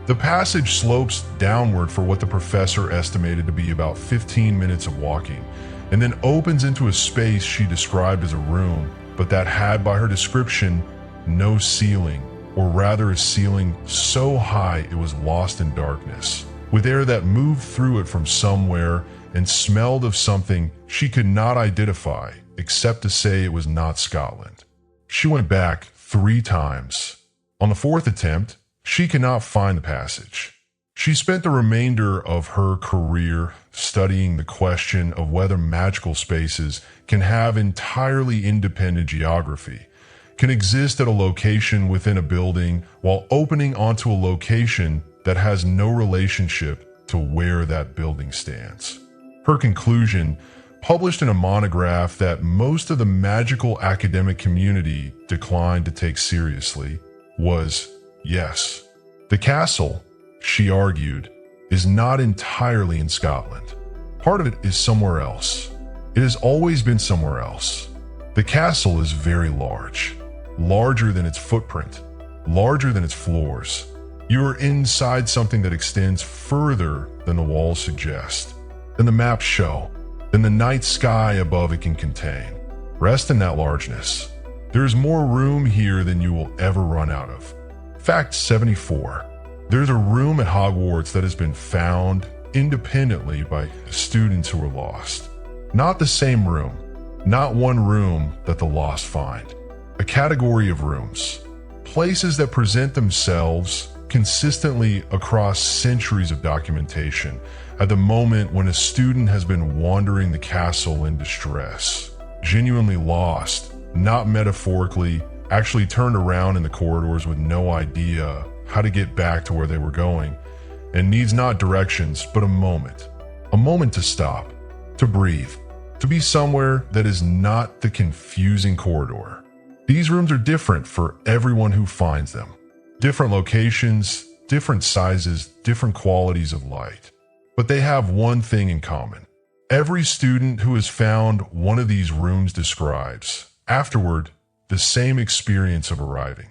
The passage slopes downward for what the professor estimated to be about 15 minutes of walking, and then opens into a space she described as a room, but that had, by her description, no ceiling, or rather a ceiling so high it was lost in darkness, with air that moved through it from somewhere and smelled of something she could not identify, except to say it was not Scotland. She went back 3 times. On the 4th attempt, she could not find the passage. She spent the remainder of her career studying the question of whether magical spaces can have entirely independent geography, can exist at a location within a building while opening onto a location that has no relationship to where that building stands. Her conclusion, published in a monograph that most of the magical academic community declined to take seriously, was yes. The castle, she argued, is not entirely in Scotland. Part of it is somewhere else. It has always been somewhere else. The castle is very large, larger than its footprint, larger than its floors. You are inside something that extends further than the walls suggest, than the maps show, than the night sky above it can contain. Rest in that largeness. There is more room here than you will ever run out of. Fact 74. There's a room at Hogwarts that has been found independently by students who were lost. Not the same room, not one room that the lost find. A category of rooms, places that present themselves consistently across centuries of documentation at the moment when a student has been wandering the castle in distress, genuinely lost, not metaphorically, actually turned around in the corridors with no idea how to get back to where they were going, and needs not directions, but a moment to stop, to breathe, to be somewhere that is not the confusing corridor. These rooms are different for everyone who finds them. Different locations, different sizes, different qualities of light. But they have one thing in common. Every student who has found one of these rooms describes, afterward, the same experience of arriving.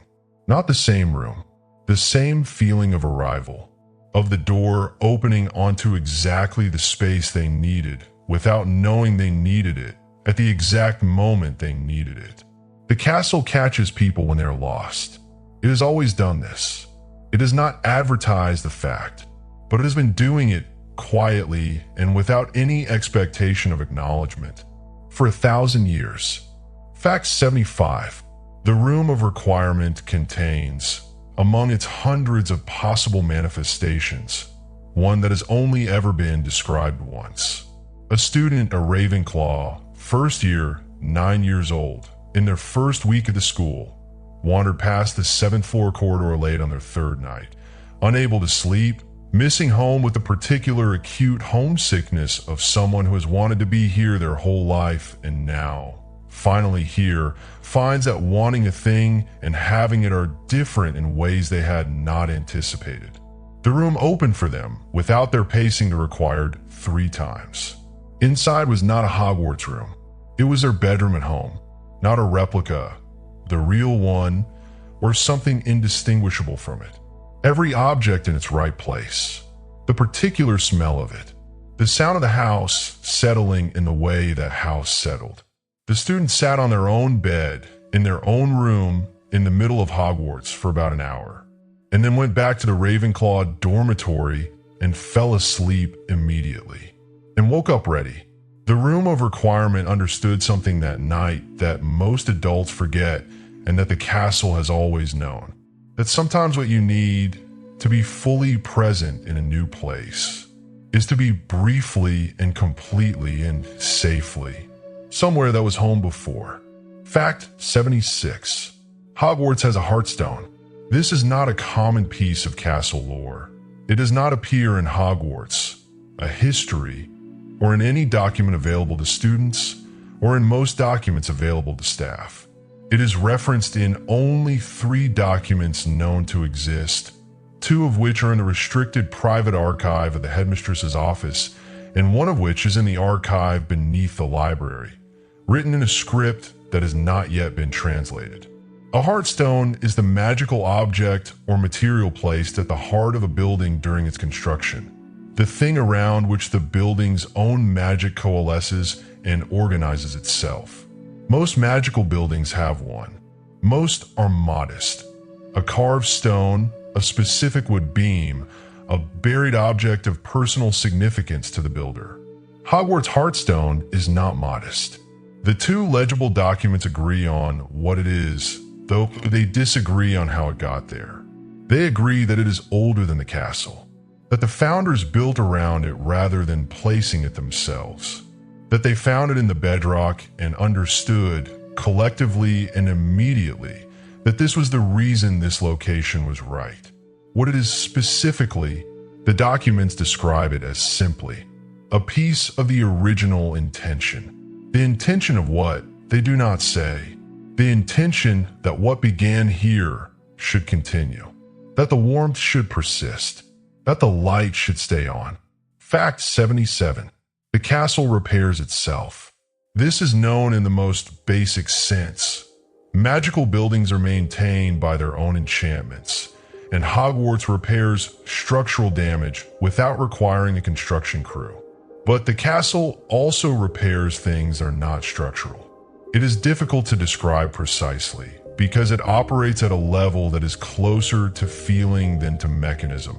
Not the same room, the same feeling of arrival, of the door opening onto exactly the space they needed without knowing they needed it at the exact moment they needed it. The castle catches people when they're lost. It has always done this. It does not advertise the fact, but it has been doing it quietly and without any expectation of acknowledgement for 1,000 years. Fact 75. The Room of Requirement contains, among its hundreds of possible manifestations, one that has only ever been described once. A student at Ravenclaw, first year, 9 years old, in their first week of the school, wandered past the 7th floor corridor late on their 3rd night, unable to sleep, missing home with the particular acute homesickness of someone who has wanted to be here their whole life and now, finally here, finds that wanting a thing and having it are different in ways they had not anticipated. The room opened for them without their pacing the required 3 times. Inside was not a Hogwarts room. It was their bedroom at home, not a replica, the real one, or something indistinguishable from it. Every object in its right place, the particular smell of it, the sound of the house settling in the way that house settled. The students sat on their own bed, in their own room, in the middle of Hogwarts for about an hour, and then went back to the Ravenclaw dormitory and fell asleep immediately, and woke up ready, The room of requirement understood something that night that most adults forget and that the castle has always known. That sometimes what you need to be fully present in a new place is to be briefly and completely and safely somewhere that was home before. Fact 76. Hogwarts has a heartstone. This is not a common piece of castle lore. It does not appear in Hogwarts, a history, or in any document available to students, or in most documents available to staff. It is referenced in only 3 documents known to exist, 2 of which are in the restricted private archive of the headmistress's office, and 1 of which is in the archive beneath the library, written in a script that has not yet been translated. A heartstone is the magical object or material placed at the heart of a building during its construction, the thing around which the building's own magic coalesces and organizes itself. Most magical buildings have one. Most are modest. A carved stone, a specific wood beam, a buried object of personal significance to the builder. Hogwarts' heartstone is not modest. The 2 legible documents agree on what it is, though they disagree on how it got there. They agree that it is older than the castle, that the founders built around it rather than placing it themselves, that they found it in the bedrock and understood collectively and immediately that this was the reason this location was right. What it is specifically, the documents describe it as simply a piece of the original intention. The intention of what? They do not say. The intention that what began here should continue, that the warmth should persist, that the light should stay on. Fact 77. The castle repairs itself. This is known in the most basic sense. Magical buildings are maintained by their own enchantments, and Hogwarts repairs structural damage without requiring a construction crew. But the castle also repairs things that are not structural. It is difficult to describe precisely because it operates at a level that is closer to feeling than to mechanism.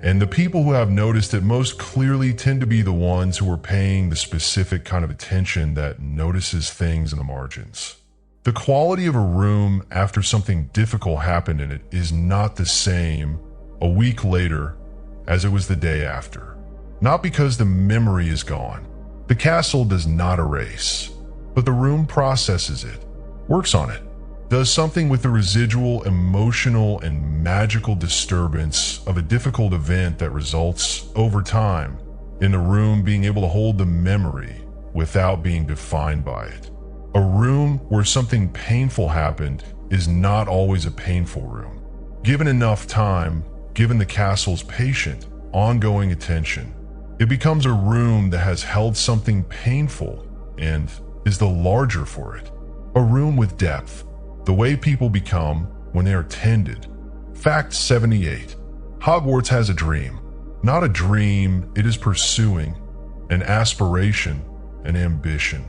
And the people who have noticed it most clearly tend to be the ones who are paying the specific kind of attention that notices things in the margins. The quality of a room after something difficult happened in it is not the same a week later as it was the day after. Not because the memory is gone. The castle does not erase, but the room processes it, works on it, does something with the residual emotional and magical disturbance of a difficult event that results, over time, in the room being able to hold the memory without being defined by it. A room where something painful happened is not always a painful room. Given enough time, given the castle's patient, ongoing attention, it becomes a room that has held something painful and is the larger for it. A room with depth. The way people become when they are tended. Fact 78. Hogwarts has a dream. Not a dream it is pursuing, an aspiration, an ambition.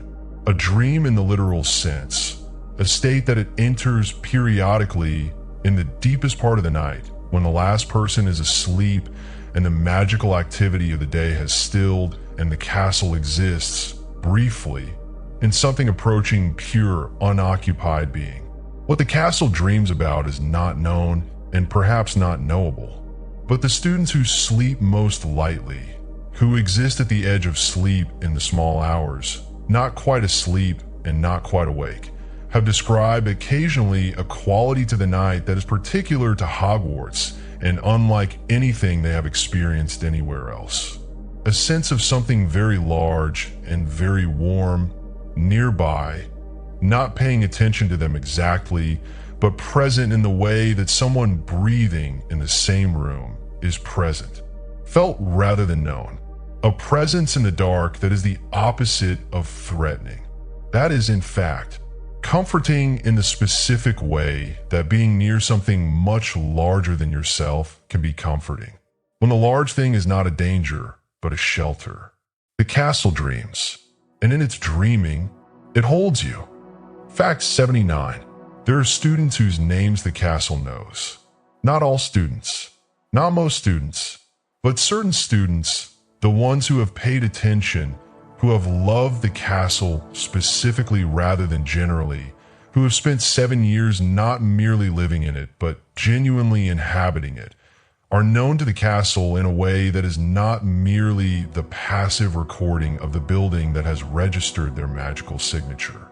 A dream in the literal sense, a state that it enters periodically in the deepest part of the night, when the last person is asleep and the magical activity of the day has stilled and the castle exists, briefly, in something approaching pure, unoccupied being. What the castle dreams about is not known and perhaps not knowable. But the students who sleep most lightly, who exist at the edge of sleep in the small hours, not quite asleep and not quite awake, have described occasionally a quality to the night that is particular to Hogwarts and unlike anything they have experienced anywhere else. A sense of something very large and very warm, nearby, not paying attention to them exactly, but present in the way that someone breathing in the same room is present. Felt rather than known. A presence in the dark that is the opposite of threatening. That is, in fact, comforting in the specific way that being near something much larger than yourself can be comforting. When the large thing is not a danger, but a shelter. The castle dreams, and in its dreaming, it holds you. Fact 79. There are students whose names the castle knows. Not all students, not most students, but certain students, the ones who have paid attention, who have loved the castle specifically rather than generally, who have spent 7 years not merely living in it, but genuinely inhabiting it, are known to the castle in a way that is not merely the passive recording of the building that has registered their magical signature.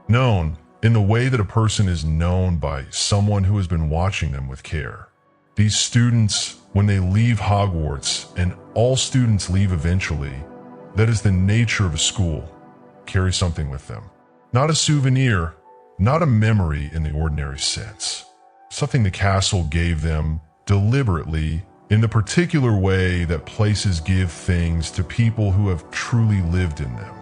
Known in the way that a person is known by someone who has been watching them with care. These students, when they leave Hogwarts, and all students leave eventually, that is the nature of a school, carry something with them. Not a souvenir, not a memory in the ordinary sense. Something the castle gave them deliberately in the particular way that places give things to people who have truly lived in them.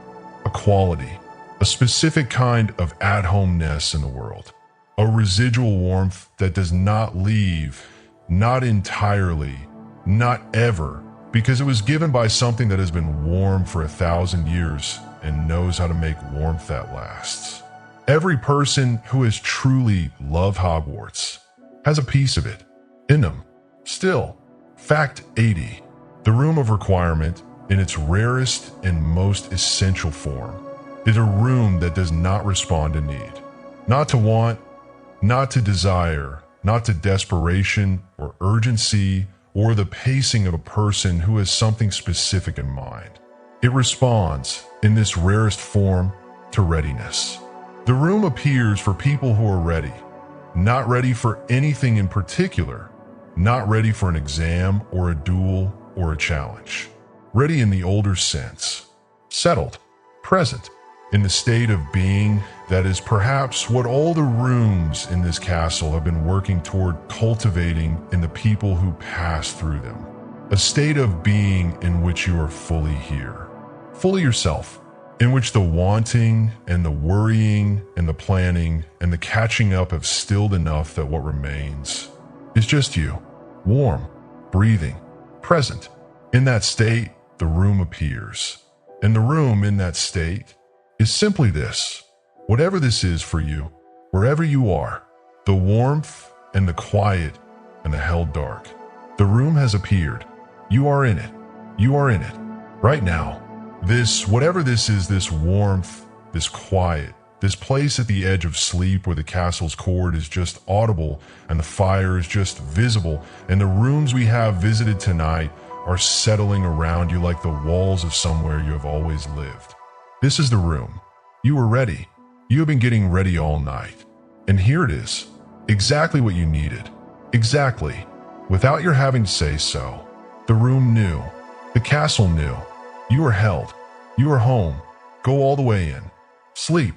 A quality, a specific kind of at-homeness in the world. A residual warmth that does not leave, not entirely, not ever, because it was given by something that has been warm for 1,000 years and knows how to make warmth that lasts. Every person who has truly loved Hogwarts has a piece of it in them. Still, fact 80, the room of requirement in its rarest and most essential form is a room that does not respond to need, not to want, not to desire, not to desperation or urgency or the pacing of a person who has something specific in mind. It responds, in this rarest form, to readiness. The room appears for people who are ready, not ready for anything in particular, not ready for an exam or a duel or a challenge. Ready in the older sense, settled, present, in the state of being that is perhaps what all the rooms in this castle have been working toward cultivating in the people who pass through them. A state of being in which you are fully here, fully yourself, in which the wanting and the worrying and the planning and the catching up have stilled enough that what remains is just you, warm, breathing, present. In that state, the room appears. And the room in that state is simply this. Whatever this is for you, wherever you are, the warmth and the quiet and the held dark. The room has appeared. You are in it. You are in it. Right now. This, whatever this is, this warmth, this quiet, this place at the edge of sleep where the castle's chord is just audible and the fire is just visible, and the rooms we have visited tonight are settling around you like the walls of somewhere you have always lived. This is the room. You are ready. You have been getting ready all night. And here it is. Exactly what you needed. Exactly. Without your having to say so. The room knew. The castle knew. You are held. You are home. Go all the way in. Sleep.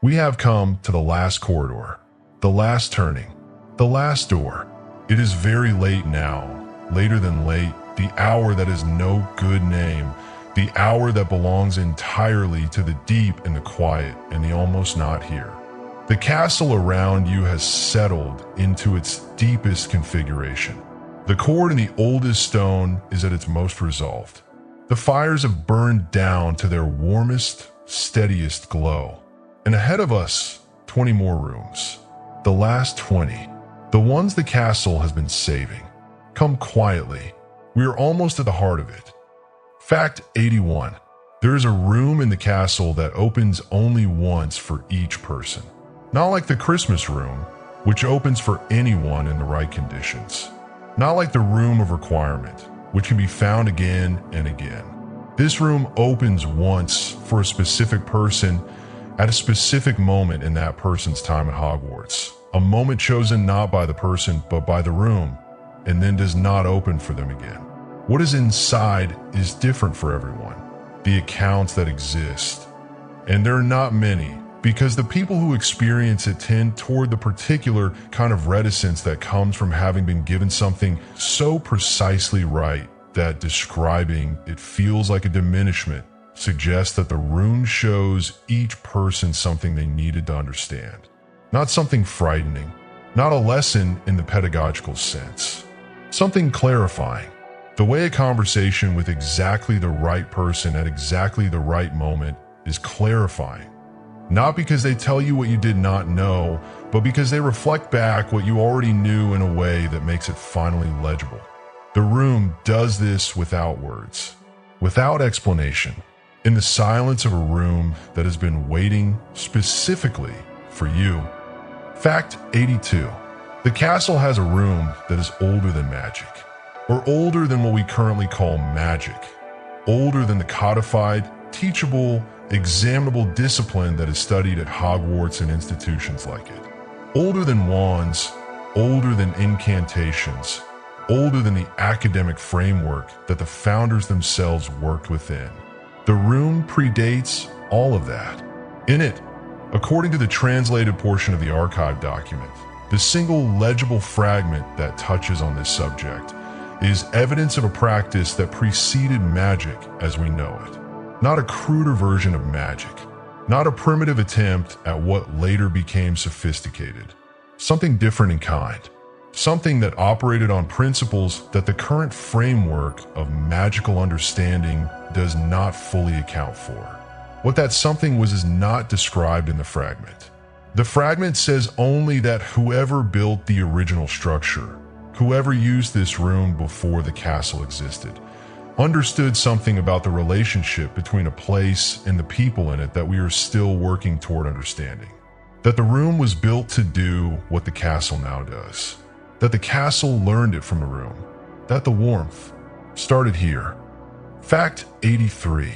We have come to the last corridor. The last turning. The last door. It is very late now. Later than late. The hour that is no good name. The hour that belongs entirely to the deep and the quiet and the almost not here. The castle around you has settled into its deepest configuration. The cord in the oldest stone is at its most resolved. The fires have burned down to their warmest, steadiest glow. And ahead of us, 20 more rooms. The last 20, the ones the castle has been saving. Come quietly. We are almost at the heart of it. Fact 81. There is a room in the castle that opens only once for each person. Not like the Christmas room, which opens for anyone in the right conditions. Not like the room of requirement, which can be found again and again. This room opens once for a specific person at a specific moment in that person's time at Hogwarts. A moment chosen not by the person, but by the room, and then does not open for them again. What is inside is different for everyone. The accounts that exist. And there are not many, because the people who experience it tend toward the particular kind of reticence that comes from having been given something so precisely right that describing it feels like a diminishment suggests that the rune shows each person something they needed to understand. Not something frightening, not a lesson in the pedagogical sense. Something clarifying. The way a conversation with exactly the right person at exactly the right moment is clarifying. Not because they tell you what you did not know, but because they reflect back what you already knew in a way that makes it finally legible. The room does this without words, without explanation. in the silence of a room that has been waiting specifically for you. Fact 82. The castle has a room that is older than magic, or older than what we currently call magic, older than the codified, teachable, examinable discipline that is studied at Hogwarts and institutions like it. Older than wands, older than incantations, older than the academic framework that the founders themselves worked within. The room predates all of that. In it, according to the translated portion of the archive document, the single legible fragment that touches on this subject is evidence of a practice that preceded magic as we know it. Not a cruder version of magic, not a primitive attempt at what later became sophisticated. Something different in kind. Something that operated on principles that the current framework of magical understanding does not fully account for. What that something was is not described in the fragment. The fragment says only that whoever built the original structure, whoever used this room before the castle existed, understood something about the relationship between a place and the people in it that we are still working toward understanding. That the room was built to do what the castle now does. That the castle learned it from the room. That the warmth started here. Fact 83.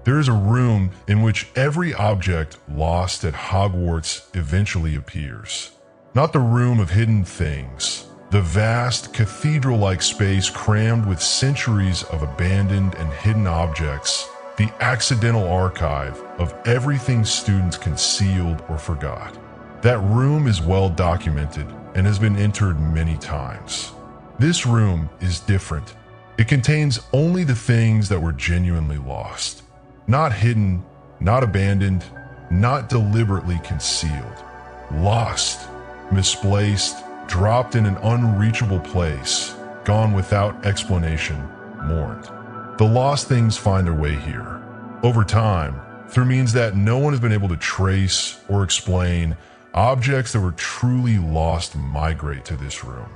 There is a room in which every object lost at Hogwarts eventually appears. Not the room of hidden things, the vast cathedral-like space crammed with centuries of abandoned and hidden objects, the accidental archive of everything students concealed or forgot. That room is well documented and has been entered many times. This room is different. It contains only the things that were genuinely lost. Not hidden, not abandoned, not deliberately concealed. Lost, misplaced, dropped in an unreachable place, gone without explanation, mourned. The lost things find their way here. Over time, through means that no one has been able to trace or explain, objects that were truly lost migrate to this room.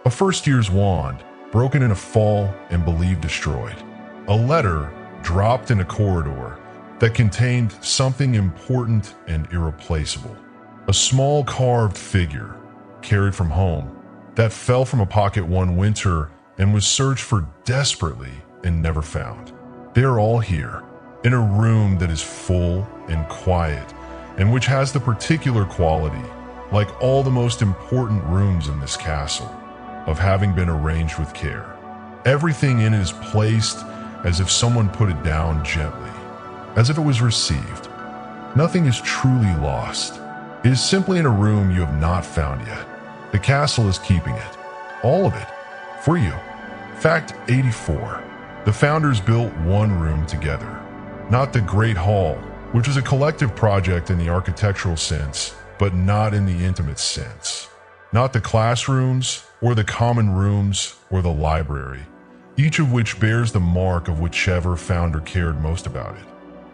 A first year's wand, broken in a fall and believed destroyed. A letter dropped in a corridor that contained something important and irreplaceable. A small carved figure carried from home that fell from a pocket one winter and was searched for desperately and never found. They are all here in a room that is full and quiet and which has the particular quality, like all the most important rooms in this castle, of having been arranged with care. Everything in it is placed as if someone put it down gently, as if it was received. Nothing is truly lost. It is simply in a room you have not found yet. The castle is keeping it, all of it, for you. Fact 84. The founders built one room together, not the Great Hall, which was a collective project in the architectural sense, but not in the intimate sense. Not the classrooms, or the common rooms, or the library, each of which bears the mark of whichever founder cared most about it.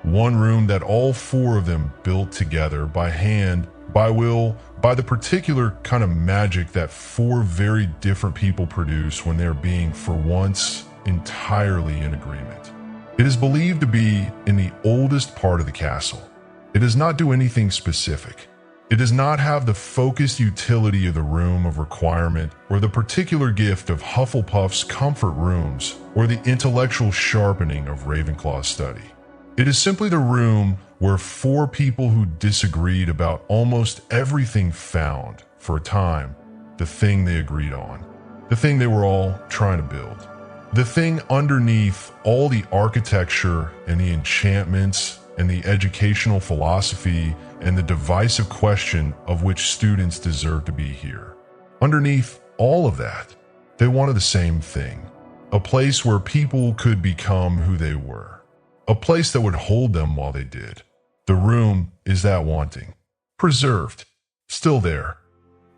One room that all four of them built together by hand, by will, by the particular kind of magic that four very different people produce when they're being, for once, entirely in agreement. It is believed to be in the oldest part of the castle. It does not do anything specific. It does not have the focused utility of the room of requirement or the particular gift of Hufflepuff's comfort rooms or the intellectual sharpening of Ravenclaw's study. It is simply the room where four people who disagreed about almost everything found, for a time, the thing they agreed on, the thing they were all trying to build, the thing underneath all the architecture and the enchantments and the educational philosophy and the divisive question of which students deserve to be here. Underneath all of that, they wanted the same thing, a place where people could become who they were, a place that would hold them while they did. The room is that wanting, preserved, still there.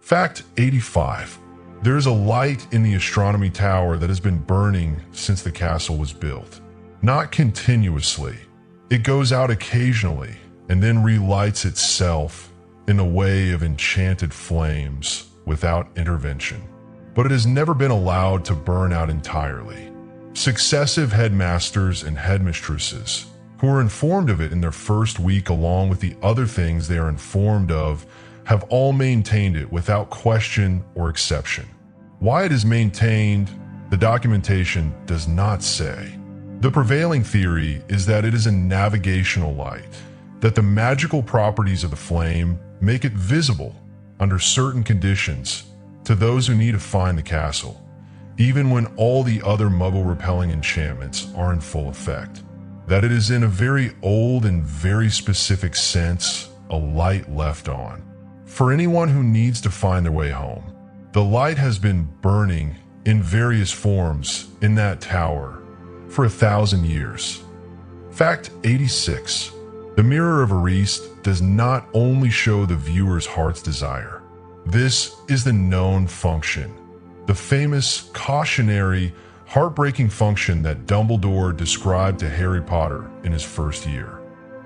Fact 85. There is a light in the astronomy tower that has been burning since the castle was built. Not continuously. It goes out occasionally and then relights itself in a way of enchanted flames without intervention. But it has never been allowed to burn out entirely. Successive headmasters and headmistresses, who are informed of it in their first week along with the other things they are informed of, have all maintained it without question or exception. Why it is maintained, the documentation does not say. The prevailing theory is that it is a navigational light, that the magical properties of the flame make it visible under certain conditions to those who need to find the castle, even when all the other muggle-repelling enchantments are in full effect. That it is in a very old and very specific sense a light left on. For anyone who needs to find their way home, the light has been burning in various forms in that tower for 1,000 years. Fact 86. The Mirror of Ariste does not only show the viewer's heart's desire. This is the known function, the famous cautionary, heartbreaking function that Dumbledore described to Harry Potter in his first year.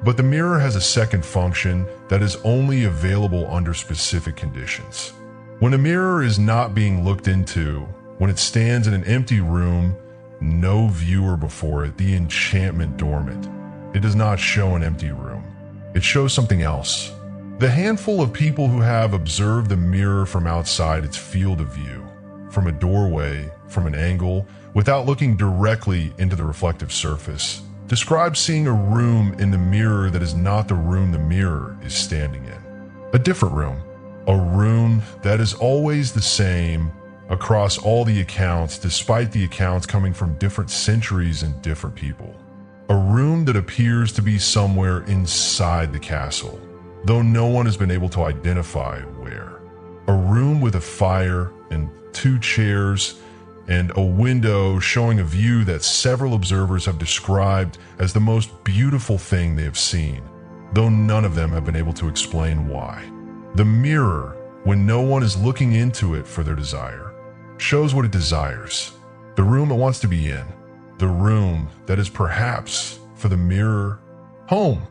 But the mirror has a second function that is only available under specific conditions. When a mirror is not being looked into, when it stands in an empty room, no viewer before it, the enchantment dormant, it does not show an empty room. It shows something else. The handful of people who have observed the mirror from outside its field of view, from a doorway, from an angle, without looking directly into the reflective surface, describe seeing a room in the mirror that is not the room the mirror is standing in. A different room. A room that is always the same across all the accounts, despite the accounts coming from different centuries and different people. A room that appears to be somewhere inside the castle, though no one has been able to identify where. A room with a fire and 2 chairs and a window showing a view that several observers have described as the most beautiful thing they have seen, though none of them have been able to explain why. The mirror, when no one is looking into it for their desire, shows what it desires, the room it wants to be in, the room that is perhaps, for the mirror, home.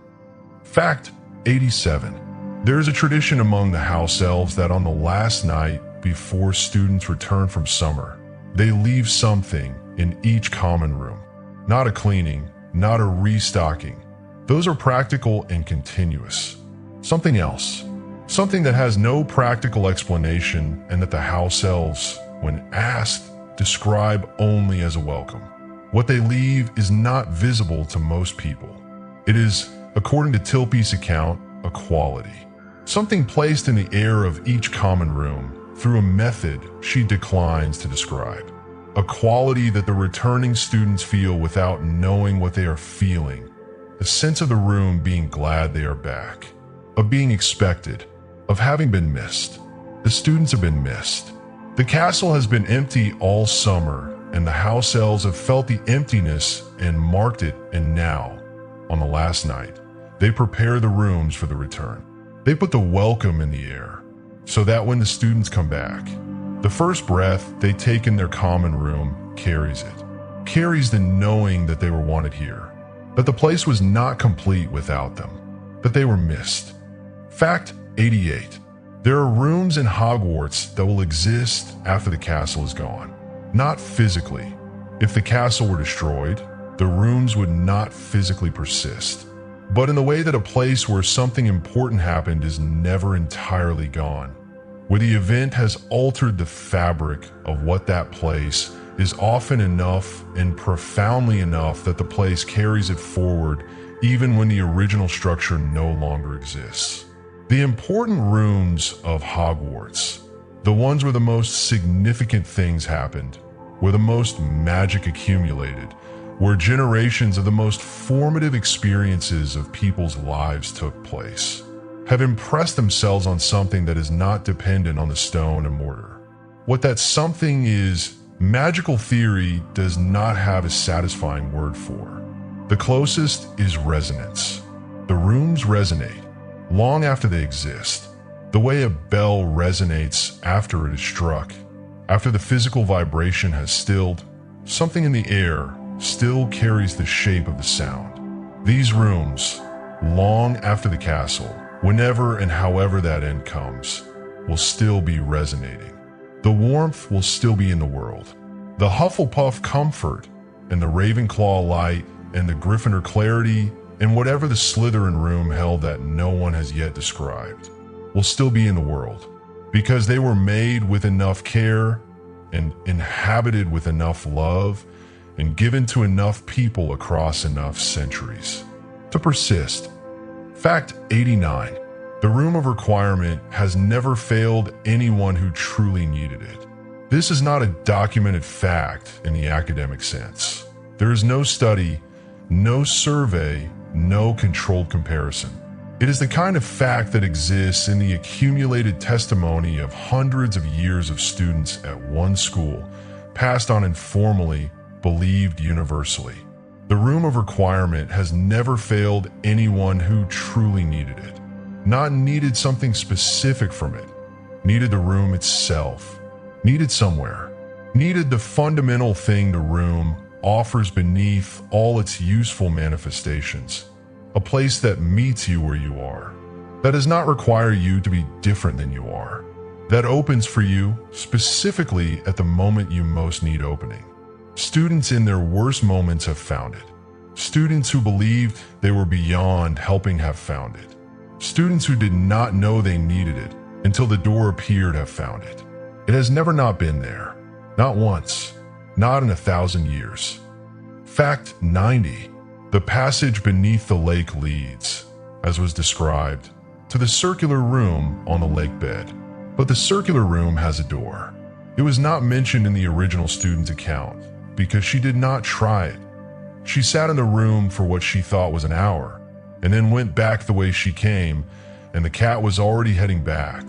Fact 87. There is a tradition among the house elves that on the last night before students return from summer, they leave something in each common room. Not a cleaning, not a restocking. Those are practical and continuous. Something else. Something that has no practical explanation and that the house elves, when asked, describe only as a welcome. What they leave is not visible to most people. It is, according to Tilpy's account, a quality. Something placed in the air of each common room through a method she declines to describe. A quality that the returning students feel without knowing what they are feeling. A sense of the room being glad they are back. Of being expected. Of having been missed. The students have been missed. The castle has been empty all summer, and the house elves have felt the emptiness and marked it, and now, on the last night, they prepare the rooms for the return. They put the welcome in the air, so that when the students come back, the first breath they take in their common room carries it. Carries the knowing that they were wanted here, that the place was not complete without them, that they were missed. Fact 88. There are rooms in Hogwarts that will exist after the castle is gone. Not physically. If the castle were destroyed, the rooms would not physically persist. But in the way that a place where something important happened is never entirely gone, where the event has altered the fabric of what that place is often enough and profoundly enough that the place carries it forward even when the original structure no longer exists. The important rooms of Hogwarts, the ones where the most significant things happened, where the most magic accumulated, where generations of the most formative experiences of people's lives took place, have impressed themselves on something that is not dependent on the stone and mortar. What that something is, magical theory does not have a satisfying word for. The closest is resonance. The rooms resonate long after they exist, the way a bell resonates after it is struck. After the physical vibration has stilled, something in the air still carries the shape of the sound. These rooms, long after the castle, whenever and however that end comes, will still be resonating. The warmth will still be in the world. The Hufflepuff comfort and the Ravenclaw light and the Gryffindor clarity and whatever the Slytherin room held that no one has yet described will still be in the world, because they were made with enough care and inhabited with enough love and given to enough people across enough centuries to persist. Fact 89. The room of requirement has never failed anyone who truly needed it. This is not a documented fact in the academic sense. There is no study, no survey, no controlled comparison. It is the kind of fact that exists in the accumulated testimony of hundreds of years of students at one school, passed on informally, believed universally. The room of requirement has never failed anyone who truly needed it. Not needed something specific from it, needed the room itself, needed somewhere, needed the fundamental thing the room offers beneath all its useful manifestations, a place that meets you where you are, that does not require you to be different than you are, that opens for you specifically at the moment you most need opening. Students in their worst moments have found it. Students who believed they were beyond helping have found it. Students who did not know they needed it until the door appeared have found it. It has never not been there. Not once. Not in 1,000 years. Fact 90. The passage beneath the lake leads, as was described, to the circular room on the lake bed. But the circular room has a door. It was not mentioned in the original student's account because she did not try it. She sat in the room for what she thought was an hour, and then went back the way she came, and the cat was already heading back,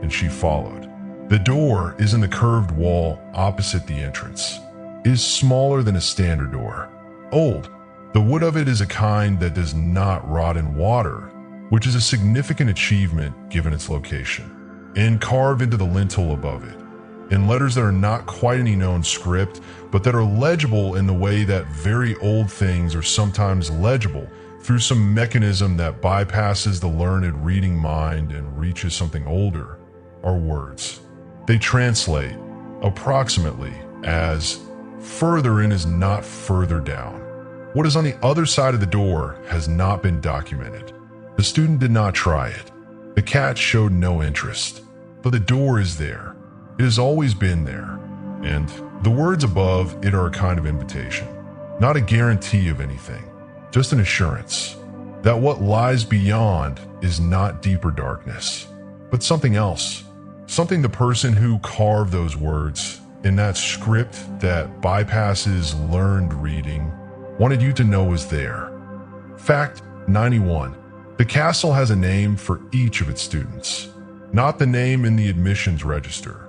and she followed. The door is in the curved wall opposite the entrance. It is smaller than a standard door. Old. The wood of it is a kind that does not rot in water, which is a significant achievement given its location, and carved into the lintel above it, in letters that are not quite any known script, but that are legible in the way that very old things are sometimes legible through some mechanism that bypasses the learned reading mind and reaches something older, are words. They translate, approximately, as further in is not further down. What is on the other side of the door has not been documented. The student did not try it. The cat showed no interest. But the door is there. It has always been there. And the words above it are a kind of invitation, not a guarantee of anything. Just an assurance that what lies beyond is not deeper darkness, but something else. Something the person who carved those words in that script that bypasses learned reading wanted you to know was there. Fact 91. The castle has a name for each of its students. Not the name in the admissions register.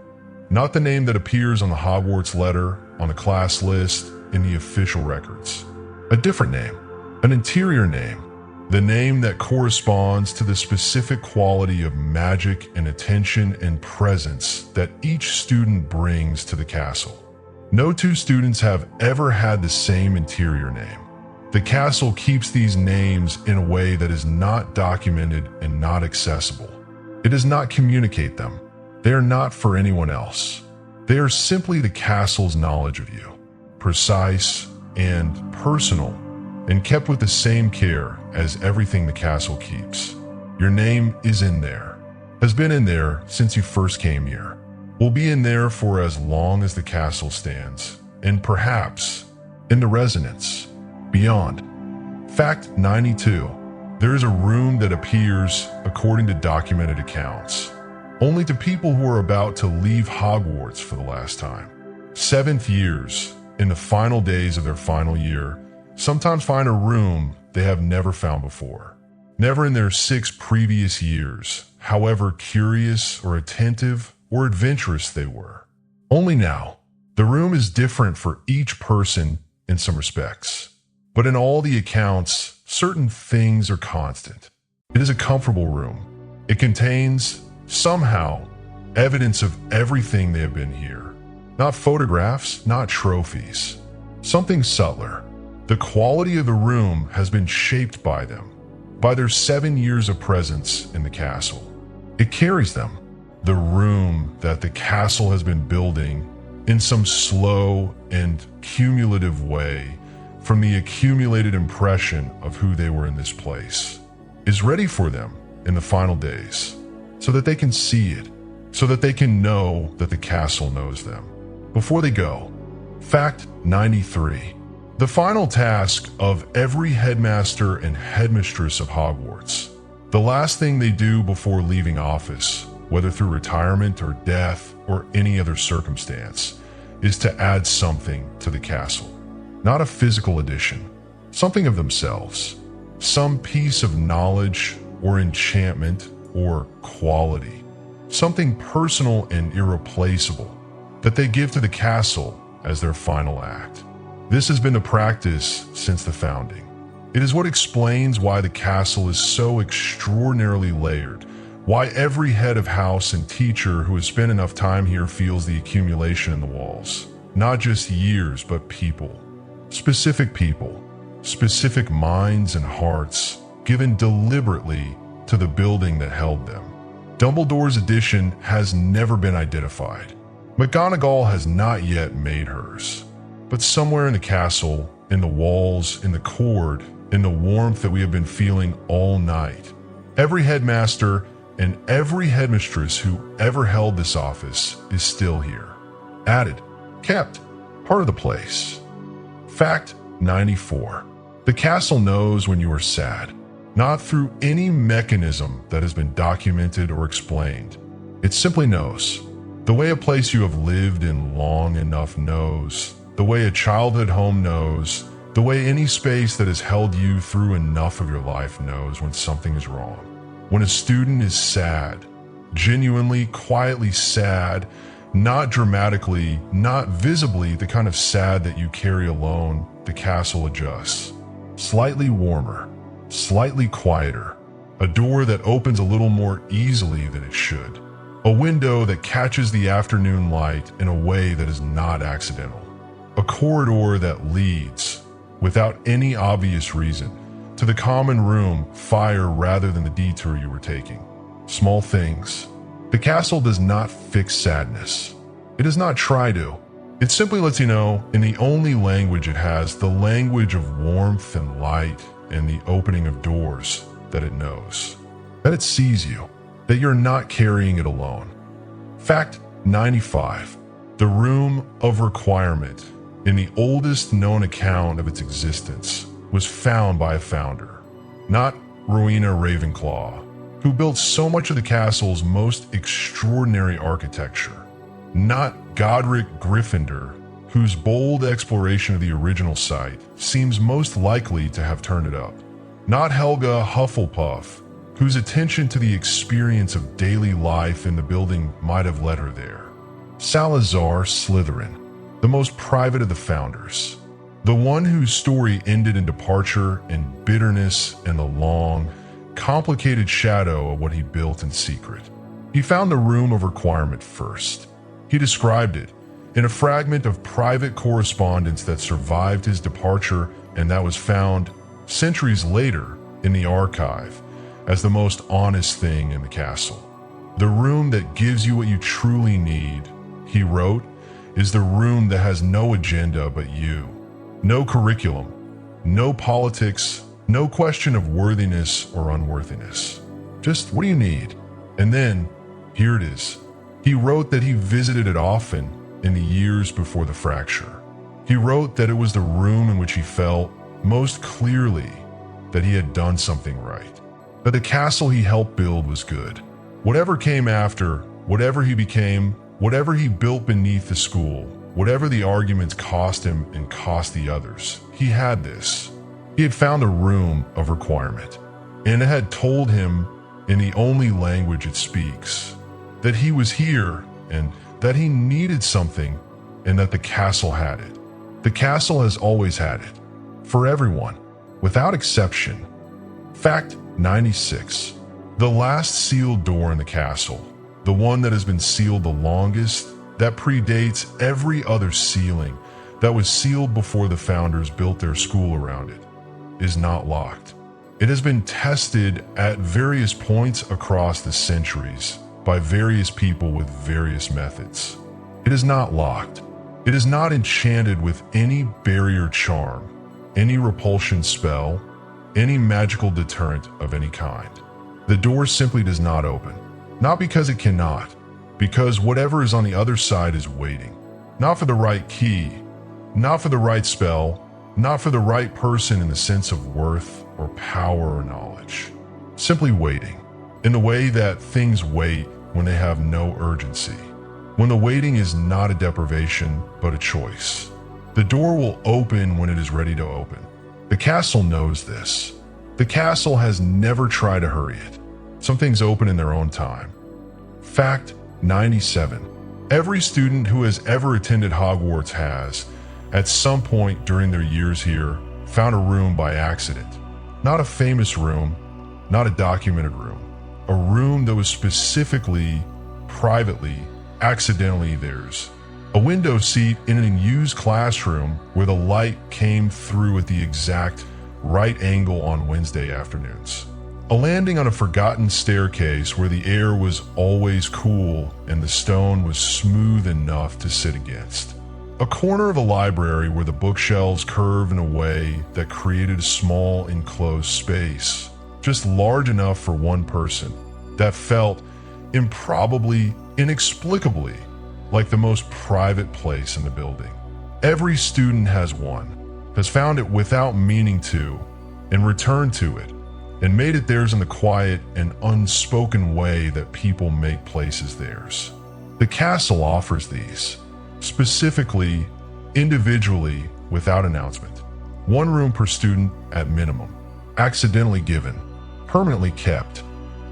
Not the name that appears on the Hogwarts letter, on the class list, in the official records. A different name. An interior name, the name that corresponds to the specific quality of magic and attention and presence that each student brings to the castle. No two students have ever had the same interior name. The castle keeps these names in a way that is not documented and not accessible. It does not communicate them. They are not for anyone else. They are simply the castle's knowledge of you, precise and personal, and kept with the same care as everything the castle keeps. Your name is in there, has been in there since you first came here, will be in there for as long as the castle stands, and perhaps in the resonance beyond. Fact 92. There is a room that appears, according to documented accounts, only to people who are about to leave Hogwarts for the last time. 7th years, in the final days of their final year, sometimes find a room they have never found before. Never in their 6 previous years, however curious or attentive or adventurous they were. Only now, the room is different for each person in some respects. But in all the accounts, certain things are constant. It is a comfortable room. It contains, somehow, evidence of everything they have been here. Not photographs, not trophies. Something subtler. The quality of the room has been shaped by them, by their 7 years of presence in the castle. It carries them, the room that the castle has been building in some slow and cumulative way from the accumulated impression of who they were in this place, is ready for them in the final days, so that they can see it, so that they can know that the castle knows them. Before they go, fact 93. The final task of every headmaster and headmistress of Hogwarts, the last thing they do before leaving office, whether through retirement or death or any other circumstance, is to add something to the castle. Not a physical addition, something of themselves, some piece of knowledge or enchantment or quality, something personal and irreplaceable that they give to the castle as their final act. This has been the practice since the founding. It is what explains why the castle is so extraordinarily layered, why every head of house and teacher who has spent enough time here feels the accumulation in the walls. Not just years, but people. Specific people, specific minds and hearts, given deliberately to the building that held them. Dumbledore's addition has never been identified. McGonagall has not yet made hers. But somewhere in the castle, in the walls, in the cord, in the warmth that we have been feeling all night, every headmaster and every headmistress who ever held this office is still here. Added, kept, part of the place. Fact 94. The castle knows when you are sad, not through any mechanism that has been documented or explained. It simply knows. The way a place you have lived in long enough knows. The way a childhood home knows, the way any space that has held you through enough of your life knows when something is wrong. When a student is sad, genuinely, quietly sad, not dramatically, not visibly the kind of sad that you carry alone, the castle adjusts. Slightly warmer, slightly quieter, a door that opens a little more easily than it should, a window that catches the afternoon light in a way that is not accidental. A corridor that leads, without any obvious reason, to the common room, fire rather than the detour you were taking. Small things. The castle does not fix sadness. It does not try to. It simply lets you know, in the only language it has, the language of warmth and light and the opening of doors, that it knows. That it sees you, that you're not carrying it alone. Fact 95. The Room of Requirement, in the oldest known account of its existence, was found by a founder, not Rowena Ravenclaw, who built so much of the castle's most extraordinary architecture, not Godric Gryffindor, whose bold exploration of the original site seems most likely to have turned it up, not Helga Hufflepuff, whose attention to the experience of daily life in the building might have led her there, Salazar Slytherin, the most private of the founders, the one whose story ended in departure and bitterness and the long, complicated shadow of what he built in secret. He found the Room of Requirement first. He described it in a fragment of private correspondence that survived his departure and that was found centuries later in the archive as the most honest thing in the castle. The room that gives you what you truly need, he wrote, is the room that has no agenda but you. No curriculum, no politics, no question of worthiness or unworthiness. Just what do you need? And then, here it is. He wrote that he visited it often in the years before the fracture. He wrote that it was the room in which he felt most clearly that he had done something right, that the castle he helped build was good. Whatever came after, whatever he became, whatever he built beneath the school, whatever the arguments cost him and cost the others, he had this. He had found a Room of Requirement, and it had told him, in the only language it speaks, that he was here and that he needed something and that the castle had it. The castle has always had it, for everyone, without exception. Fact 96. The last sealed door in the castle, the one that has been sealed the longest, that predates every other sealing, that was sealed before the founders built their school around it, is not locked. It has been tested at various points across the centuries by various people with various methods. It is not locked. It is not enchanted with any barrier charm. any repulsion spell, any magical deterrent of any kind. The door simply does not open. Not because it cannot, because whatever is on the other side is waiting. Not for the right key, not for the right spell, not for the right person in the sense of worth or power or knowledge. Simply waiting, in the way that things wait when they have no urgency. When the waiting is not a deprivation, but a choice. The door will open when it is ready to open. The castle knows this. The castle has never tried to hurry it. Some things open in their own time. Fact 97. Every student who has ever attended Hogwarts has, at some point during their years here, found a room by accident. Not a famous room, not a documented room. A room that was specifically, privately, accidentally theirs. A window seat in an unused classroom where the light came through at the exact right angle on Wednesday afternoons. A landing on a forgotten staircase where the air was always cool and the stone was smooth enough to sit against. A corner of a library where the bookshelves curve in a way that created a small enclosed space, just large enough for one person, that felt improbably, inexplicably like the most private place in the building. Every student has one, has found it without meaning to, and returned to it, and made it theirs in the quiet and unspoken way that people make places theirs. The castle offers these, specifically, individually, without announcement. One room per student at minimum, accidentally given, permanently kept.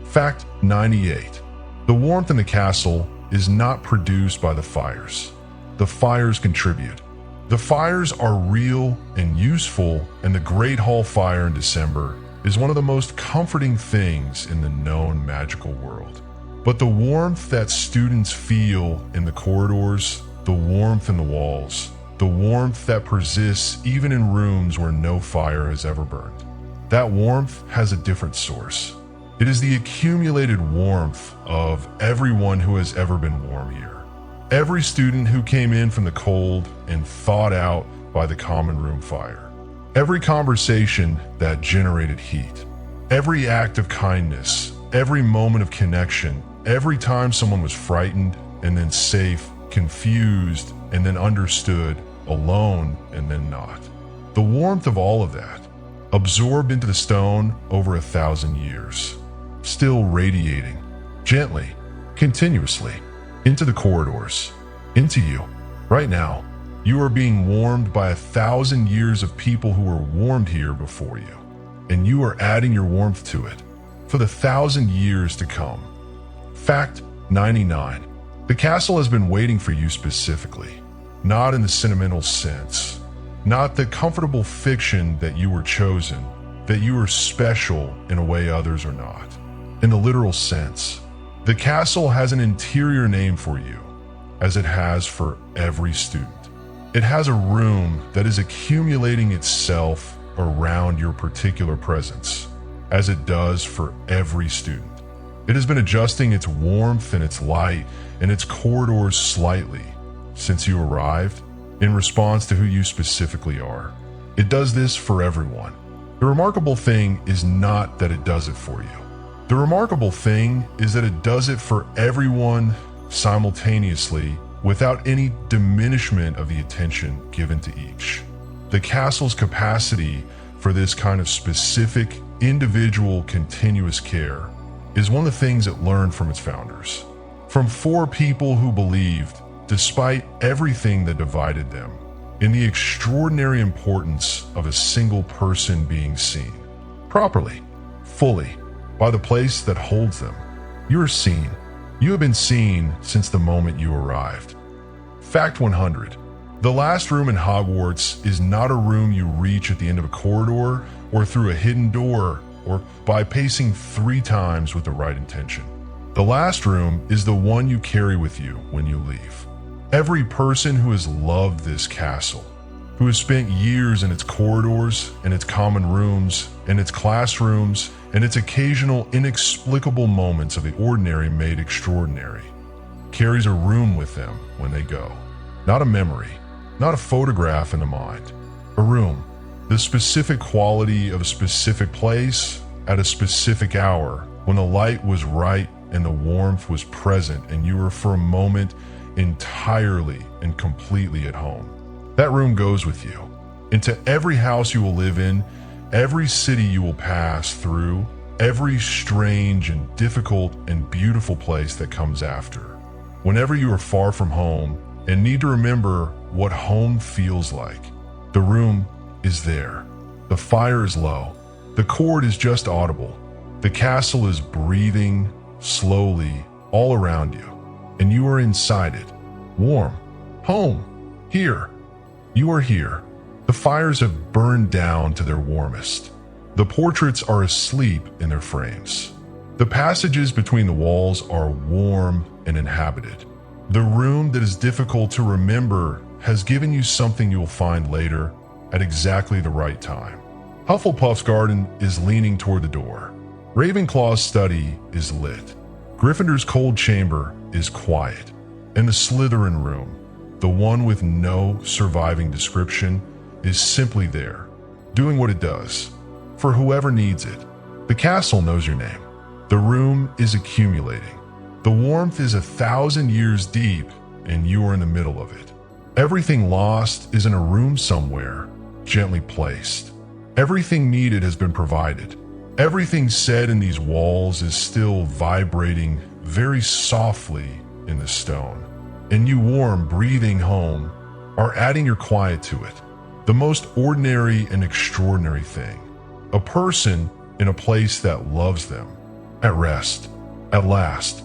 Fact 98. The warmth in the castle is not produced by the fires. The fires contribute. The fires are real and useful, and the Great Hall Fire in December is one of the most comforting things in the known magical world. But the warmth that students feel in the corridors, the warmth in the walls, the warmth that persists even in rooms where no fire has ever burned, that warmth has a different source. It is the accumulated warmth of everyone who has ever been warm here. Every student who came in from the cold and thawed out by the common room fire. Every conversation that generated heat. Every act of kindness. Every moment of connection. Every time someone was frightened and then safe, confused and then understood, alone and then not. The warmth of all of that, absorbed into the stone over 1,000 years. Still radiating, gently, continuously, into the corridors, into you. Right now, you are being warmed by 1,000 years of people who were warmed here before you, and you are adding your warmth to it for the 1,000 years to come. Fact 99. The castle has been waiting for you specifically, not in the sentimental sense, not the comfortable fiction that you were chosen, that you are special in a way others are not. In the literal sense, the castle has an interior name for you, as it has for every student. It has a room that is accumulating itself around your particular presence, as it does for every student. It has been adjusting its warmth and its light and its corridors slightly since you arrived in response to who you specifically are. It does this for everyone. The remarkable thing is not that it does it for you. The remarkable thing is that it does it for everyone simultaneously without any diminishment of the attention given to each. The castle's capacity for this kind of specific, individual, continuous care is one of the things it learned from its founders. From 4 people who believed, despite everything that divided them, in the extraordinary importance of a single person being seen, properly, fully, by the place that holds them. You are seen. You have been seen since the moment you arrived. Fact 100. The last room in Hogwarts is not a room you reach at the end of a corridor or through a hidden door or by pacing 3 times with the right intention. The last room is the one you carry with you when you leave. Every person who has loved this castle, who has spent years in its corridors and its common rooms and its classrooms and its occasional inexplicable moments of the ordinary made extraordinary, carries a room with them when they go. Not a memory, not a photograph in the mind. A room The specific quality of a specific place at a specific hour, when the light was right and the warmth was present and you were for a moment entirely and completely at home. That room goes with you into every house you will live in, every city you will pass through, every strange and difficult and beautiful place that comes after. Whenever you are far from home and need to remember what home feels like, the room is there. The fire is low. The chord is just audible. The castle is breathing slowly all around you, and you are inside it. Warm. Home. Here. You are here. The fires have burned down to their warmest. The portraits are asleep in their frames. The passages between the walls are warm and inhabited. The room that is difficult to remember has given you something you'll find later at exactly the right time. Hufflepuff's garden is leaning toward the door. Ravenclaw's study is lit. Gryffindor's cold chamber is quiet. And the Slytherin room, the one with no surviving description, is simply there, doing what it does, for whoever needs it. The castle knows your name. The room is accumulating. The warmth is 1,000 years deep, and you are in the middle of it. Everything lost is in a room somewhere, gently placed. Everything needed has been provided. Everything said in these walls is still vibrating very softly in the stone. And you warm, breathing home are adding your quiet to it. The most ordinary and extraordinary thing. A person in a place that loves them. At rest. At last.